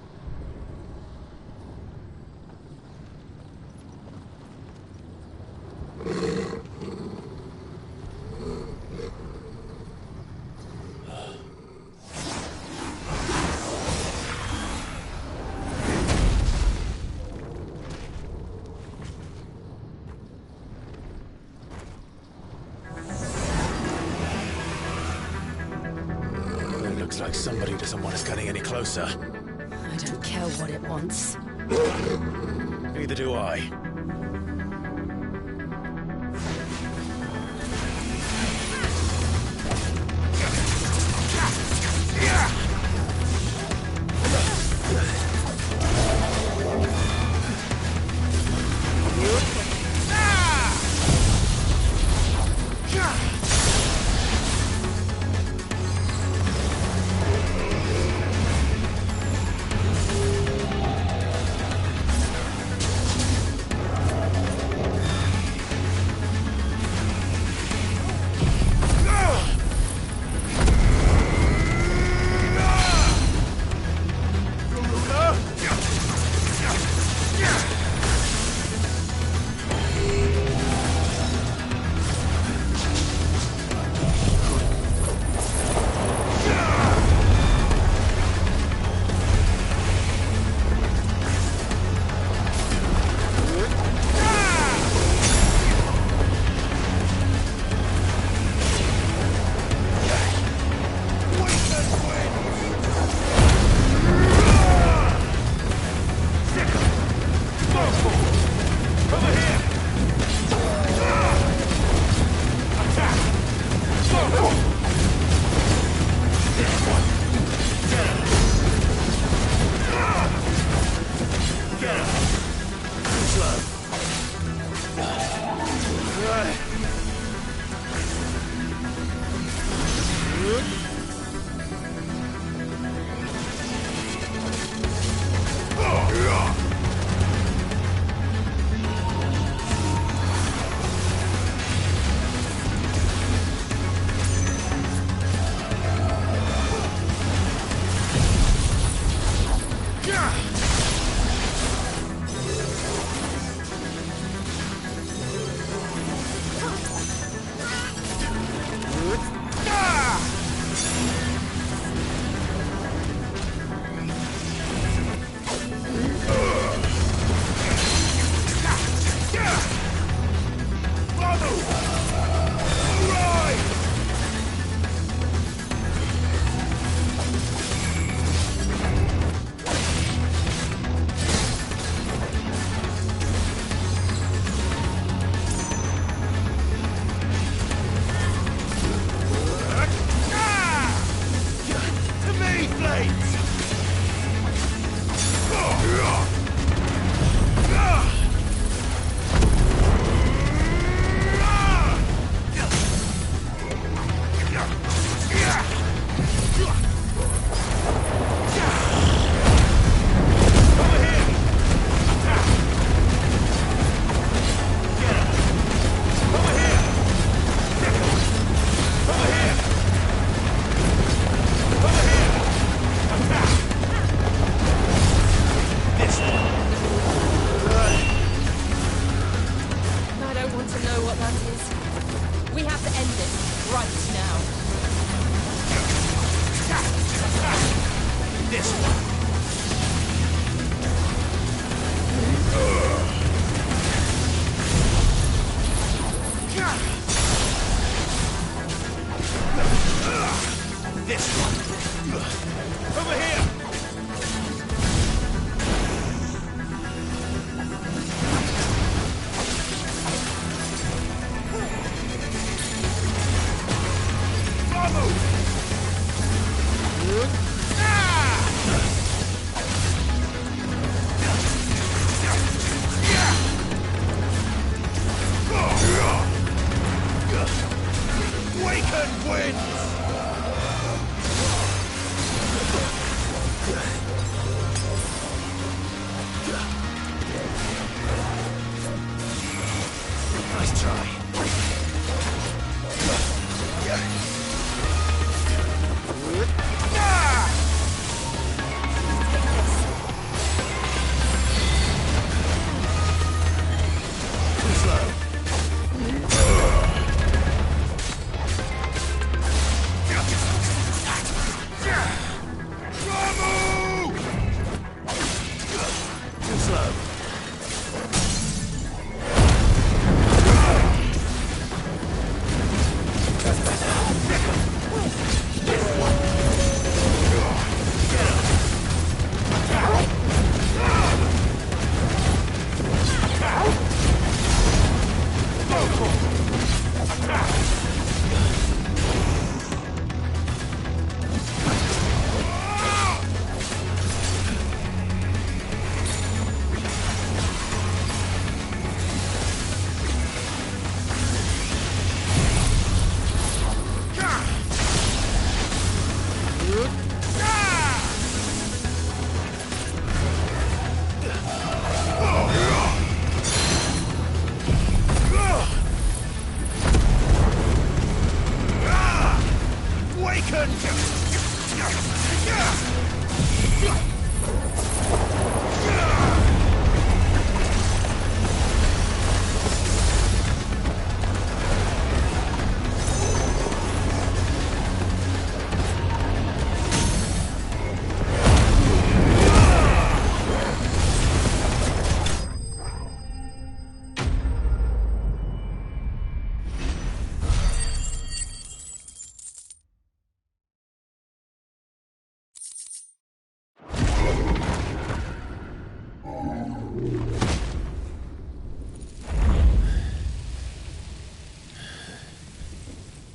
Looks like somebody doesn't want us getting any closer. I don't care what it wants. Neither do I.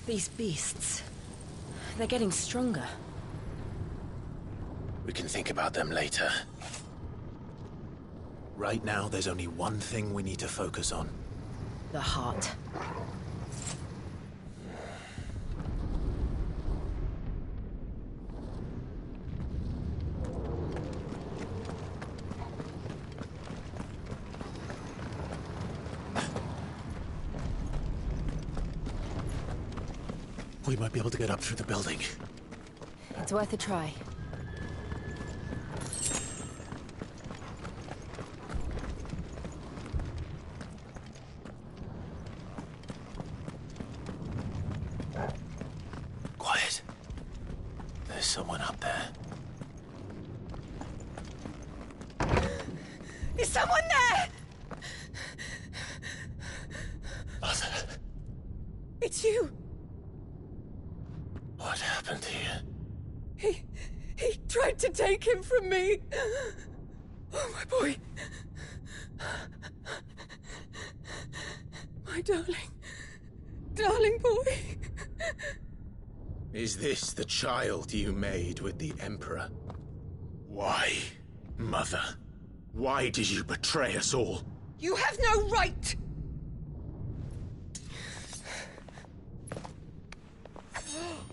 These beasts, they're getting stronger. We can think about them later. Right now, there's only one thing we need to focus on. The heart. We might be able to get up through the building. It's worth a try. Quiet. There's someone up there. Is someone there? Mother. It's you. What happened here? He tried to take him from me. Oh, my boy. My darling boy. Is this the child you made with the Emperor? Why, Mother? Why did you betray us all? You have no right!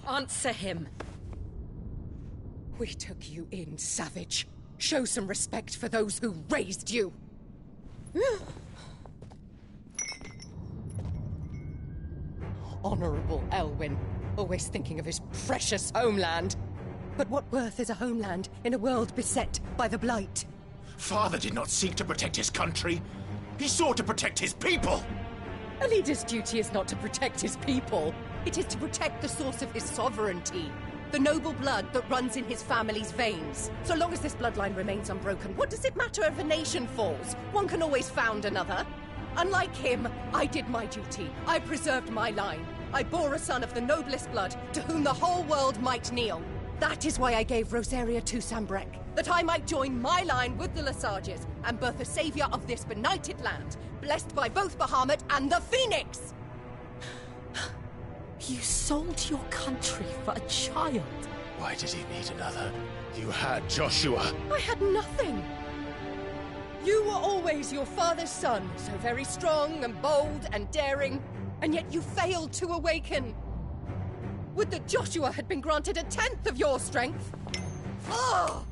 Answer him. We took you in, savage. Show some respect for those who raised you. Honorable Elwyn, always thinking of his precious homeland. But what worth is a homeland in a world beset by the Blight? Father did not seek to protect his country. He sought to protect his people. A leader's duty is not to protect his people. It is to protect the source of his sovereignty. The noble blood that runs in his family's veins. So long as this bloodline remains unbroken, what does it matter if a nation falls? One can always found another. Unlike him, I did my duty. I preserved my line. I bore a son of the noblest blood, to whom the whole world might kneel. That is why I gave Rosaria to Sanbreque, that I might join my line with the Lesages and birth a savior of this benighted land, blessed by both Bahamut and the Phoenix! You sold your country for a child. Why did he need another? You had Joshua. I had nothing. You were always your father's son, so very strong and bold and daring, and yet you failed to awaken. Would that Joshua had been granted 1/10 of your strength? Oh!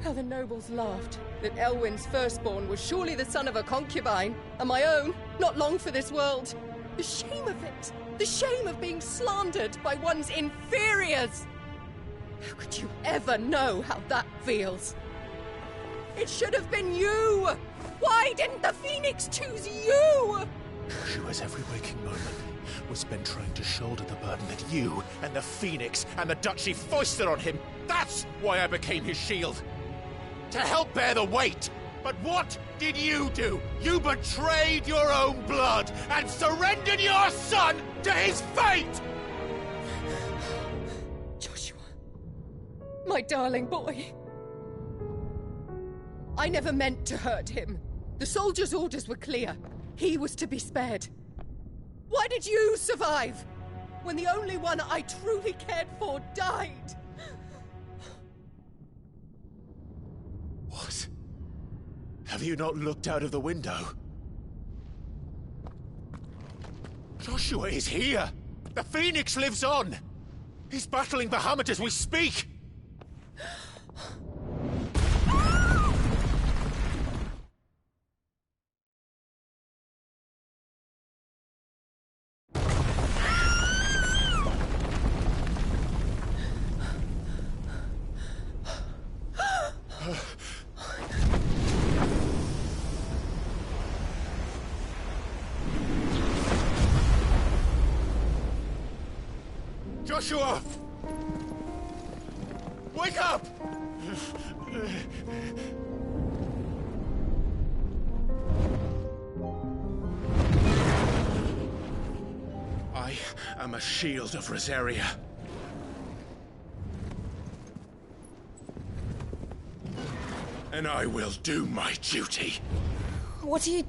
How the nobles laughed that Elwyn's firstborn was surely the son of a concubine, and my own, not long for this world. The shame of it! The shame of being slandered by one's inferiors! How could you ever know how that feels? It should have been you! Why didn't the Phoenix choose you? Joshua's every waking moment was spent trying to shoulder the burden that you and the Phoenix and the Duchy foisted on him. That's why I became his shield. To help bear the weight. But what did you do? You betrayed your own blood and surrendered your son to his fate! Joshua, my darling boy. I never meant to hurt him. The soldiers' orders were clear. He was to be spared. Why did you survive when the only one I truly cared for died? What? Have you not looked out of the window? Joshua is here! The Phoenix lives on! He's battling Bahamut as we speak! Joshua! Wake up! I am a shield of Rosaria. And I will do my duty. What are you...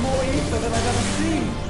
more ether than I've ever seen.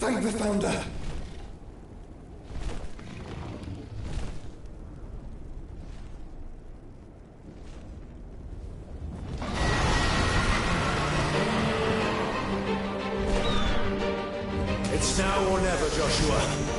Thank the Founder! It's now or never, Joshua.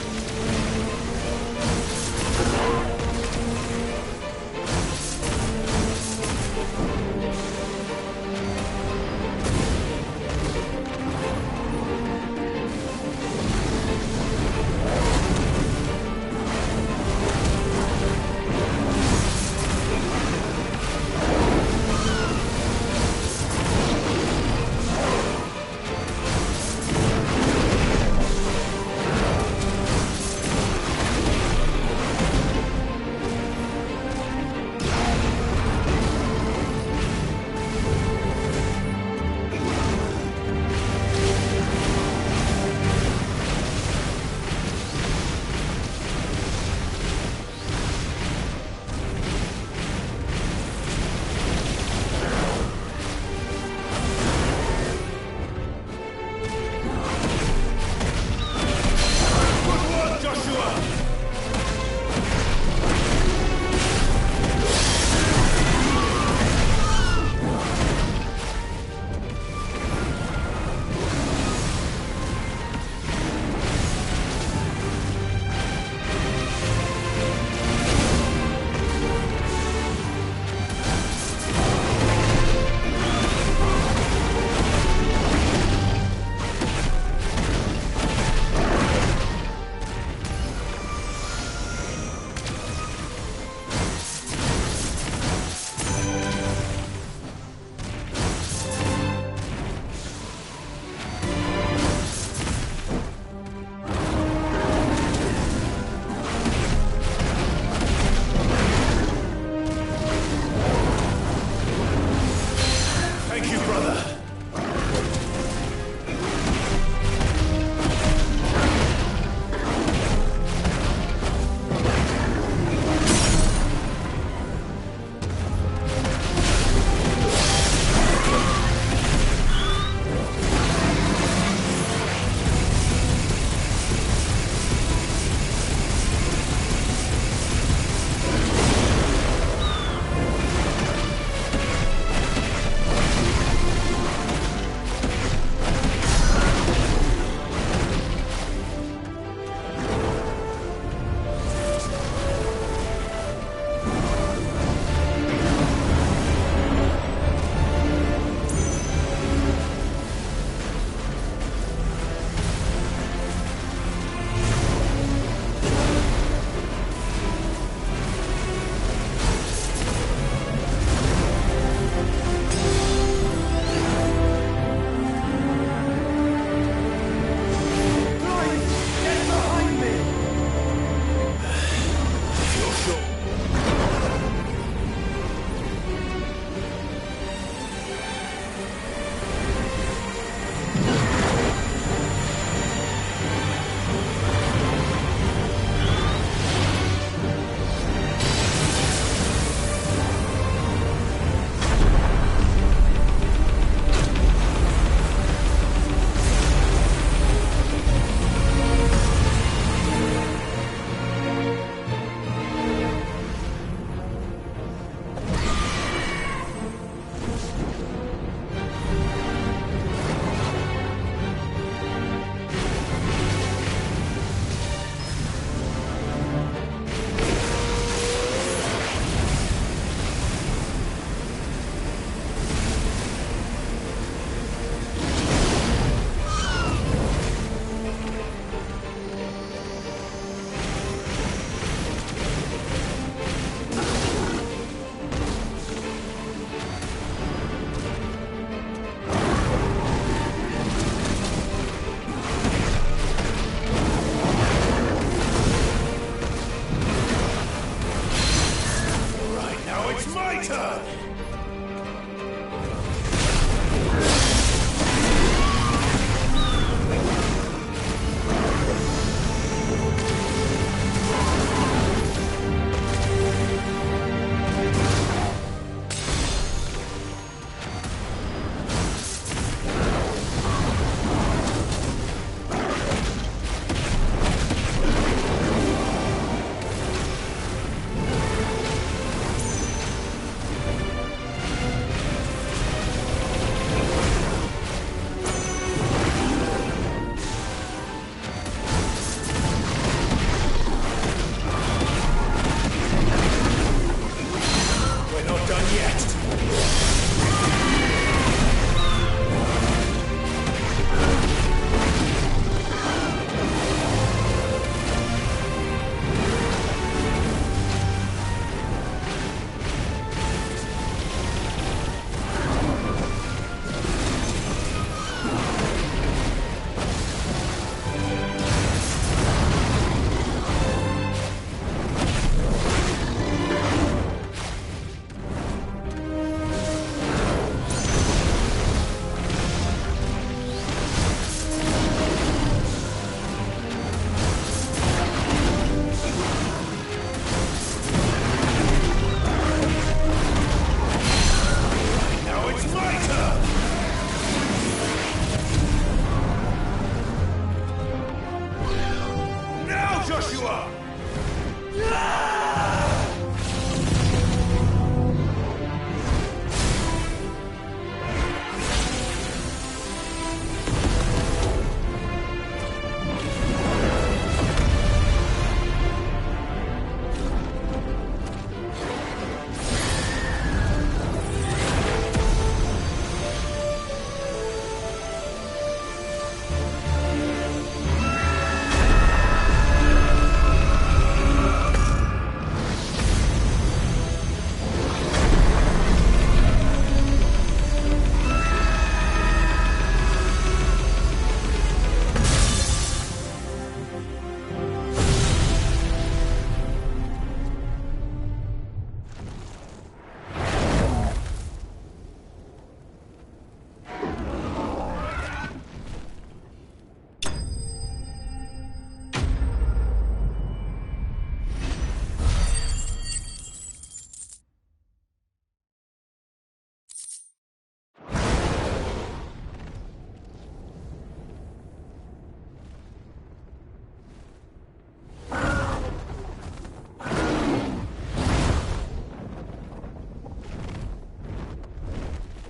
my turn!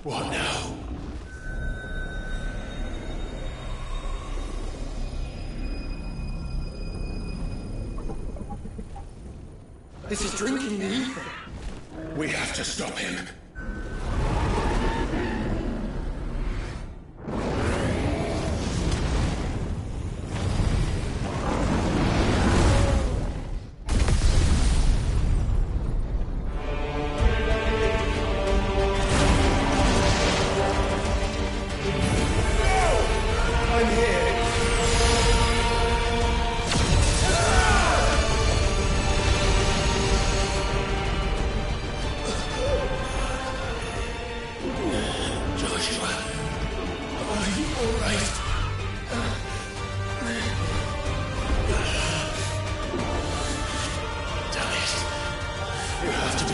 What now? This is drinking the ether. We have to stop him.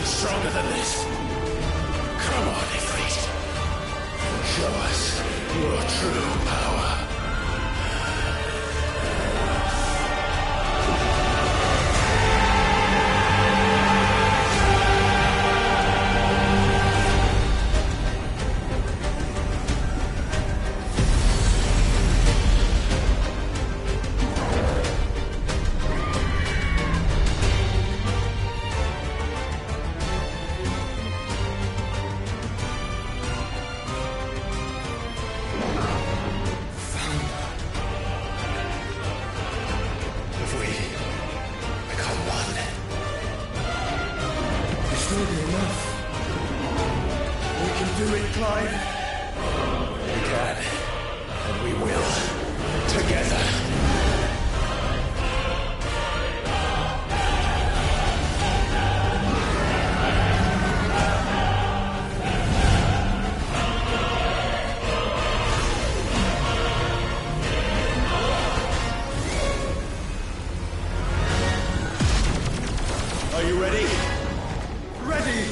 Stronger than this. Come on, Ifrit. Show us your true power. Are you ready? Ready!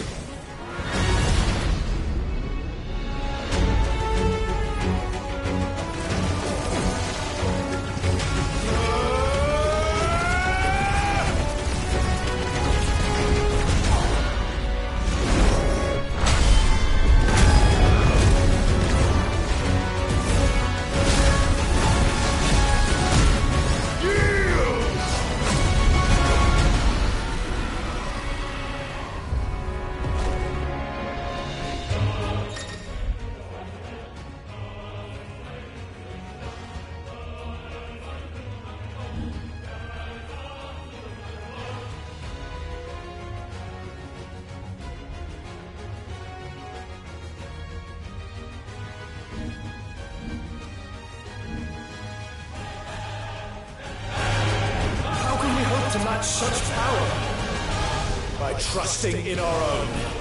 To match such power by trusting in our own.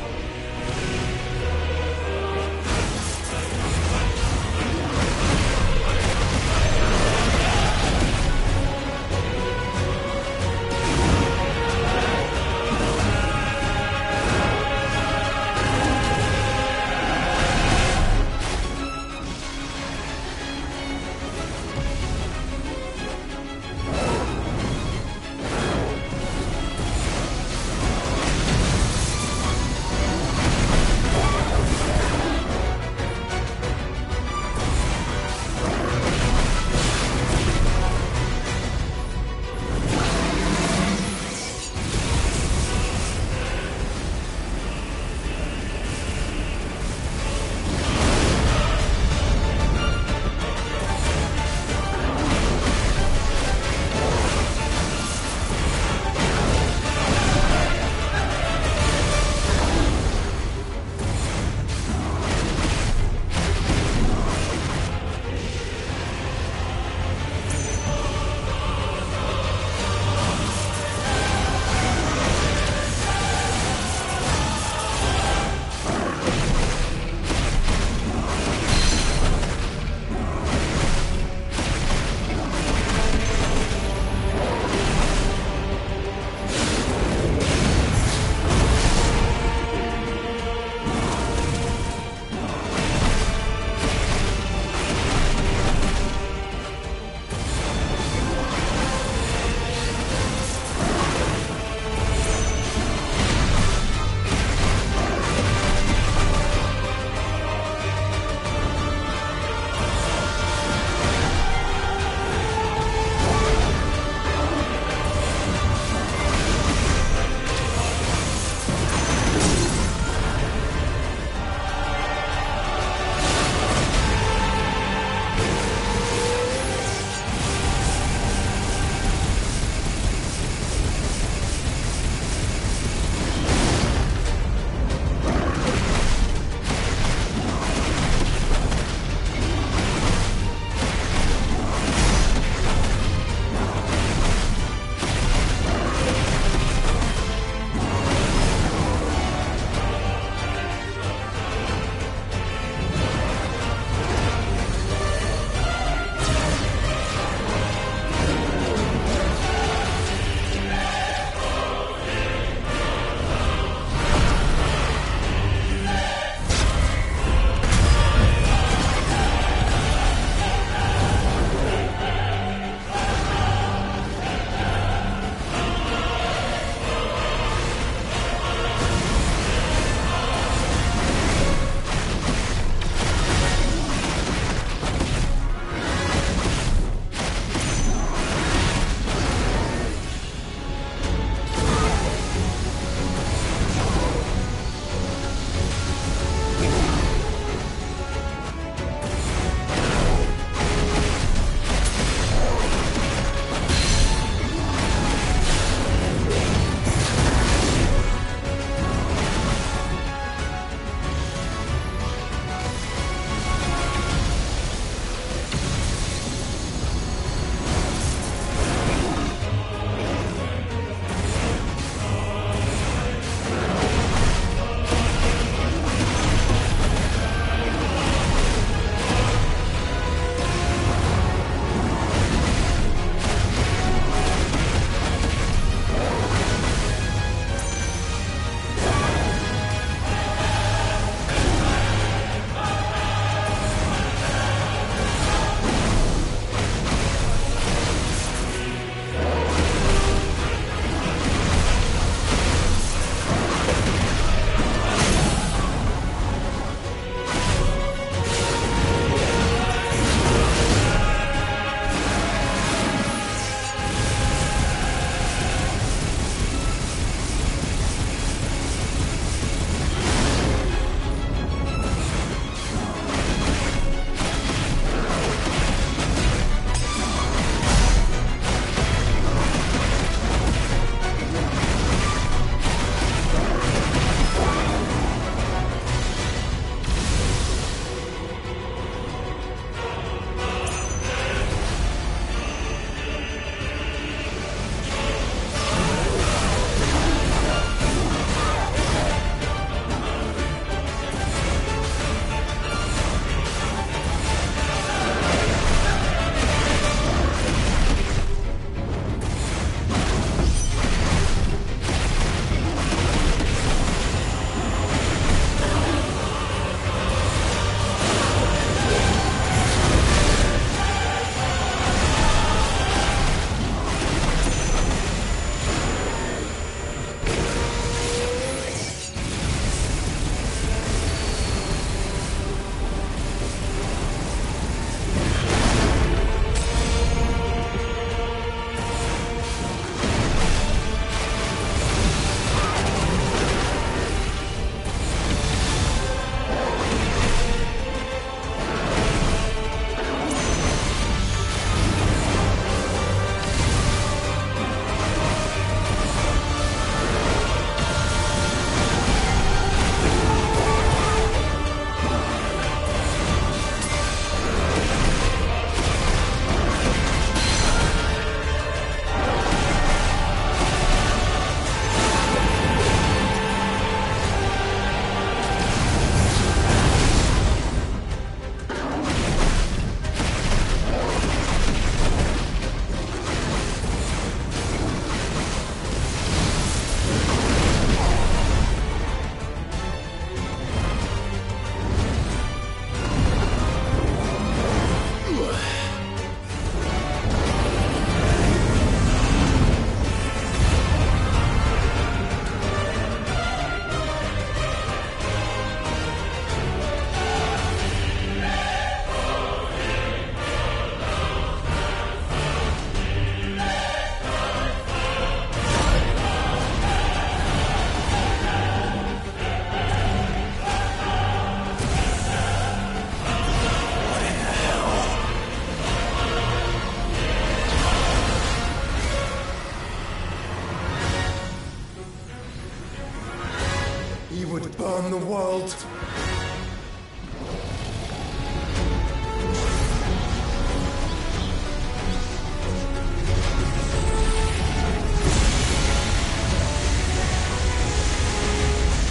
He would burn the world.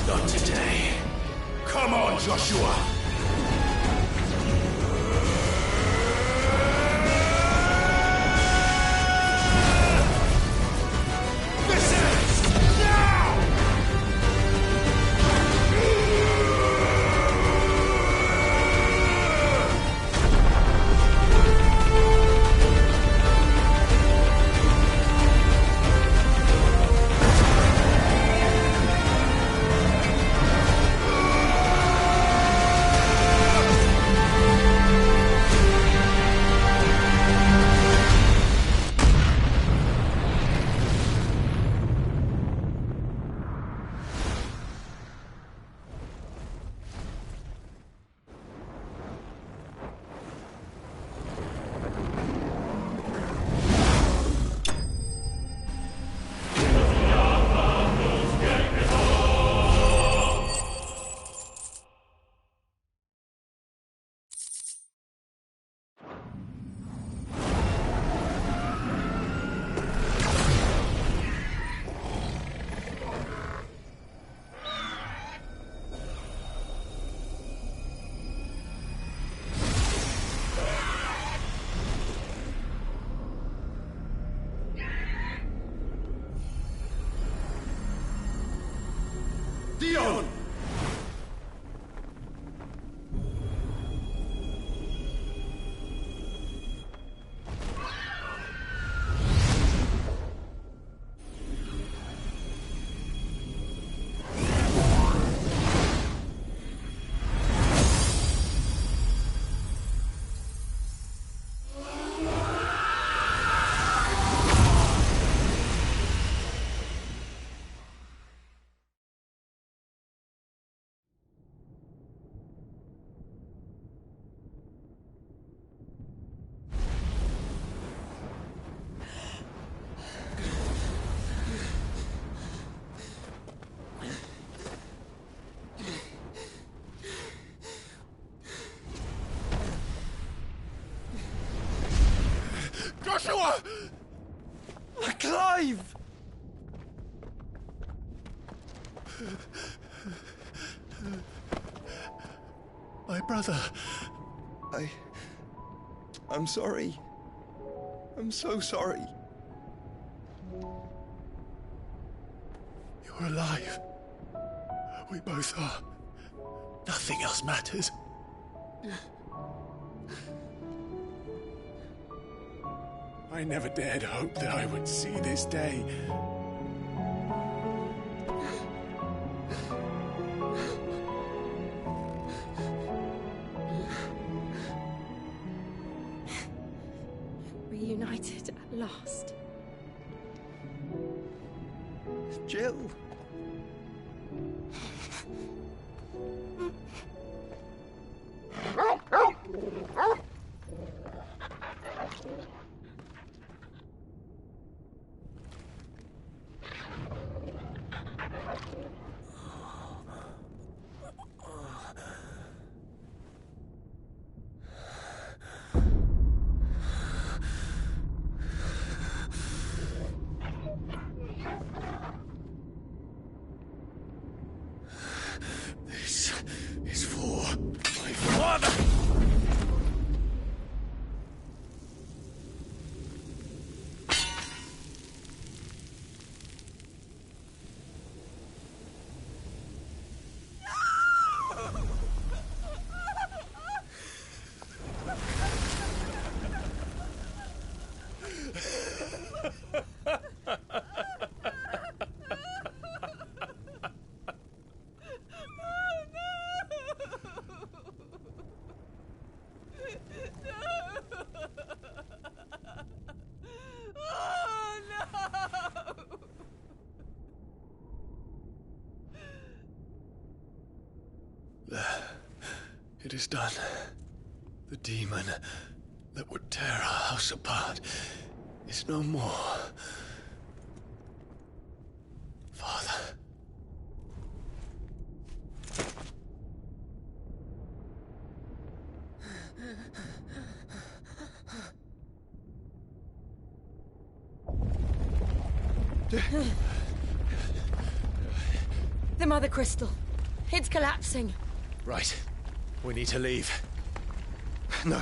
Not today. Come on, Joshua! Dion! Joshua! Clive! My brother. I'm sorry. I'm so sorry. You're alive. We both are. Nothing else matters. I never dared hope that I would see this day. Reunited at last. Jill. This is for my father! It is done. The demon that would tear our house apart is no more. Father. The Mother Crystal. It's collapsing. Right. We need to leave. No.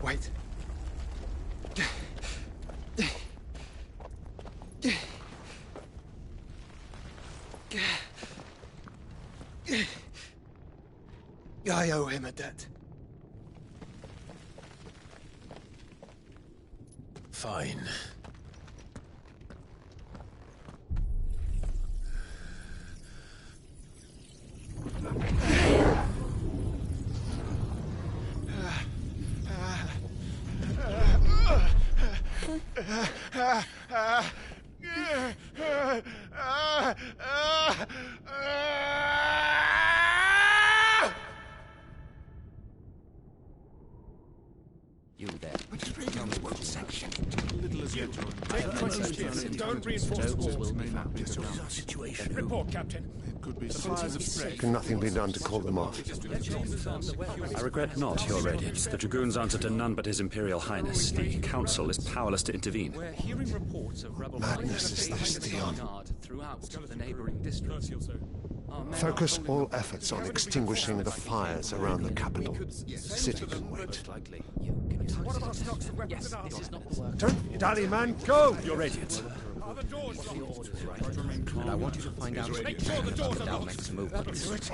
Wait. I owe him a debt. Fine. You there. Tell me what section. Don't reinforce the walls. Our situation. Report, Captain. Could be Can nothing be done to call them off? I regret not, Your Radiance. The Dragoons answer to none but His Imperial Highness. The Council is powerless to intervene. We're hearing reports of rebel Madness is this, Dion. throughout the neighboring districts. Focus all efforts on extinguishing the fires around the capital. The city can wait. What about stocks and weapons and armor? Don't dally, man. Go! Your Radiance. Are the doors And I want you to find out Make sure the doors are locked. Dalmek's movements.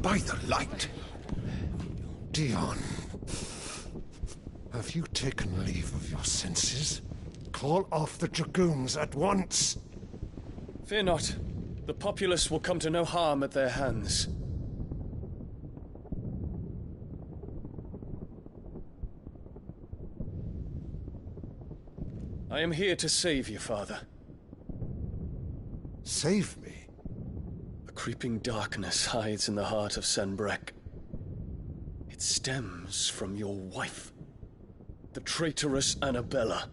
By the light! Dion, have you taken leave of your senses? Call off the Dragoons at once! Fear not. The populace will come to no harm at their hands. I am here to save you, Father. Save me? A creeping darkness hides in the heart of Sanbreque. It stems from your wife, the traitorous Annabella.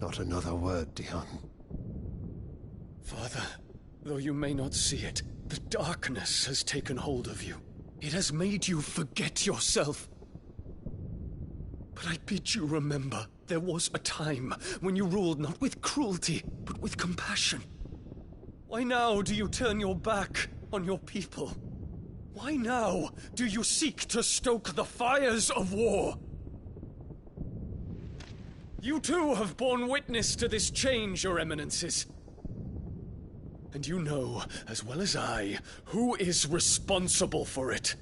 Not another word, Dion. Father, though you may not see it, the darkness has taken hold of you. It has made you forget yourself. But I bid you remember, there was a time when you ruled not with cruelty, but with compassion. Why now do you turn your back on your people? Why now do you seek to stoke the fires of war? You too have borne witness to this change, Your Eminences. And you know, as well as I, who is responsible for it.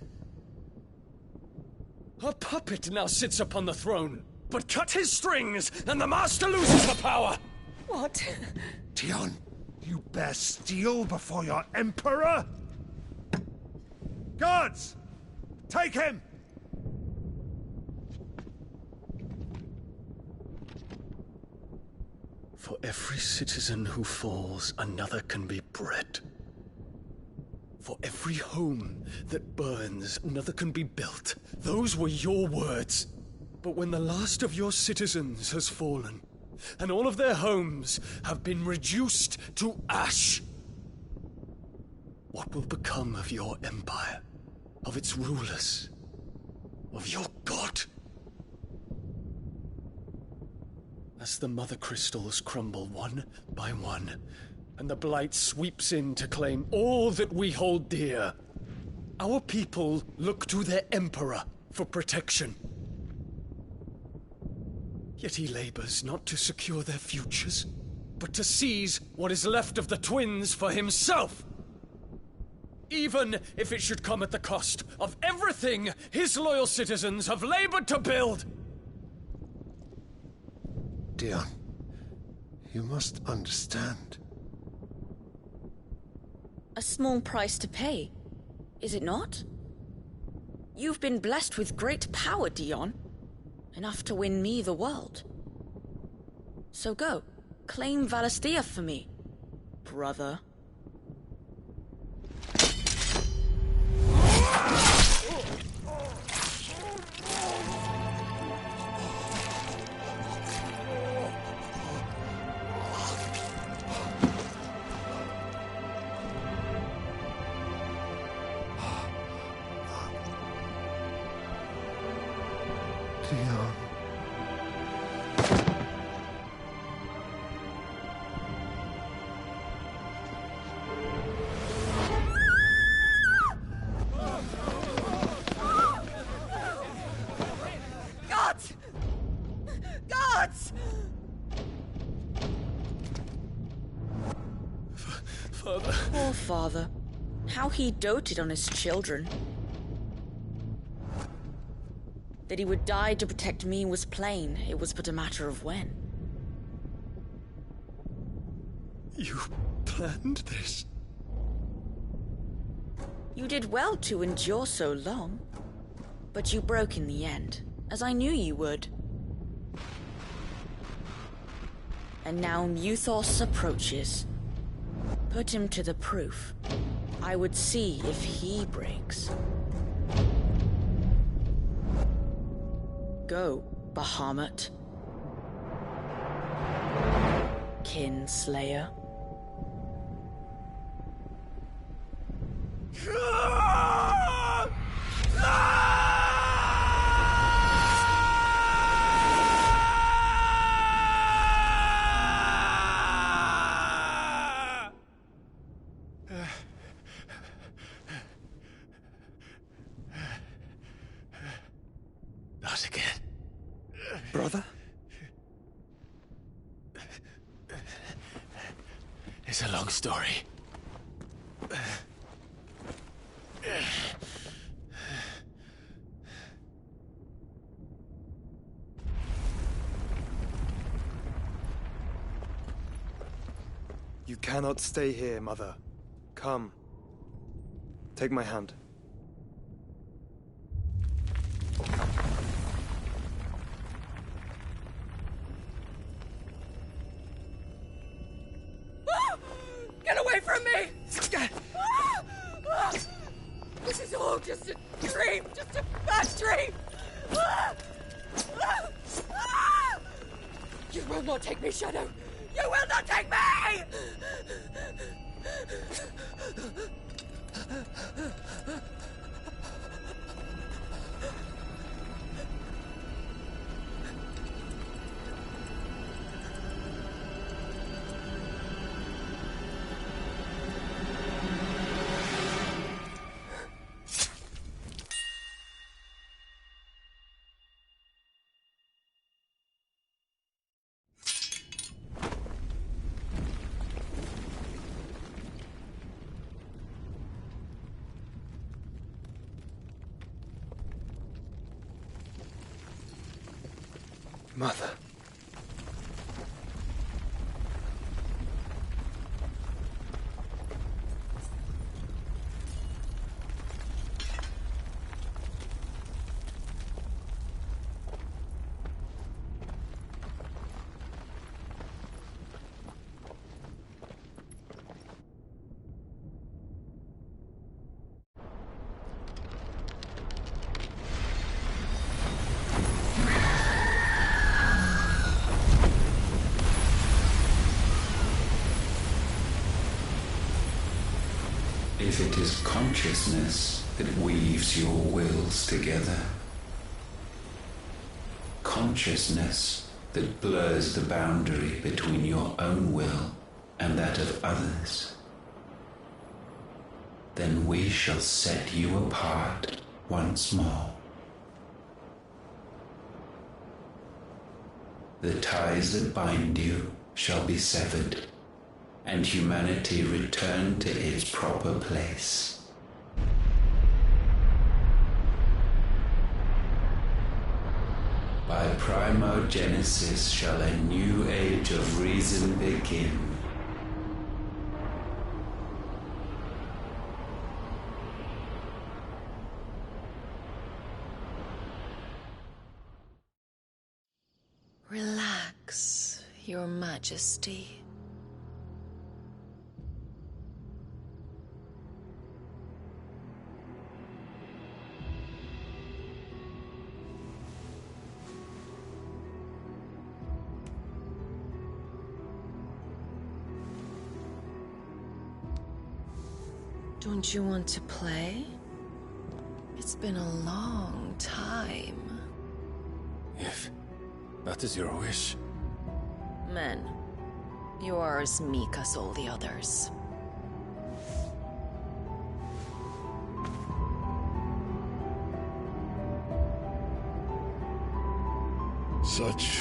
A puppet now sits upon the throne, but cut his strings, and the master loses the power! What? Dion, you bear steel before your Emperor? Guards! Take him! For every citizen who falls, another can be bred. For every home that burns, another can be built. Those were your words. But when the last of your citizens has fallen, and all of their homes have been reduced to ash, what will become of your empire, of its rulers, of your god? As the Mother Crystals crumble one by one, and the Blight sweeps in to claim all that we hold dear, our people look to their Emperor for protection. Yet he labors not to secure their futures, but to seize what is left of the twins for himself. Even if it should come at the cost of everything his loyal citizens have labored to build. Dion, you must understand. A small price to pay, is it not? You've been blessed with great power, Dion. Enough to win me the world. So go, claim Valisthea for me, brother. gods! Father. Poor father. How he doted on his children. That he would die to protect me was plain. It was but a matter of when. You planned this? You did well to endure so long. But you broke in the end, as I knew you would. And now Muthos approaches. Put him to the proof. I would see if he breaks. Go, Bahamut. Kinslayer. Not again. Brother? It's a long story. You cannot stay here, Mother. Come. Take my hand. Get away from me! This is all just a dream, just a bad dream! You will not take me, Shadow! You will not take me! Mother. If it is consciousness that weaves your wills together, consciousness that blurs the boundary between your own will and that of others, then we shall set you apart once more. The ties that bind you shall be severed, and humanity return to its proper place. By primogenesis shall a new age of reason begin. Relax, Your Majesty. Don't you want to play? It's been a long time. If that is your wish. Men, you are as meek as all the others. Such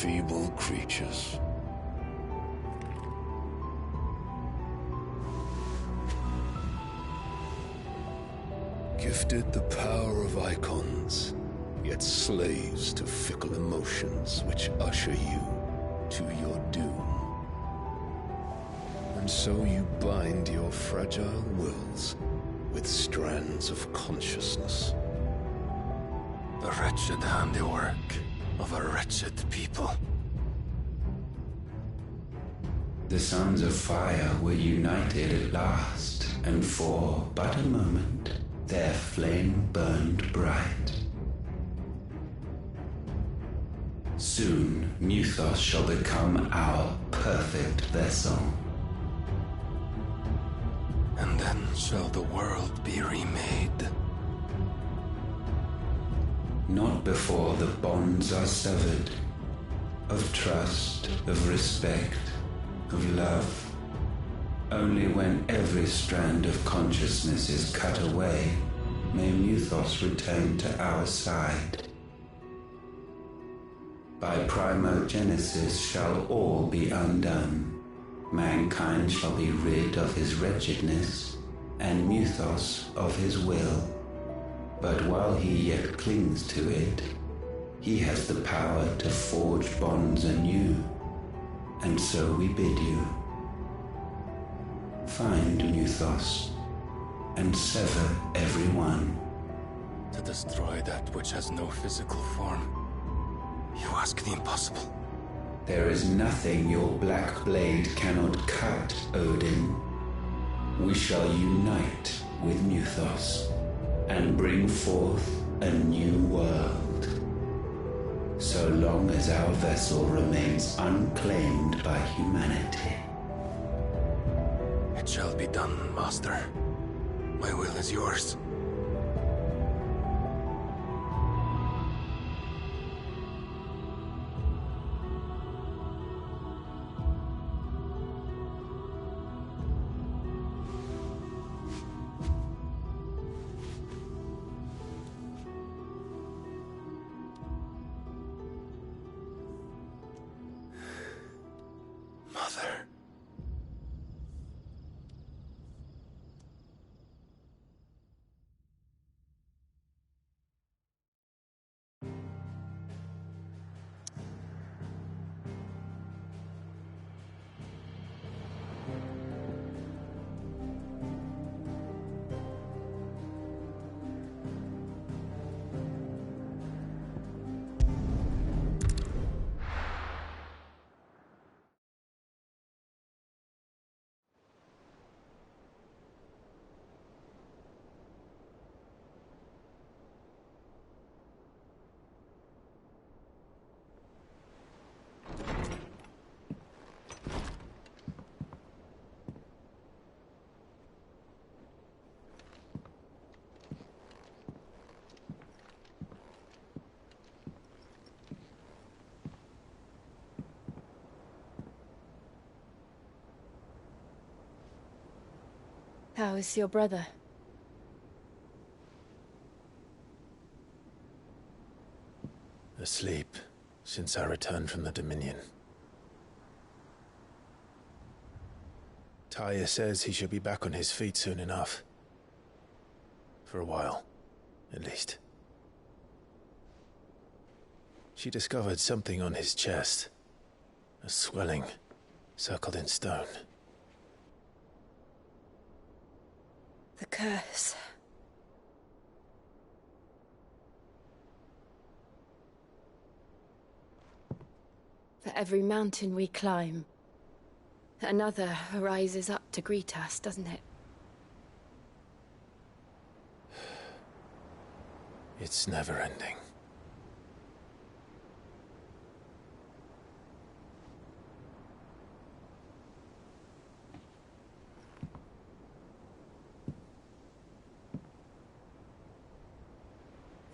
feeble creatures. Gifted the power of icons, yet slaves to fickle emotions which usher you to your doom. And so you bind your fragile wills with strands of consciousness. The wretched handiwork of a wretched people. The sons of fire were united at last, and for but a moment their flame burned bright. Soon Muthos shall become our perfect vessel. And then shall the world be remade. Not before the bonds are severed, of trust, of respect, of love. Only when every strand of consciousness is cut away, may Muthos return to our side. By primogenesis shall all be undone. Mankind shall be rid of his wretchedness, and Muthos of his will. But while he yet clings to it, he has the power to forge bonds anew. And so we bid you, find Muthos, and sever every one. To destroy that which has no physical form. You ask the impossible. There is nothing your black blade cannot cut, Odin. We shall unite with Muthos, and bring forth a new world. So long as our vessel remains unclaimed by humanity. It shall be done, Master. My will is yours. Mother. How is your brother? Asleep since I returned from the Dominion. Talia says he should be back on his feet soon enough. For a while, at least. She discovered something on his chest. A swelling, circled in stone. The curse. For every mountain we climb, another rises up to greet us, doesn't it? It's never ending.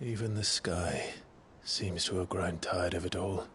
Even the sky seems to have grown tired of it all.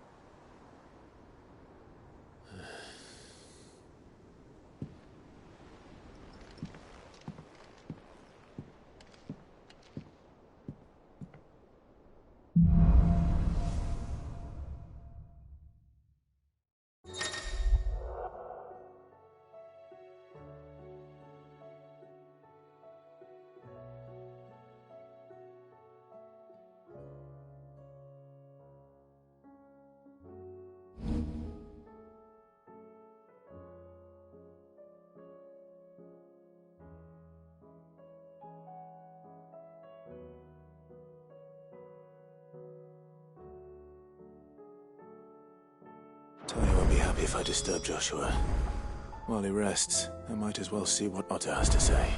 if I disturb Joshua. While he rests, I might as well see what Otter has to say.